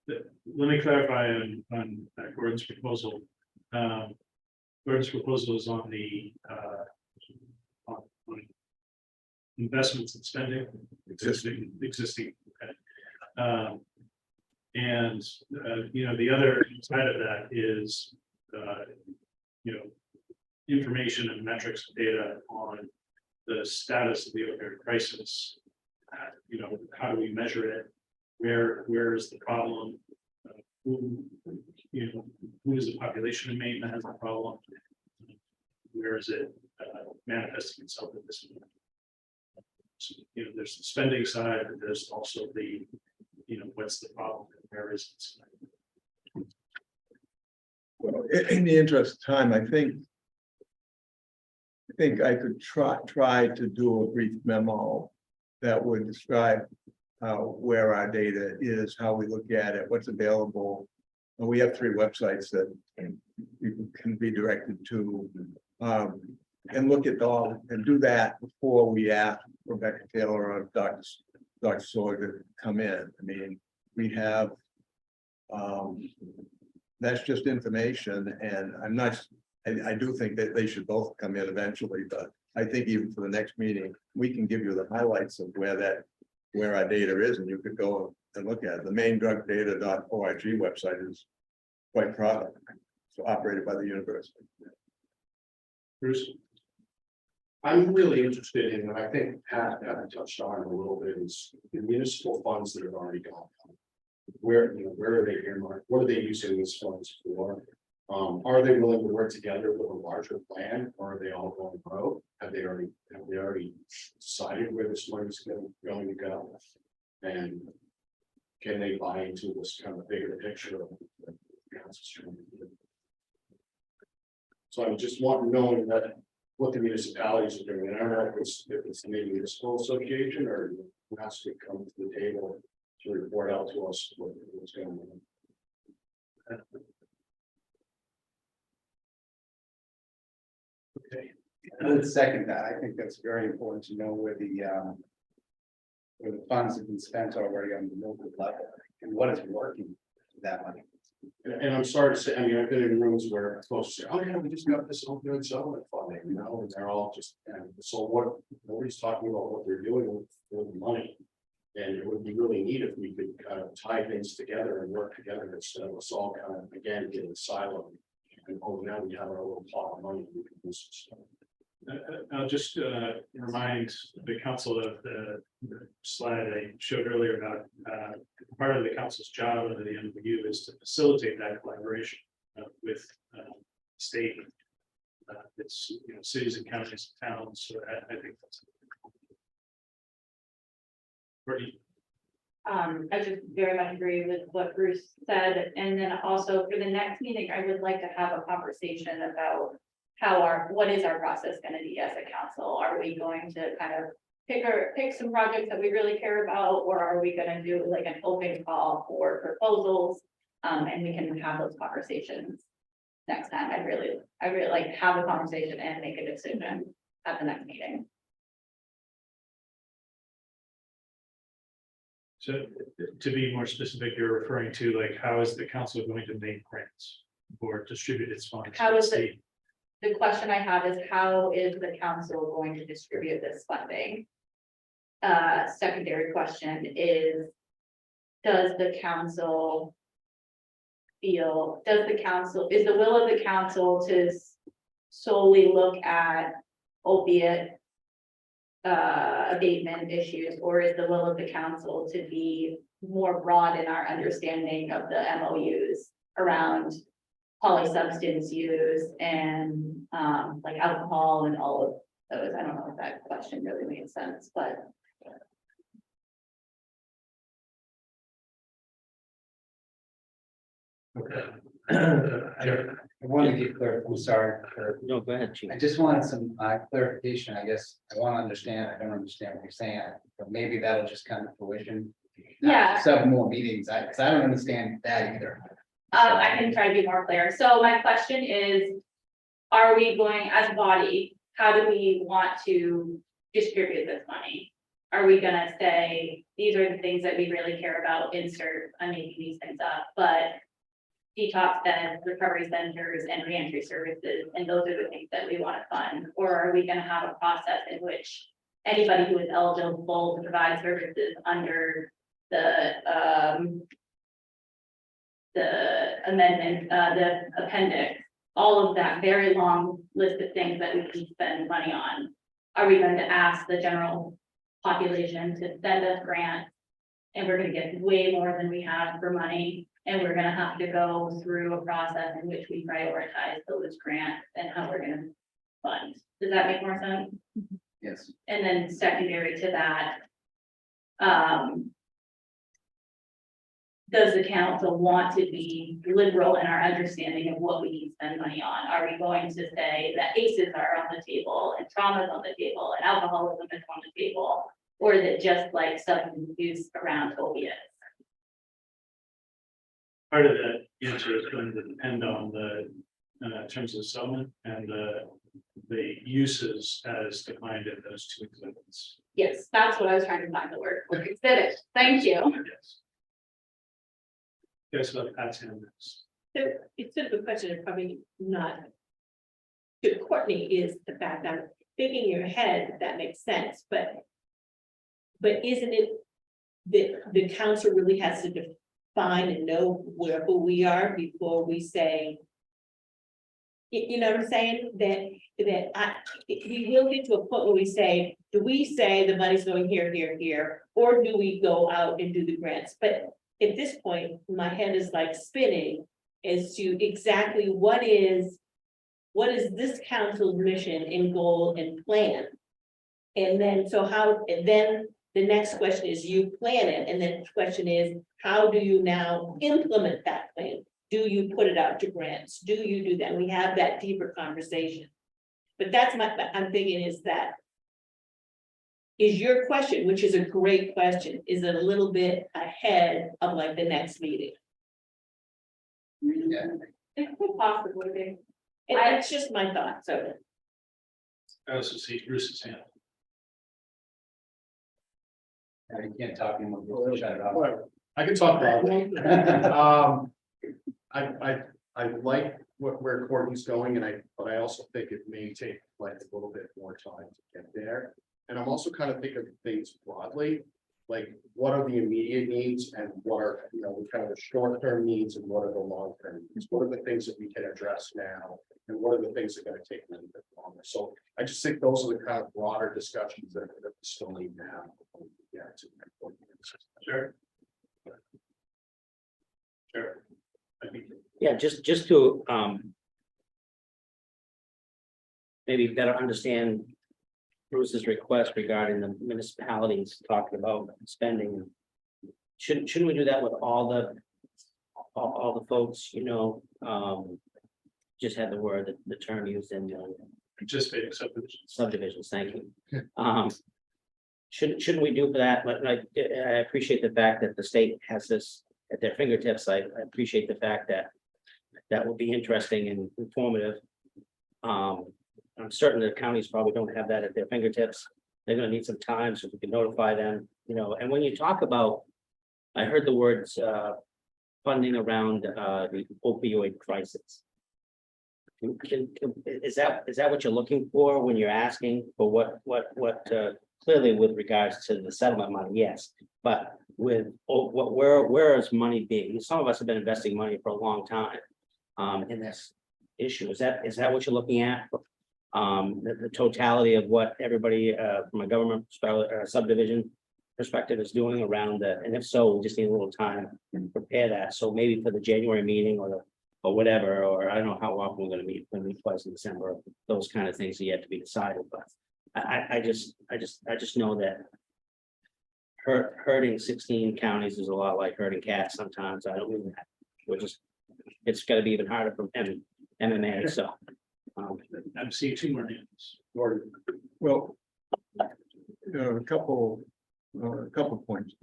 that. Let me clarify on Gordon's proposal. Gordon's proposal is on the on investments and spending existing. Okay. And the other side of that is information and metrics data on the status of the opioid crisis. How do we measure it? Where is the problem? Who is the population in Maine that has a problem? Where is it manifesting itself in this? So, there's the spending side, but there's also the what's the problem and where is it? Well, in the interest of time, I think I could try to do a brief memo that would describe where our data is, how we look at it, what's available. And we have 3 websites that people can be directed to, and look at all and do that before we ask Rebecca Taylor or Dr. Sawyer to come in. I mean, we have that's just information, and I do think that they should both come in eventually, but I think even for the next meeting, we can give you the highlights of where our data is, and you could go and look at it. The maindrugdata.org website is quite proud, so operated by the university. Bruce? I'm really interested in, and I think Pat touched on it a little bit, is the municipal funds that have already gone. Where are they earmarked? What are they using these funds for? Are they willing to work together with a larger plan, or are they all going broke? Have they already decided where this money is going to go? And can they buy into this kind of bigger picture of the council's trying to do? So I just want to know what the municipalities are doing. And I don't know if it's maybe the municipal association or who has to come to the table to report out to us what's going on. Okay. I would second that. I think that's very important to know where the funds have been spent already on the local level and what is working with that money. And I'm sorry to say, I mean, I've been in rooms where folks say, oh yeah, we just got this opioid settlement funding, and they're all just, and so nobody's talking about what they're doing with the money. And it would be really neat if we could kind of tie things together and work together instead of us all kind of, again, getting siloed. And now we have our little pot of money we can use stuff. I'll just remind the council of the slide I showed earlier about part of the council's job under the MOU is to facilitate that collaboration with state, it's cities and counties and towns. So I think that's. I just very much agree with what Bruce said, and then also for the next meeting, I would like to have a conversation about what is our process going to be as a council? Are we going to kind of pick some projects that we really care about, or are we gonna do like an open call for proposals? And we can have those conversations next time. I'd really like to have a conversation and make a decision at the next meeting. So to be more specific, you're referring to like, how is the council going to make grants or distribute its funds? How is it? The question I have is, how is the council going to distribute this funding? Secondary question is, does the council feel, is the will of the council to solely look at opiate abatement issues, or is the will of the council to be more broad in our understanding of the MOUs around polysubstance use and like alcohol and all of those? I don't know if that question really made sense, but Okay. I wanted to get clear, I'm sorry, No, go ahead, Chief. I just wanted some clarification, I guess. I want to understand, I don't understand what you're saying, but maybe that'll just come to fruition. Yeah. Seven more meetings, because I don't understand that either. I can try to be more clear. So my question is, are we going as a body, how do we want to distribute this money? Are we gonna say, these are the things that we really care about, insert, I'm making these things up, but detox beds, recovery centers, and reentry services, and those are the things that we want to fund? Or are we gonna have a process in which anybody who is eligible to provide services under the amendment, the appendix, all of that very long list of things that we can spend money on? Are we going to ask the general population to send us grants? And we're gonna get way more than we have for money, and we're gonna have to go through a process in which we prioritize those grants and how we're gonna fund. Does that make more sense? Yes. And then secondary to that, does the council want to be liberal in our understanding of what we can spend money on? Are we going to say that ACEs are on the table and trauma is on the table and alcoholism is on the table? Or is it just like substance use around opiates? Part of that answer is going to depend on the terms of settlement and the uses as defined in those two exhibits. Yes, that's what I was trying to find the word for. Did it. Thank you. Yes. Yes, so that's him. So it's sort of a question of probably not to Courtney, is the fact that thinking in your head, that makes sense, but isn't it that the council really has to define and know who we are before we say, you know what I'm saying? We will get to a point where we say, do we say the money's going here, here, here, or do we go out and do the grants? But at this point, my head is like spinning as to exactly what is this council's mission and goal and plan? And then, and then the next question is, you plan it, and then the question is, how do you now implement that plan? Do you put it out to grants? Do you do that? We have that deeper conversation. But that's I'm thinking is that, is your question, which is a great question, is it a little bit ahead of like the next meeting? Yeah. It could possibly be. It's just my thought, so. I also see Bruce's hand. You can't talk anymore. We'll shut it off. I can talk about it. I like where Courtney's going, but I also think it may take like a little bit more time to get there. And I'm also kind of thinking of things broadly, like what are the immediate needs and what are, the kind of the short-term needs and what are the long-term needs? What are the things that we can address now? And what are the things that are going to take a little bit longer? So I just think those are the kind of broader discussions that we still need to have. Yeah. Sure. Sure. I think. Yeah, just to maybe better understand Bruce's request regarding the municipalities talking about spending. Shouldn't we do that with all the folks, just had the term used in Participating subdivisions. subdivisions, thank you. Shouldn't we do for that? But I appreciate the fact that the state has this at their fingertips. I appreciate the fact that that will be interesting and informative. I'm certain that counties probably don't have that at their fingertips. They're gonna need some time so we can notify them, you know, and when you talk about, I heard the words, funding around, the opioid crisis. Is that what you're looking for when you're asking for what, clearly with regards to the settlement money, yes, but with, where is money being? Some of us have been investing money for a long time, in this issue. Is that what you're looking at? The totality of what everybody, from a government subdivision perspective is doing around the, and if so, we just need a little time to prepare that. So maybe for the January meeting or whatever, or I don't know how often we're gonna meet, we're gonna meet twice in December, those kind of things are yet to be decided, but I just know that hurting 16 counties is a lot like hurting cats sometimes. I don't mean that. It's gotta be even harder for MMA, so. I'm seeing two more names. Well, a couple points.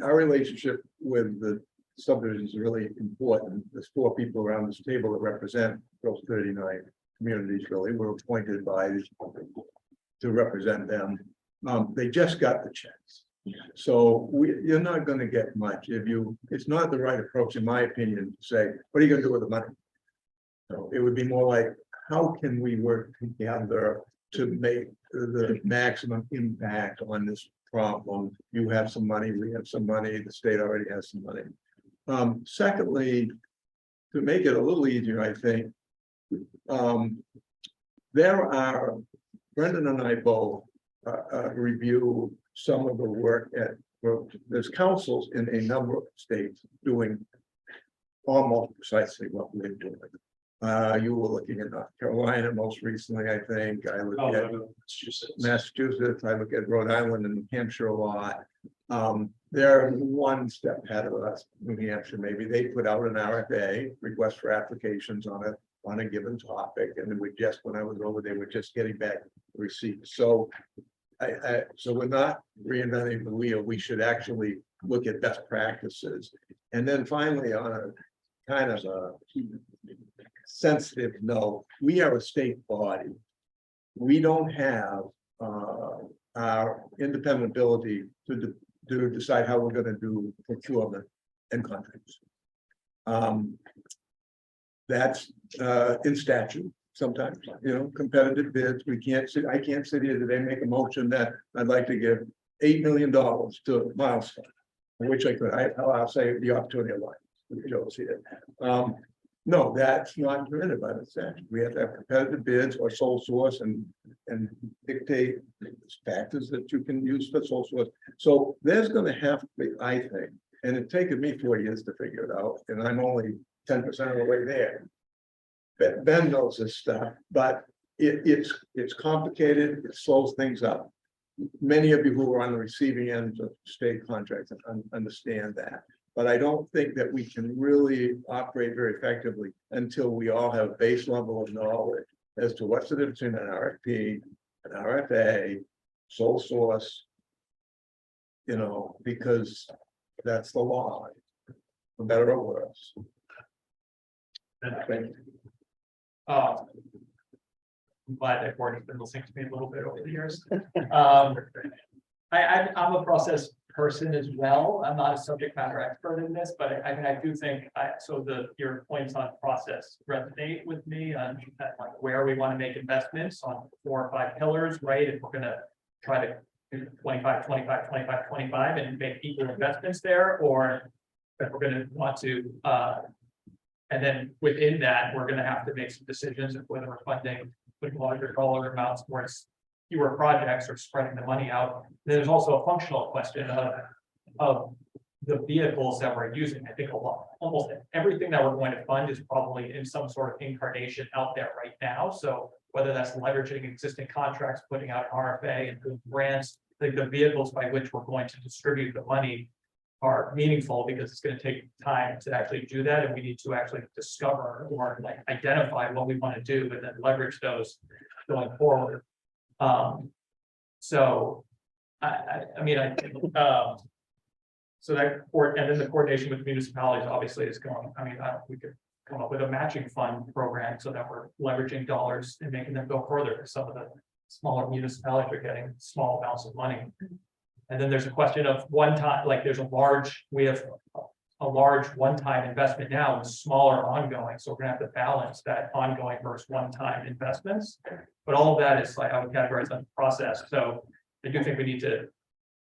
Our relationship with the subdivision is really important. There's 4 people around this table that represent those 39 communities. Really, we're appointed by to represent them. They just got the checks, so you're not going to get much if you. It's not the right approach, in my opinion, to say, "What are you going to do with the money?" So it would be more like, how can we work together to make the maximum impact on this problem? You have some money, we have some money, the state already has some money. Secondly, to make it a little easier, I think, Brendan and I both review some of the work there's councils in a number of states doing almost precisely what we're doing. You were looking at North Carolina most recently, I think. I look at Massachusetts, I look at Rhode Island and New Hampshire a lot. They're one step ahead of us. New Hampshire, maybe they put out an RFA, request for applications on a given topic, and then when I was over, they were just getting back receipts. So so we're not reinventing the wheel. We should actually look at best practices. And then finally, on a kind of a sensitive note, we are a state body. We don't have our independent ability to decide how we're going to do procurement and contracts. That's in statute. Sometimes, competitive bids. I can't sit here today and make a motion that I'd like to give $8 million to Milestone, which I could. I'll say the opportunity of life. You don't see it. No, that's not permitted by the statute. We have to have competitive bids or sole source and dictate factors that you can use for sole source. So there's going to have to be, I think, and it's taken me 4 years to figure it out, and I'm only 10% of the way there. Ben knows this stuff, but it's complicated. It slows things up. Many of you who are on the receiving end of state contracts understand that. But I don't think that we can really operate very effectively until we all have a base level of knowledge as to what's the difference between an RFP, an RFA, sole source, because that's the law, for better or worse. Thank you. I'm glad that Gordon's been listening to me a little bit over the years. I'm a process person as well. I'm not a subject matter expert in this, but I do think your points on process resonate with me on like where we want to make investments on 4 or 5 pillars, right? If we're going to try to do 25, 25, 25, 25 and make equal investments there, or if we're going to want to and then within that, we're going to have to make some decisions of whether we're funding with larger dollar amounts towards fewer projects or spreading the money out. There's also a functional question of the vehicles that we're using. I think almost everything that we're going to fund is probably in some sort of incarnation out there right now. So whether that's leveraging existing contracts, putting out RFA and doing grants, I think the vehicles by which we're going to distribute the money are meaningful, because it's going to take time to actually do that, and we need to actually discover or like identify what we want to do and then leverage those going forward. So, I mean, so that, and then the coordination with municipalities obviously is going, I mean, we could come up with a matching fund program so that we're leveraging dollars and making them go further. Some of the smaller municipalities are getting small amounts of money. And then there's a question of one time, like we have a large one-time investment now and smaller ongoing. So we're gonna have to balance that ongoing versus one-time investments. But all of that is like, I would categorize that process. So I do think we need to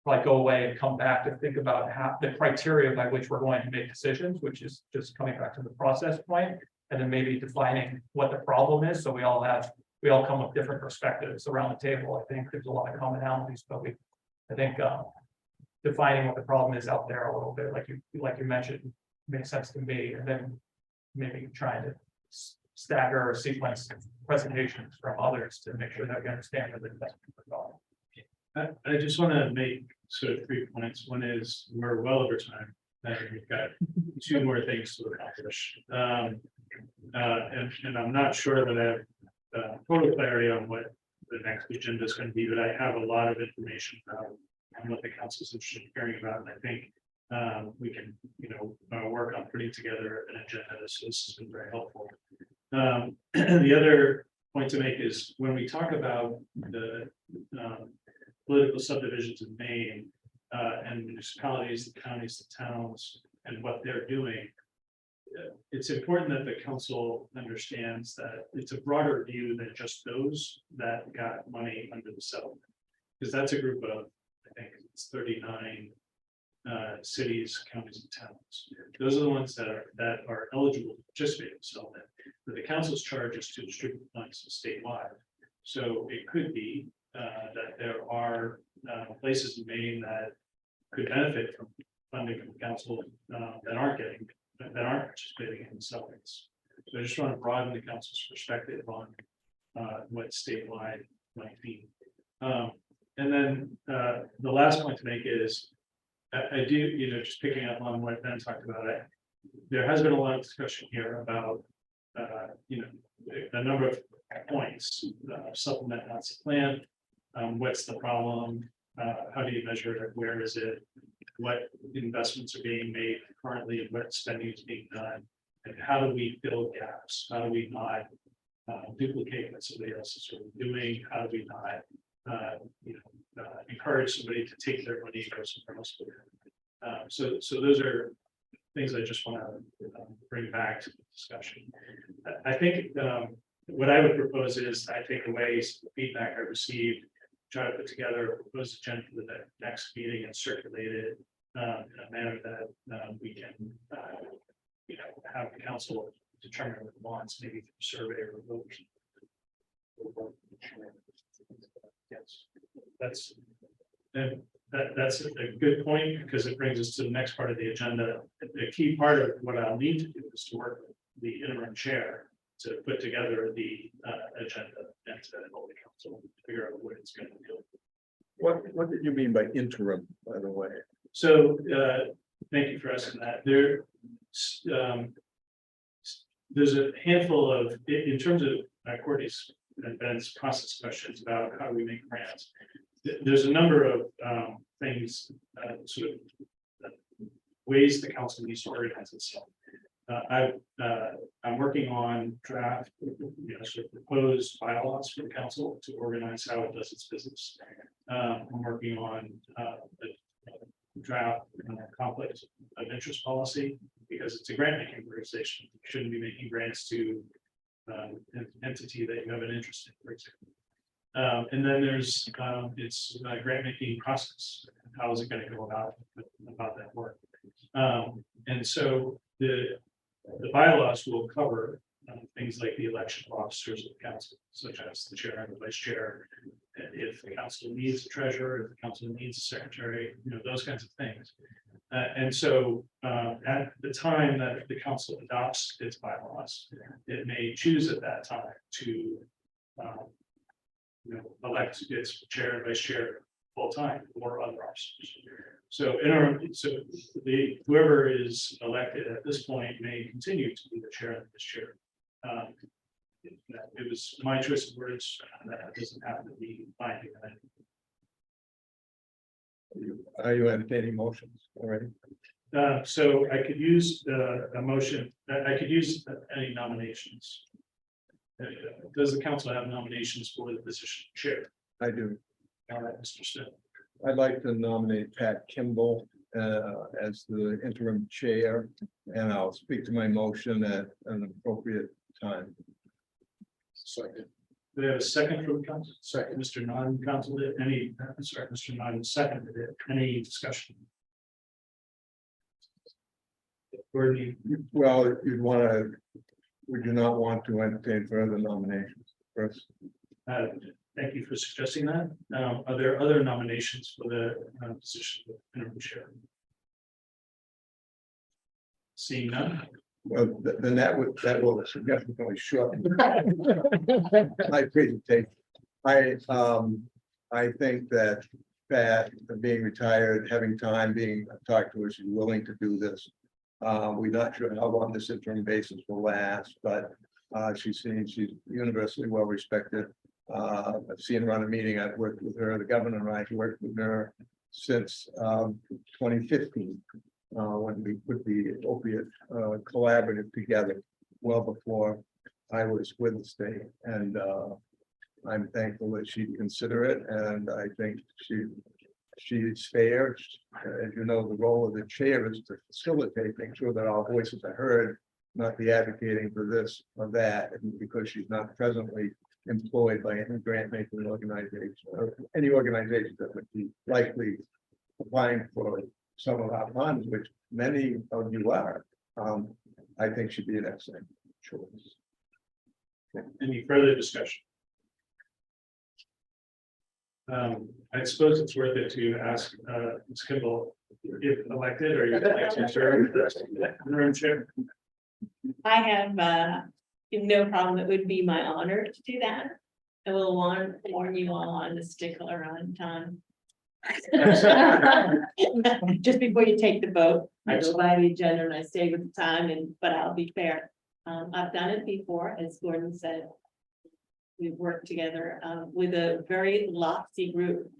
like go away and come back to think about how the criteria by which we're going to make decisions, which is just coming back to the process point, and then maybe defining what the problem is. So we all come with different perspectives around the table. I think there's a lot of commonalities, but I think defining what the problem is out there a little bit, like you mentioned, makes sense to me, and then maybe trying to stagger or sequence presentations from others to make sure that we understand where the investment is going. I just want to make sort of 3 points. One is we're well over time and we've got 2 more things to accomplish. And I'm not sure that I have total clarity on what the next agenda is going to be, but I have a lot of information about what the council is interested in hearing about. And I think we can, work on putting together an agenda. So this has been very helpful. The other point to make is when we talk about the political subdivisions in Maine and municipalities, the counties, the towns, and what they're doing, it's important that the council understands that it's a broader view than just those that got money under the settlement. Because that's a group of, I think it's 39 cities, counties, and towns. Those are the ones that are eligible to participate in the settlement. But the council's charge is to distribute funds statewide. So it could be that there are places in Maine that could benefit from funding from the council that aren't participating in the settlements. So I just want to broaden the council's perspective on what statewide might be. And then the last point to make is I do, just picking up on what Ben talked about, there has been a lot of discussion here about a number of points, supplement, not supplant. What's the problem? How do you measure it? Where is it? What investments are being made currently and what spending is being done? And how do we fill gaps? How do we not duplicate what somebody else is sort of doing? How do we not encourage somebody to take their money and go somewhere else with it? So those are things I just want to bring back to the discussion. I think what I would propose is I take away some feedback I received, try to put together a proposed agenda for the next meeting and circulate it in a manner that we can have the council determine what it wants, maybe through survey or vote. Yes, that's a good point because it brings us to the next part of the agenda. A key part of what I'll need to do is to work with the interim chair to put together the agenda and to hold the council to figure out what it's going to do. What did you mean by interim, by the way? So thank you for asking that. There's a handful of, in terms of Courtney's and Ben's process questions about how do we make grants. There's a number of things, sort of ways the council needs to organize itself. I'm working on draft, sort of proposed bylaws for the council to organize how it does its business. I'm working on the draft conflict of interest policy because it's a grant making organization. You shouldn't be making grants to an entity that you have an interest in, for example. And then there's it's a grant making process. How is it going to go about that work? And so the bylaws will cover things like the election of officers of the council, such as the chair and the vice chair. And if the council needs a treasurer, if the council needs a secretary, those kinds of things. And so at the time that the council adopts its bylaws, it may choose at that time to elect its chair and vice chair full time or other officers. So whoever is elected at this point may continue to be the chair and vice chair. It was my choice of words. That doesn't have to be binding. Are you entertaining motions already? So I could use a motion, I could use any nominations. Does the council have nominations for the position of chair? I do. All right, Mr. Smith. I'd like to nominate Pat Kimball as the interim chair, and I'll speak to my motion at an appropriate time. Second. Do we have a second from the council? Second, Mr. Non, council, any, sorry, Mr. Non seconded it. Any discussion? Or do you, Well, you'd want to, would you not want to entertain further nominations first? thank you for suggesting that. Are there other nominations for the position of interim chair? Seeing none. Well, then that will significantly shorten my presentation. I think that Pat, being retired, having time, being talked to her, she's willing to do this. We're not sure how long this interim basis will last, but she's universally well respected. I've seen her on a meeting. I've worked with her, the governor and I worked with her since 2015. When we put the opiate collaborative together, well before I was with the state, and I'm thankful that she'd consider it, and I think she's fair. As you know, the role of the chair is to facilitate, make sure that our voices are heard, not be advocating for this or that, and because she's not presently employed by any grant making organization or any organization that would be likely applying for some of our funds, which many of you are, I think should be an excellent choice. Any further discussion? I suppose it's worth it to ask Ms. Kimball if elected, or you'd like to serve as interim chair. I have no problem. It would be my honor to do that. I will warn you all on the stickler on time. Just before you take the vote, I go by the agenda and I stay with the time, but I'll be fair. I've done it before, as Gordon said. We've worked together with a very lofty group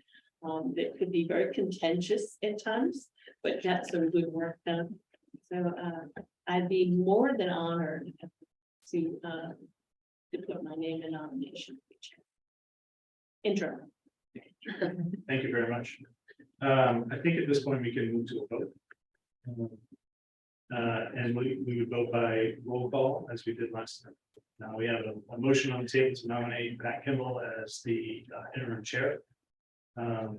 that could be very contentious at times, but that's some good work done. So I'd be more than honored to put my name in nomination. Interim. Thank you very much. I think at this point we can move to a vote. And we would vote by roll call as we did last time. Now we have a motion on the table to nominate Pat Kimball as the interim chair. And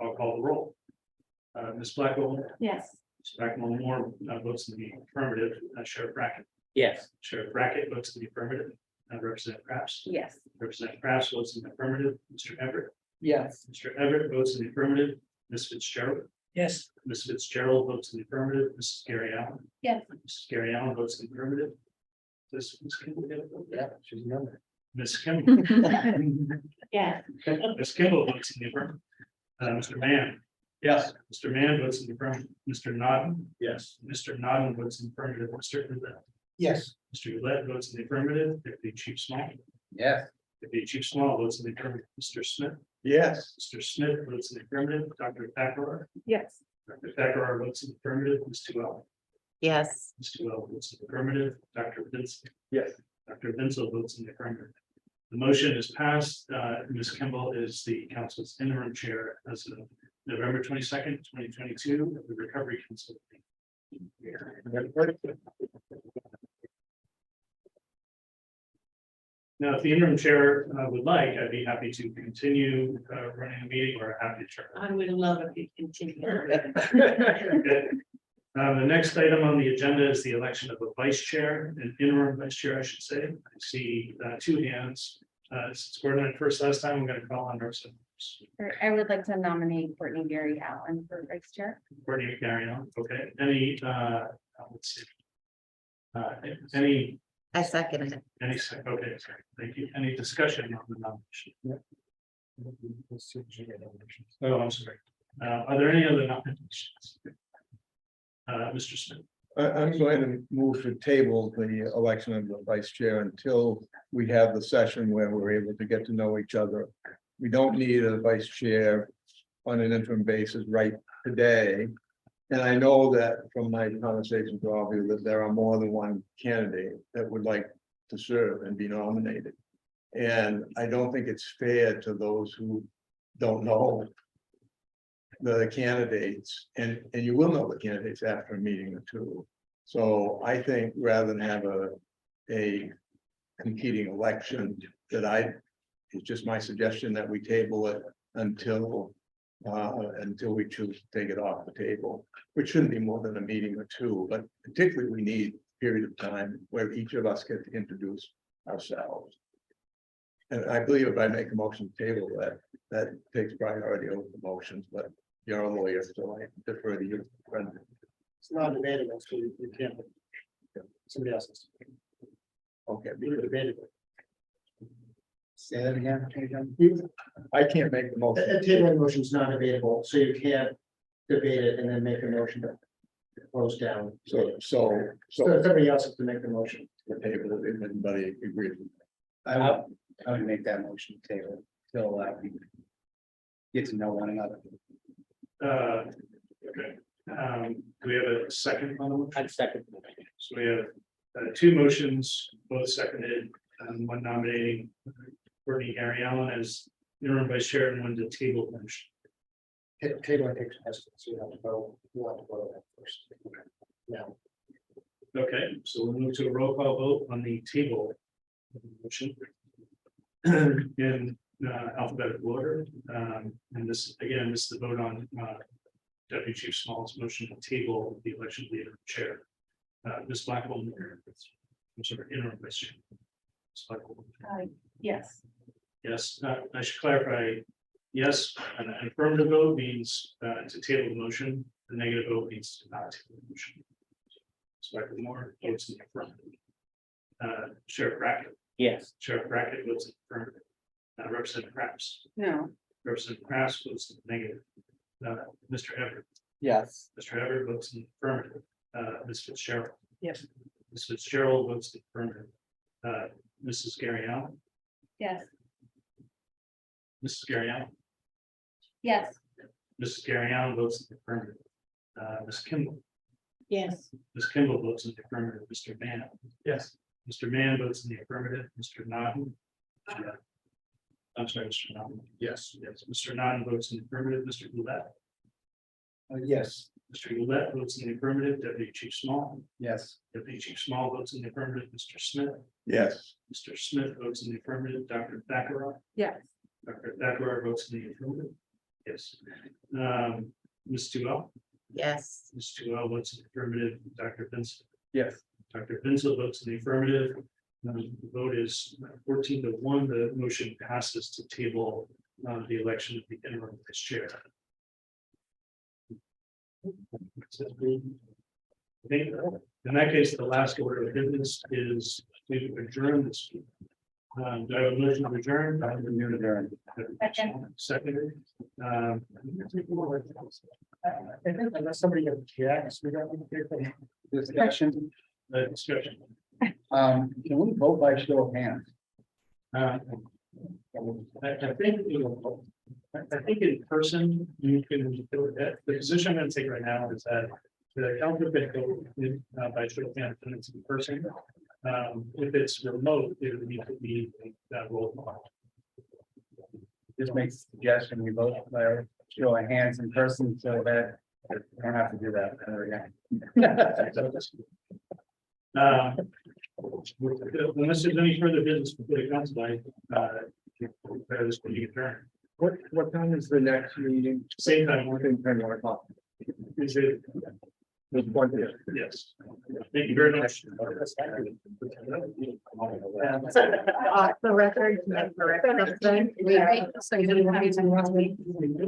I'll call the roll. Ms. Blackwell. Yes. Ms. Blackwell Moore votes in the affirmative. Sheriff Brackett. Yes. Sheriff Brackett votes in the affirmative. Representative Kraft. Yes. Representative Kraft votes in the affirmative. Mr. Everett. Yes. Mr. Everett votes in the affirmative. Ms. Fitzgerald. Yes. Ms. Fitzgerald votes in the affirmative. Mrs. Gary Allen. Yes. Mrs. Gary Allen votes in the affirmative. Does Ms. Kimball get a vote? Yeah, she's a member. Ms. Kimball. Yeah. Ms. Kimball votes in the affirmative. Mr. Mann. Yes. Mr. Mann votes in the affirmative. Mr. Nodden. Yes. Mr. Nodden votes in the affirmative. Mr. Ullett. Yes. Mr. Ullett votes in the affirmative. Deputy Chief Small. Yes. Deputy Chief Small votes in the affirmative. Mr. Smith. Yes. Mr. Smith votes in the affirmative. Dr. Thacker. Yes. Dr. Thacker votes in the affirmative. Ms. Tuell. Yes. Ms. Tuell votes in the affirmative. Dr. Vincent. Yes. Dr. Vincent votes in the affirmative. The motion is passed. Ms. Kimball is the council's interim chair as of November 22nd, 2022, of the Recovery Council. Now, if the interim chair would like, I'd be happy to continue running the meeting, or happy to turn. I would love if you continue. Okay. The next item on the agenda is the election of a vice chair, an interim vice chair, I should say. I see two hands. Since Gordon went first last time, I'm going to call on Rosa. I would like to nominate Courtney Gary Allen for vice chair. Courtney carry on. Okay. Any, let's see. Any, I second it. okay, sorry. Thank you. Any discussion on the nomination? Oh, I'm sorry. Are there any other nominations? Mr. Smith. I'm going to move to table the election of the vice chair until we have the session where we're able to get to know each other. We don't need a vice chair on an interim basis right today. And I know that from my conversations with all of you, that there are more than one candidate that would like to serve and be nominated. And I don't think it's fair to those who don't know the candidates, and you will know the candidates after a meeting or two. So I think rather than have a competing election, it's just my suggestion that we table it until we choose to take it off the table, which shouldn't be more than a meeting or two, but particularly we need a period of time where each of us get to introduce ourselves. And I believe if I make a motion to table that takes priority over the motions, but you're a lawyer, so I defer to you. It's not debatable, so you can't. Somebody else. Okay. Be debatable. Say that again. I can't make the motion. A tabling motion is not debatable, so you can't debate it and then make a motion to close down. So Somebody else has to make the motion. the table, if anybody agrees. I would make that motion table till we get to know one another. Okay. Do we have a second on the motion? I'd second. So we have two motions, both seconded, one nominating Courtney Gary Allen as interim vice chair and one to table motion. Table takes precedence, so you have to vote. You have to vote on that first. Now, Okay, so we'll move to a roll call vote on the table motion. In alphabetical order. And this, again, this is the vote on Deputy Chief Small's motion to table the election of the interim chair. Ms. Blackwell, I'm sorry, interim vice chair. Ms. Blackwell. Yes. Yes, I should clarify. Yes, an affirmative vote means to table the motion. The negative vote means to not table the motion. Slightly more votes in the affirmative. Sheriff Brackett. Yes. Sheriff Brackett votes in the affirmative. Representative Kraps. No. Representative Kraps votes in the negative. Mr. Everett. Yes. Mr. Everett votes in the affirmative. Ms. Fitzgerald. Yes. Ms. Fitzgerald votes in the affirmative. Mrs. Gary Allen. Yes. Mrs. Gary Allen. Yes. Mrs. Gary Allen votes in the affirmative. Ms. Kimball. Yes. Ms. Kimball votes in the affirmative. Mr. Mann. Yes. Mr. Mann votes in the affirmative. Mr. Nodden. I'm sorry, Mr. Nodden. Yes. Yes, Mr. Nodden votes in the affirmative. Mr. Goulet. Yes. Mr. Goulet votes in the affirmative. Deputy Chief Small. Yes. Deputy Chief Small votes in the affirmative. Mr. Smith. Yes. Mr. Smith votes in the affirmative. Dr. Thackara. Yes. Dr. Thackara votes in the affirmative. Yes. Ms. Tuel. Yes. Ms. Tuel votes in the affirmative. Dr. Vincent. Yes. Dr. Vincent votes in the affirmative. The vote is 14-1. The motion passes to table the election of the interim vice chair. I think in that case, the last order of business is to adjourn this. Do I have a motion to adjourn? Seconded. unless somebody objects, we don't need to take the Discussion. Discussion. Can we vote by show of hands? I think, I think in person, you can, the position I'm going to take right now is that the council can go by show of hands and it's in person. If it's remote, it would need to be that roll call. Just make a suggestion, we vote by show of hands in person so that we don't have to do that ever again. Unless there's any further business before the council, I declare this meeting adjourned. What time is the next meeting? Same time, I think 10:00. is it? The 20th. Yes. Thank you very much. The record.